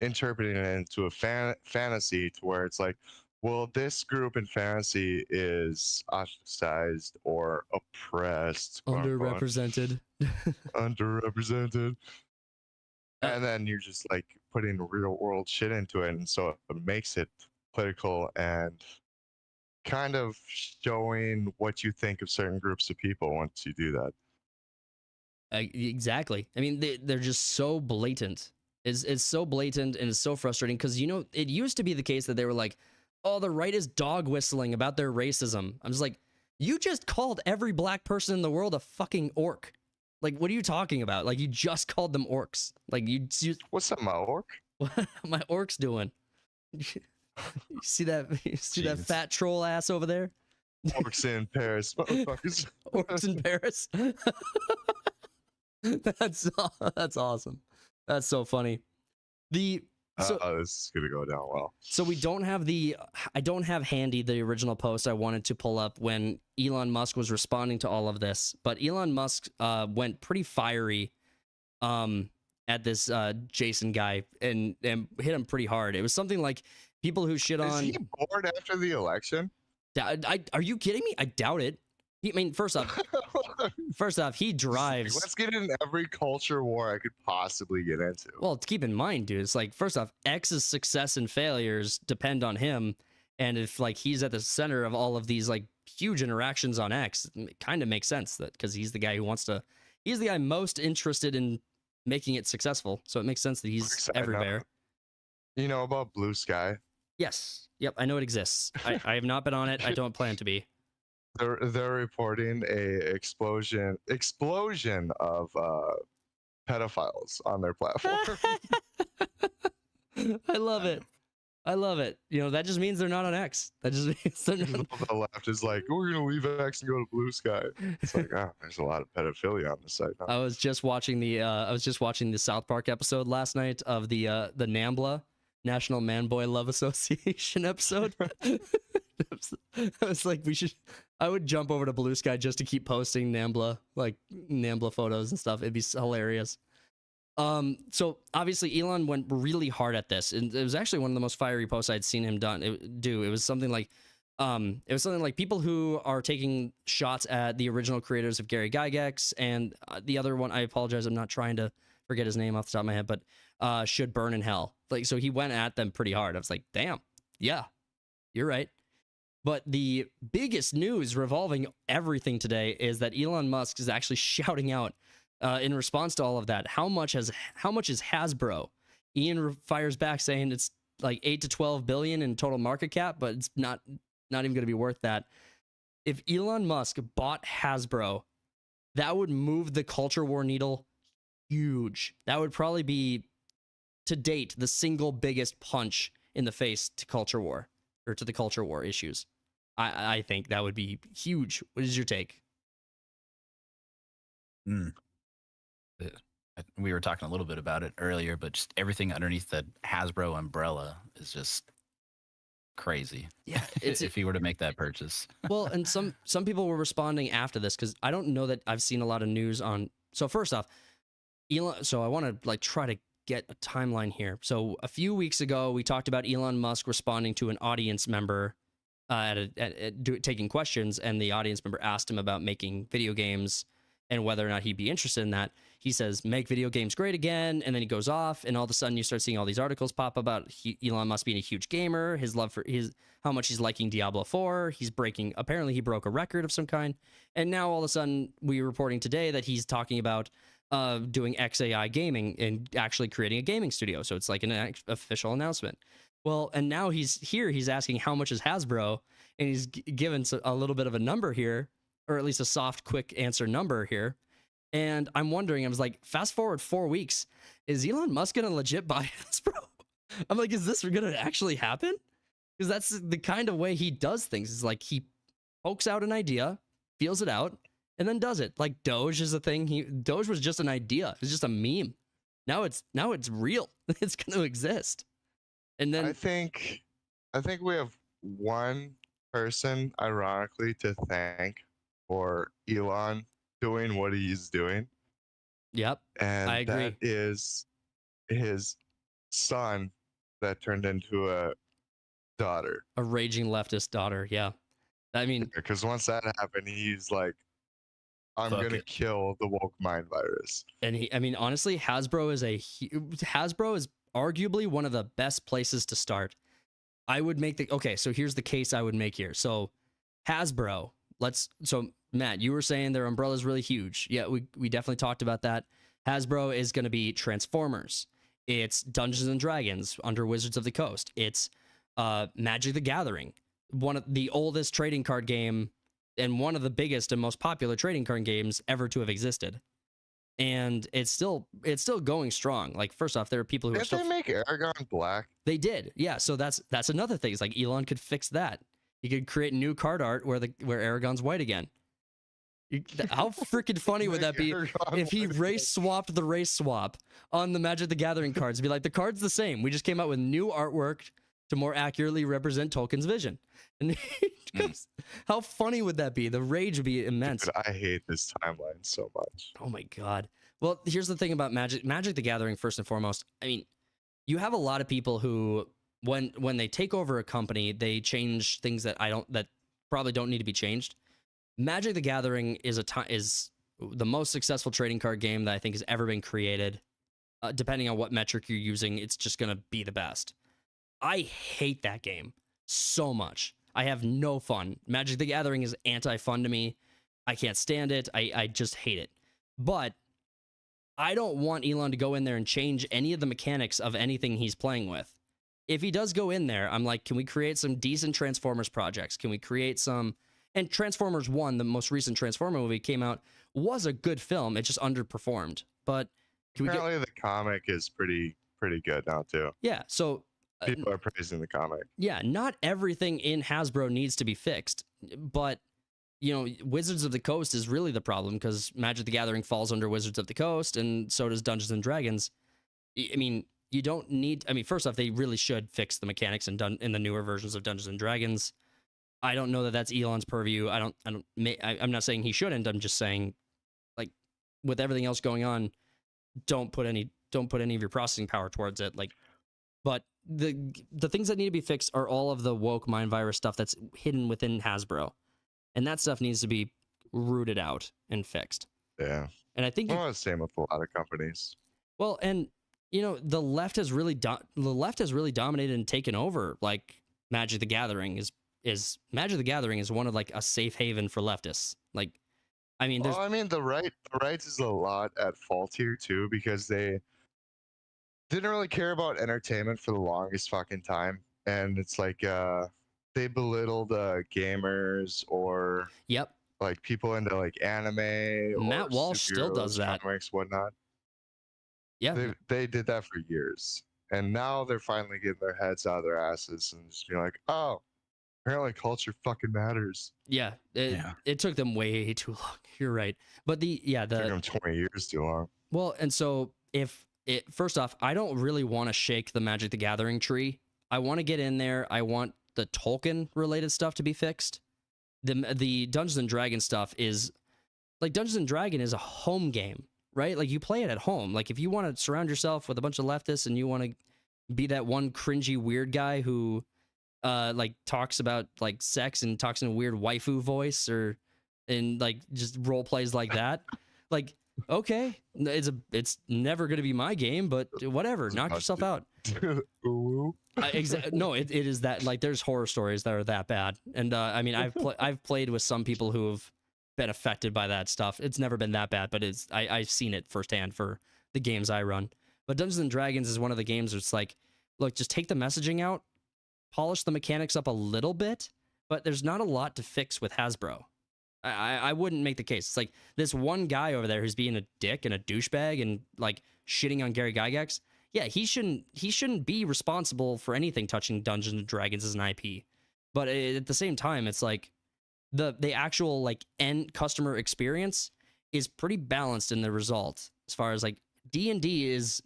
B: interpreting it into a fantasy, to where it's like, well, this group in fantasy is ostracized or oppressed,
A: underrepresented.
B: Underrepresented. And then you're just like putting real world shit into it, and so it makes it political and kind of showing what you think of certain groups of people once you do that.
A: Exactly. I mean, they're just so blatant. It's so blatant, and it's so frustrating because, it used to be the case that they were like, oh, the right is dog whistling about their racism. I'm just like, you just called every black person in the world a fucking orc. Like, what are you talking about? Like, you just called them orcs. Like,
B: what's up, my orc?
A: What my orc's doing? You see that? You see that fat troll ass over there?
B: Orcs in Paris, motherfuckers.
A: Orcs in Paris. That's awesome. That's so funny. This
B: is gonna go down well.
A: So I don't have handy the original post I wanted to pull up when Elon Musk was responding to all of this, but Elon Musk went pretty fiery at this Jason guy and hit him pretty hard. It was something like, people who shit on.
B: Is he bored after the election?
A: Are you kidding me? I doubt it. I mean, first off, he drives.
B: Let's get in every culture war I could possibly get into.
A: Well, keep in mind, dude, it's like, first off, X's success and failures depend on him. And if like he's at the center of all of these like huge interactions on X, it kind of makes sense that because he's the guy who wants to, he's the guy most interested in making it successful. So it makes sense that he's everywhere.
B: You know about Blue Sky?
A: Yes. Yep. I know it exists. I have not been on it. I don't plan to be.
B: They're reporting a explosion of pedophiles on their platform.
A: I love it. I love it. You know, that just means they're not on X. That just means they're not.
B: The left is like, oh, we're gonna leave X and go to Blue Sky. It's like, oh, there's a lot of pedophilia on the site now.
A: I was just watching the South Park episode last night of the NAMBLA, National Man Boy Love Association episode. I was like, I would jump over to Blue Sky just to keep posting NAMBLA photos and stuff. It'd be hilarious. So obviously Elon went really hard at this, and it was actually one of the most fiery posts I'd seen him do. It was something like people who are taking shots at the original creators of Gary Gygax, and the other one, I apologize, I'm not trying to forget his name off the top of my head, but should burn in hell. Like, so he went at them pretty hard. I was like, damn, yeah, you're right. But the biggest news revolving everything today is that Elon Musk is actually shouting out in response to all of that, how much is Hasbro? Ian fires back saying it's like 8 to 12 billion in total market cap, but it's not even going to be worth that. If Elon Musk bought Hasbro, that would move the culture war needle huge. That would probably be, to date, the single biggest punch in the face to culture war, or to the culture war issues. I think that would be huge. What is your take?
C: We were talking a little bit about it earlier, but just everything underneath the Hasbro umbrella is just crazy.
A: Yeah,
C: if he were to make that purchase.
A: Well, and some people were responding after this, because I don't know that I've seen a lot of news on. So first off, Elon. So I want to try to get a timeline here. So a few weeks ago, we talked about Elon Musk responding to an audience member taking questions, and the audience member asked him about making video games and whether or not he'd be interested in that. He says, make video games great again, and then he goes off, and all of a sudden you start seeing all these articles pop about Elon Musk being a huge gamer, his love for how much he's liking Diablo 4, apparently he broke a record of some kind, and now all of a sudden we're reporting today that he's talking about doing XAI gaming and actually creating a gaming studio, so it's like an official announcement. Well, and now he's asking how much is Hasbro, and he's given a little bit of a number here, or at least a soft, quick answer number here. And I'm wondering, I was like, fast forward 4 weeks, is Elon Musk going to legit buy Hasbro? I'm like, is this going to actually happen? Because that's the kind of way he does things. It's like he pokes out an idea, feels it out, and then does it. Like Doge is a thing. Doge was just an idea. It's just a meme. Now it's real. It's going to exist. And then
B: I think we have one person, ironically, to thank for Elon doing what he's doing.
A: Yep,
B: and
A: I agree.
B: That is his son that turned into a daughter,
A: a raging leftist daughter. Yeah, I mean,
B: because once that happened, he's like, I'm gonna kill the woke mind virus.
A: And honestly, Hasbro is arguably one of the best places to start. I would make so here's the case I would make here. So Hasbro, so Matt, you were saying their umbrella is really huge. Yeah, we definitely talked about that. Hasbro is going to be Transformers. It's Dungeons and Dragons under Wizards of the Coast. It's Magic the Gathering, one of the oldest trading card game and one of the biggest and most popular trading card games ever to have existed. And it's still going strong. Like, first off, there are people who
B: Didn't they make Aragon black? They
A: did, yeah. So that's another thing. It's like Elon could fix that. He could create new card art where Aragon's white again. How freaking funny would that be if he race swapped the race swap on the Magic the Gathering cards? It'd be like, the card's the same. We just came out with new artwork to more accurately represent Tolkien's vision. And how funny would that be? The rage would be immense.
B: Dude, I hate this timeline so much.
A: Oh my God. Well, here's the thing about Magic the Gathering, first and foremost. I mean, you have a lot of people who when they take over a company, they change things that probably don't need to be changed. Magic the Gathering is the most successful trading card game that I think has ever been created. Depending on what metric you're using, it's just gonna be the best. I hate that game so much. I have no fun. Magic the Gathering is anti-fun to me. I can't stand it. I just hate it. But I don't want Elon to go in there and change any of the mechanics of anything he's playing with. If he does go in there, I'm like, can we create some decent Transformers projects? Can we create some... And Transformers 1, the most recent Transformer movie came out, was a good film. It just underperformed. But
B: apparently the comic is pretty good now too.
A: Yeah, so...
B: people are praising the comic.
A: Yeah, not everything in Hasbro needs to be fixed. But, you know, Wizards of the Coast is really the problem because Magic the Gathering falls under Wizards of the Coast, and so does Dungeons and Dragons. I mean... You don't need... I mean, first off, they really should fix the mechanics in the newer versions of Dungeons and Dragons. I don't know that that's Elon's purview. I'm not saying he shouldn't. I'm just saying, like, with everything else going on, don't put any of your processing power towards it. Like, but the things that need to be fixed are all of the woke mind virus stuff that's hidden within Hasbro, and that stuff needs to be rooted out and fixed.
B: Yeah,
A: and I think
B: the same with a lot of companies.
A: Well, and you know, the left has really dominated and taken over. Like Magic the Gathering is one of like a safe haven for leftists. Like, I mean,
B: the right is a lot at fault here too, because they didn't really care about entertainment for the longest fucking time, and it's like they belittled gamers or like people into like anime.
A: Matt Walsh still does that.
B: Comics, whatnot.
A: Yeah,
B: they did that for years, and now they're finally getting their heads out of their asses and just being like, "Oh, apparently culture fucking matters."
A: Yeah, it took them way too long. You're right, but it took
B: them 20 years too long.
A: Well, and so first off, I don't really want to shake the Magic the Gathering tree. I want to get in there. I want the Tolkien related stuff to be fixed. The Dungeons and Dragons stuff is like Dungeons and Dragon is a home game. Right? Like you play it at home. Like if you want to surround yourself with a bunch of leftists and you want to be that one cringy weird guy who like talks about like sex and talks in a weird waifu voice and like just role plays like that, like okay, it's never going to be my game, but whatever, knock yourself out. No, it is that, like, there's horror stories that are that bad, and I mean I've played with some people who have been affected by that stuff. It's never been that bad, but I've seen it firsthand for the games I run. But Dungeons and Dragons is one of the games where it's like, look, just take the messaging out, polish the mechanics up a little bit, but there's not a lot to fix with Hasbro. I wouldn't make the case. It's like this one guy over there who's being a dick and a douchebag and like shitting on Gary Gygax. Yeah, he shouldn't be responsible for anything touching Dungeons and Dragons as an IP. But at the same time, it's like the actual like end customer experience is pretty balanced in the result. As far as like D&D is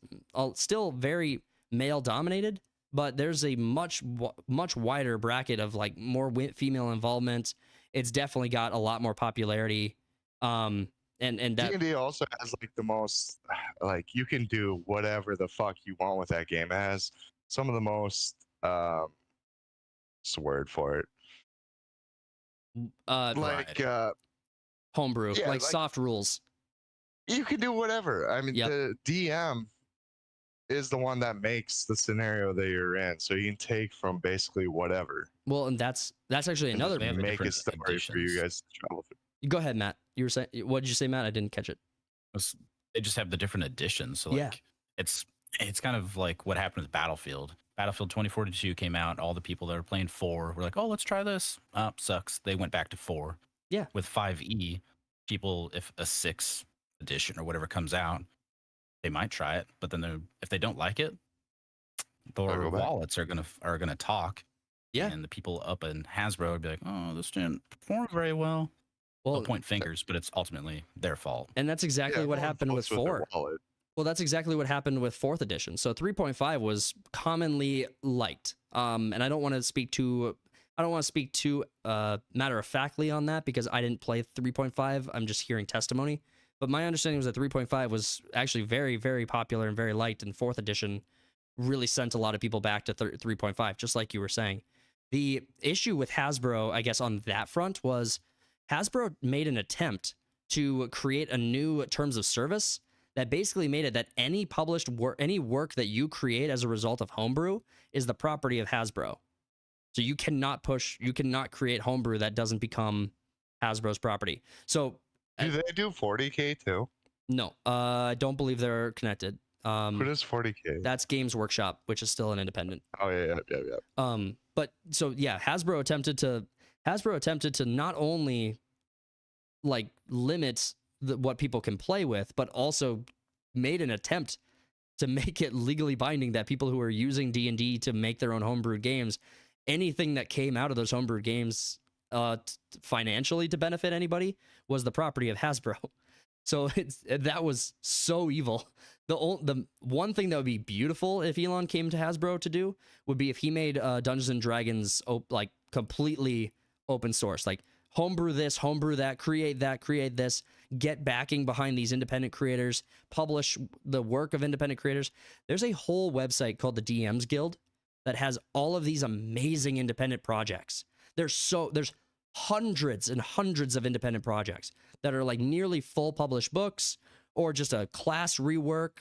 A: still very male dominated, but there's a much wider bracket of like more female involvement. It's definitely got a lot more popularity. And that
B: D&D also has like the most, like, you can do whatever the fuck you want with that game. It has some of the most what's the word for it?
A: Homebrew, yeah, like soft rules.
B: You can do whatever. I mean, the DM is the one that makes the scenario that you're in, so you can take from basically whatever.
A: Well, and that's actually another
B: make a story for you guys to travel through.
A: Go ahead, Matt. You were saying, what did you say, Matt? I didn't catch it.
C: They just have the different editions. So like, it's kind of like what happened with Battlefield. Battlefield 2042 came out. All the people that are playing 4 were like, "Oh, let's try this." Sucks. They went back to 4.
A: Yeah.
C: With 5e, people, if a 6 edition or whatever comes out, they might try it. But then if they don't like it, their wallets are gonna talk.
A: Yeah.
C: And the people up in Hasbro would be like, "Oh, this didn't perform very well." Well, they'll point fingers, but it's ultimately their fault.
A: And that's exactly what happened with 4. Well, that's exactly what happened with 4th edition. So 3.5 was commonly liked. And I don't want to speak too matter of factly on that because I didn't play 3.5. I'm just hearing testimony. But my understanding was that 3.5 was actually very, very popular and very liked in 4th edition. really sent a lot of people back to 3.5, just like you were saying. The issue with Hasbro, I guess, on that front was Hasbro made an attempt to create a new terms of service that basically made it that any published work, any work that you create as a result of homebrew is the property of Hasbro. So you cannot create homebrew that doesn't become Hasbro's property. So
B: do they do 40K too?
A: No, I don't believe they're connected.
B: Who does 40K?
A: That's Games Workshop, which is still an independent.
B: Oh yeah.
A: But so yeah, Hasbro attempted to not only like limit what people can play with, but also made an attempt to make it legally binding that people who are using D&D to make their own homebrewed games, anything that came out of those homebrewed games financially to benefit anybody was the property of Hasbro. So that was so evil. The one thing that would be beautiful if Elon came to Hasbro to do would be if he made Dungeons and Dragons like completely open source, like homebrew this, homebrew that, create this, get backing behind these independent creators, publish the work of independent creators. There's a whole website called the DMs Guild that has all of these amazing independent projects. There's hundreds and hundreds of independent projects that are like nearly full published books, or just a class rework,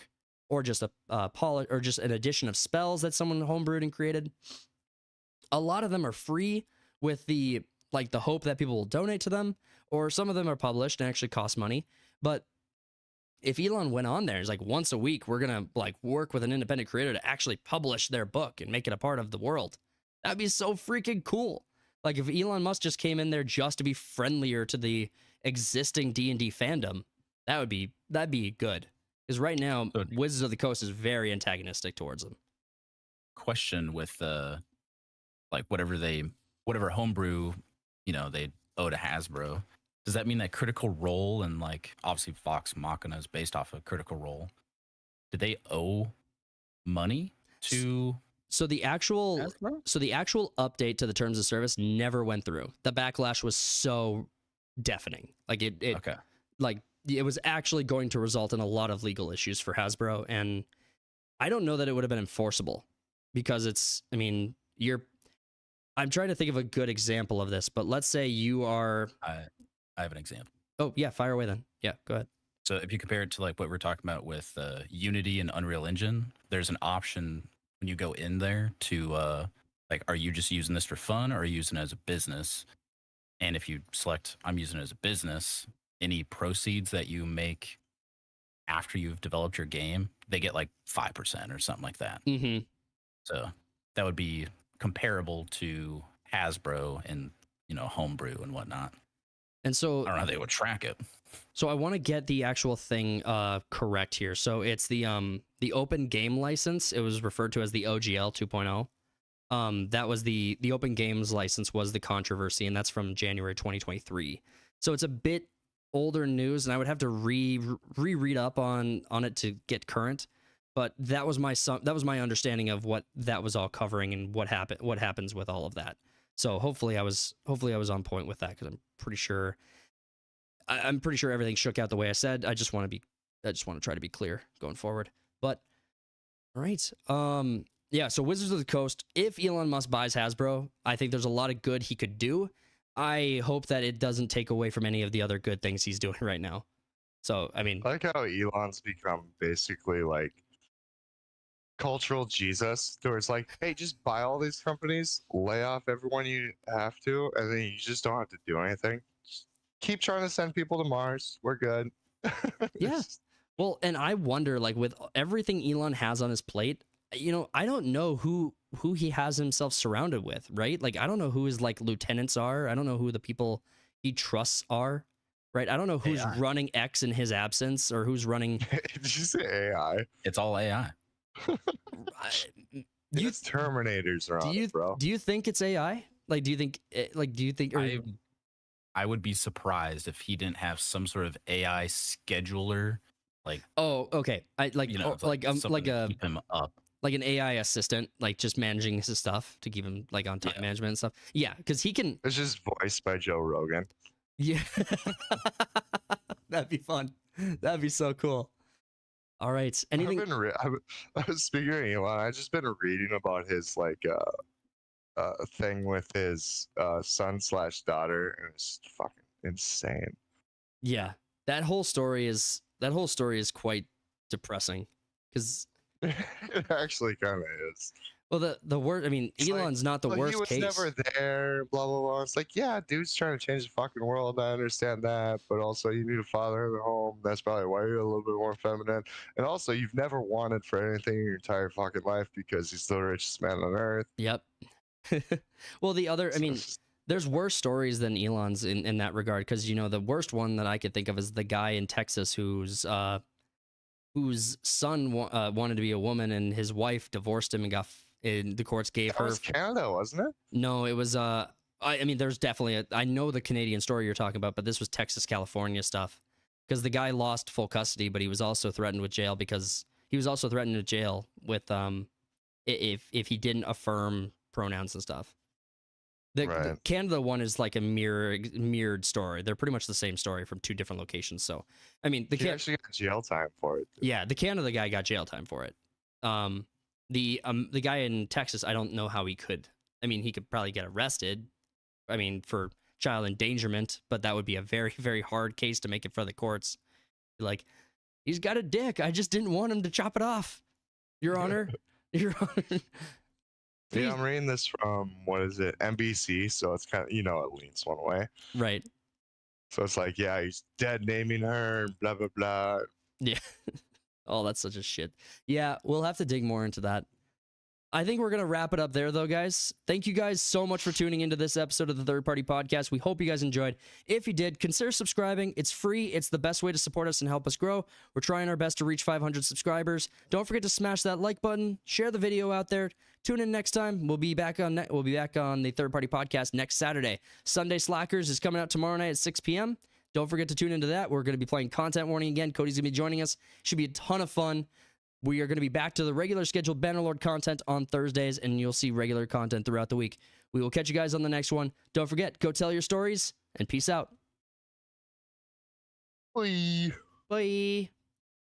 A: or just or just an addition of spells that someone homebrewed and created. A lot of them are free with the hope that people will donate to them, or some of them are published and actually cost money. But if Elon went on there, it's like once a week, we're gonna like work with an independent creator to actually publish their book and make it a part of the world. That'd be so freaking cool. Like if Elon Musk just came in there just to be friendlier to the existing D&D fandom, that'd be good. Because right now, Wizards of the Coast is very antagonistic towards them.
C: Question with like whatever homebrew, they owe to Hasbro. Does that mean that Critical Role, and like obviously Vox Machina is based off of Critical Role, do they owe money to?
A: So the actual update to the terms of service never went through. The backlash was so deafening. Like it was actually going to result in a lot of legal issues for Hasbro, and I don't know that it would have been enforceable because I'm trying to think of a good example of this, but let's say you are.
C: I have an example.
A: Oh yeah, fire away then. Yeah, go ahead.
C: So if you compare it to like what we're talking about with Unity and Unreal Engine, there's an option when you go in there to like, are you just using this for fun, or are you using it as a business? And if you select, I'm using it as a business, any proceeds that you make after you've developed your game, they get like 5% or something like that.
A: Mm-hmm.
C: So that would be comparable to Hasbro and homebrew and whatnot.
A: And so
C: I don't know how they would track it.
A: So I want to get the actual thing correct here. So it's the open game license. It was referred to as the OGL 2.0. That was the open games license was the controversy, and that's from January 2023. So it's a bit older news, and I would have to reread up on it to get current. But that was my understanding of what that was all covering and what happens with all of that. So hopefully I was on point with that, because I'm pretty sure everything shook out the way I said. I just want to try to be clear going forward. But all right. Yeah, so Wizards of the Coast, if Elon Musk buys Hasbro, I think there's a lot of good he could do. I hope that it doesn't take away from any of the other good things he's doing right now. So, I mean,
B: I like how Elon's become basically like cultural Jesus, where it's like, hey, just buy all these companies, lay off everyone you have to, and then you just don't have to do anything. Just keep trying to send people to Mars. We're good.
A: Yeah. Well, and I wonder, like, with everything Elon has on his plate, I don't know who he has himself surrounded with, right? Like, I don't know who his like lieutenants are. I don't know who the people he trusts are, right? I don't know who's running X in his absence, or who's running.
B: Did you say AI?
C: It's all AI.
B: These Terminators are on it, bro.
A: Do you think it's AI? Like, do you think?
C: I would be surprised if he didn't have some sort of AI scheduler. Like,
A: oh, okay. Keep
C: him up.
A: Like an AI assistant, like just managing his stuff to keep him like on time management and stuff. Yeah, because he can.
B: It's just voiced by Joe Rogan.
A: Yeah, that'd be fun. That'd be so cool. All right. Anything?
B: I was speaking of Elon. I've just been reading about his thing with his son/daughter, and it's fucking insane.
A: Yeah, that whole story is quite depressing because
B: It actually kind of is.
A: well, the word. I mean,
B: It's
A: Elon's not the worst
B: he was
A: case.
B: never there. Blah blah blah. It's like, yeah, dude's trying to change the fucking world. I understand that, but also you need a father in the home. That's probably why you're a little bit more feminine. And also, you've never wanted for anything in your entire fucking life because he's the richest man on earth.
A: Yep. Well, the other. I mean, there's worse stories than Elon's in that regard because the worst one that I could think of is the guy in Texas whose son wanted to be a woman and his wife divorced him and the courts gave her.
B: That was Canada, wasn't it?
A: No, it was I mean, there's definitely I know the Canadian story you're talking about, but this was Texas, California stuff because the guy lost full custody, but he was also threatened with jail because he was also threatened with jail with if he didn't affirm pronouns and stuff. The Canada one is like a mirrored story. They're pretty much the same story from two different locations. So, I mean,
B: he actually got jail time for it.
A: Yeah, the Canada guy got jail time for it. The guy in Texas, I don't know how he could. I mean, he could probably get arrested. I mean, for child endangerment, but that would be a very, very hard case to make it for the courts. Like, he's got a dick. I just didn't want him to chop it off, Your Honor. Your Honor.
B: Yeah, I'm reading this from, what is it, NBC, so it's kind of, it leans one way.
A: Right.
B: So it's like, yeah, he's dead naming her, blah, blah, blah.
A: Yeah. Oh, that's such a shit. Yeah, we'll have to dig more into that. I think we're going to wrap it up there, though, guys. Thank you guys so much for tuning into this episode of the Third Party Podcast. We hope you guys enjoyed. If you did, consider subscribing. It's free. It's the best way to support us and help us grow. We're trying our best to reach 500 subscribers. Don't forget to smash that like button. Share the video out there. Tune in next time. We'll be back on the Third Party Podcast next Saturday. Sunday Slackers is coming out tomorrow night at 6 p.m. Don't forget to tune into that. We're going to be playing Content Warning again. Cody's going to be joining us. Should be a ton of fun. We are going to be back to the regular scheduled Bannerlord content on Thursdays, and you'll see regular content throughout the week. We will catch you guys on the next one. Don't forget, go tell your stories, and peace out.
B: Bye.
A: Bye.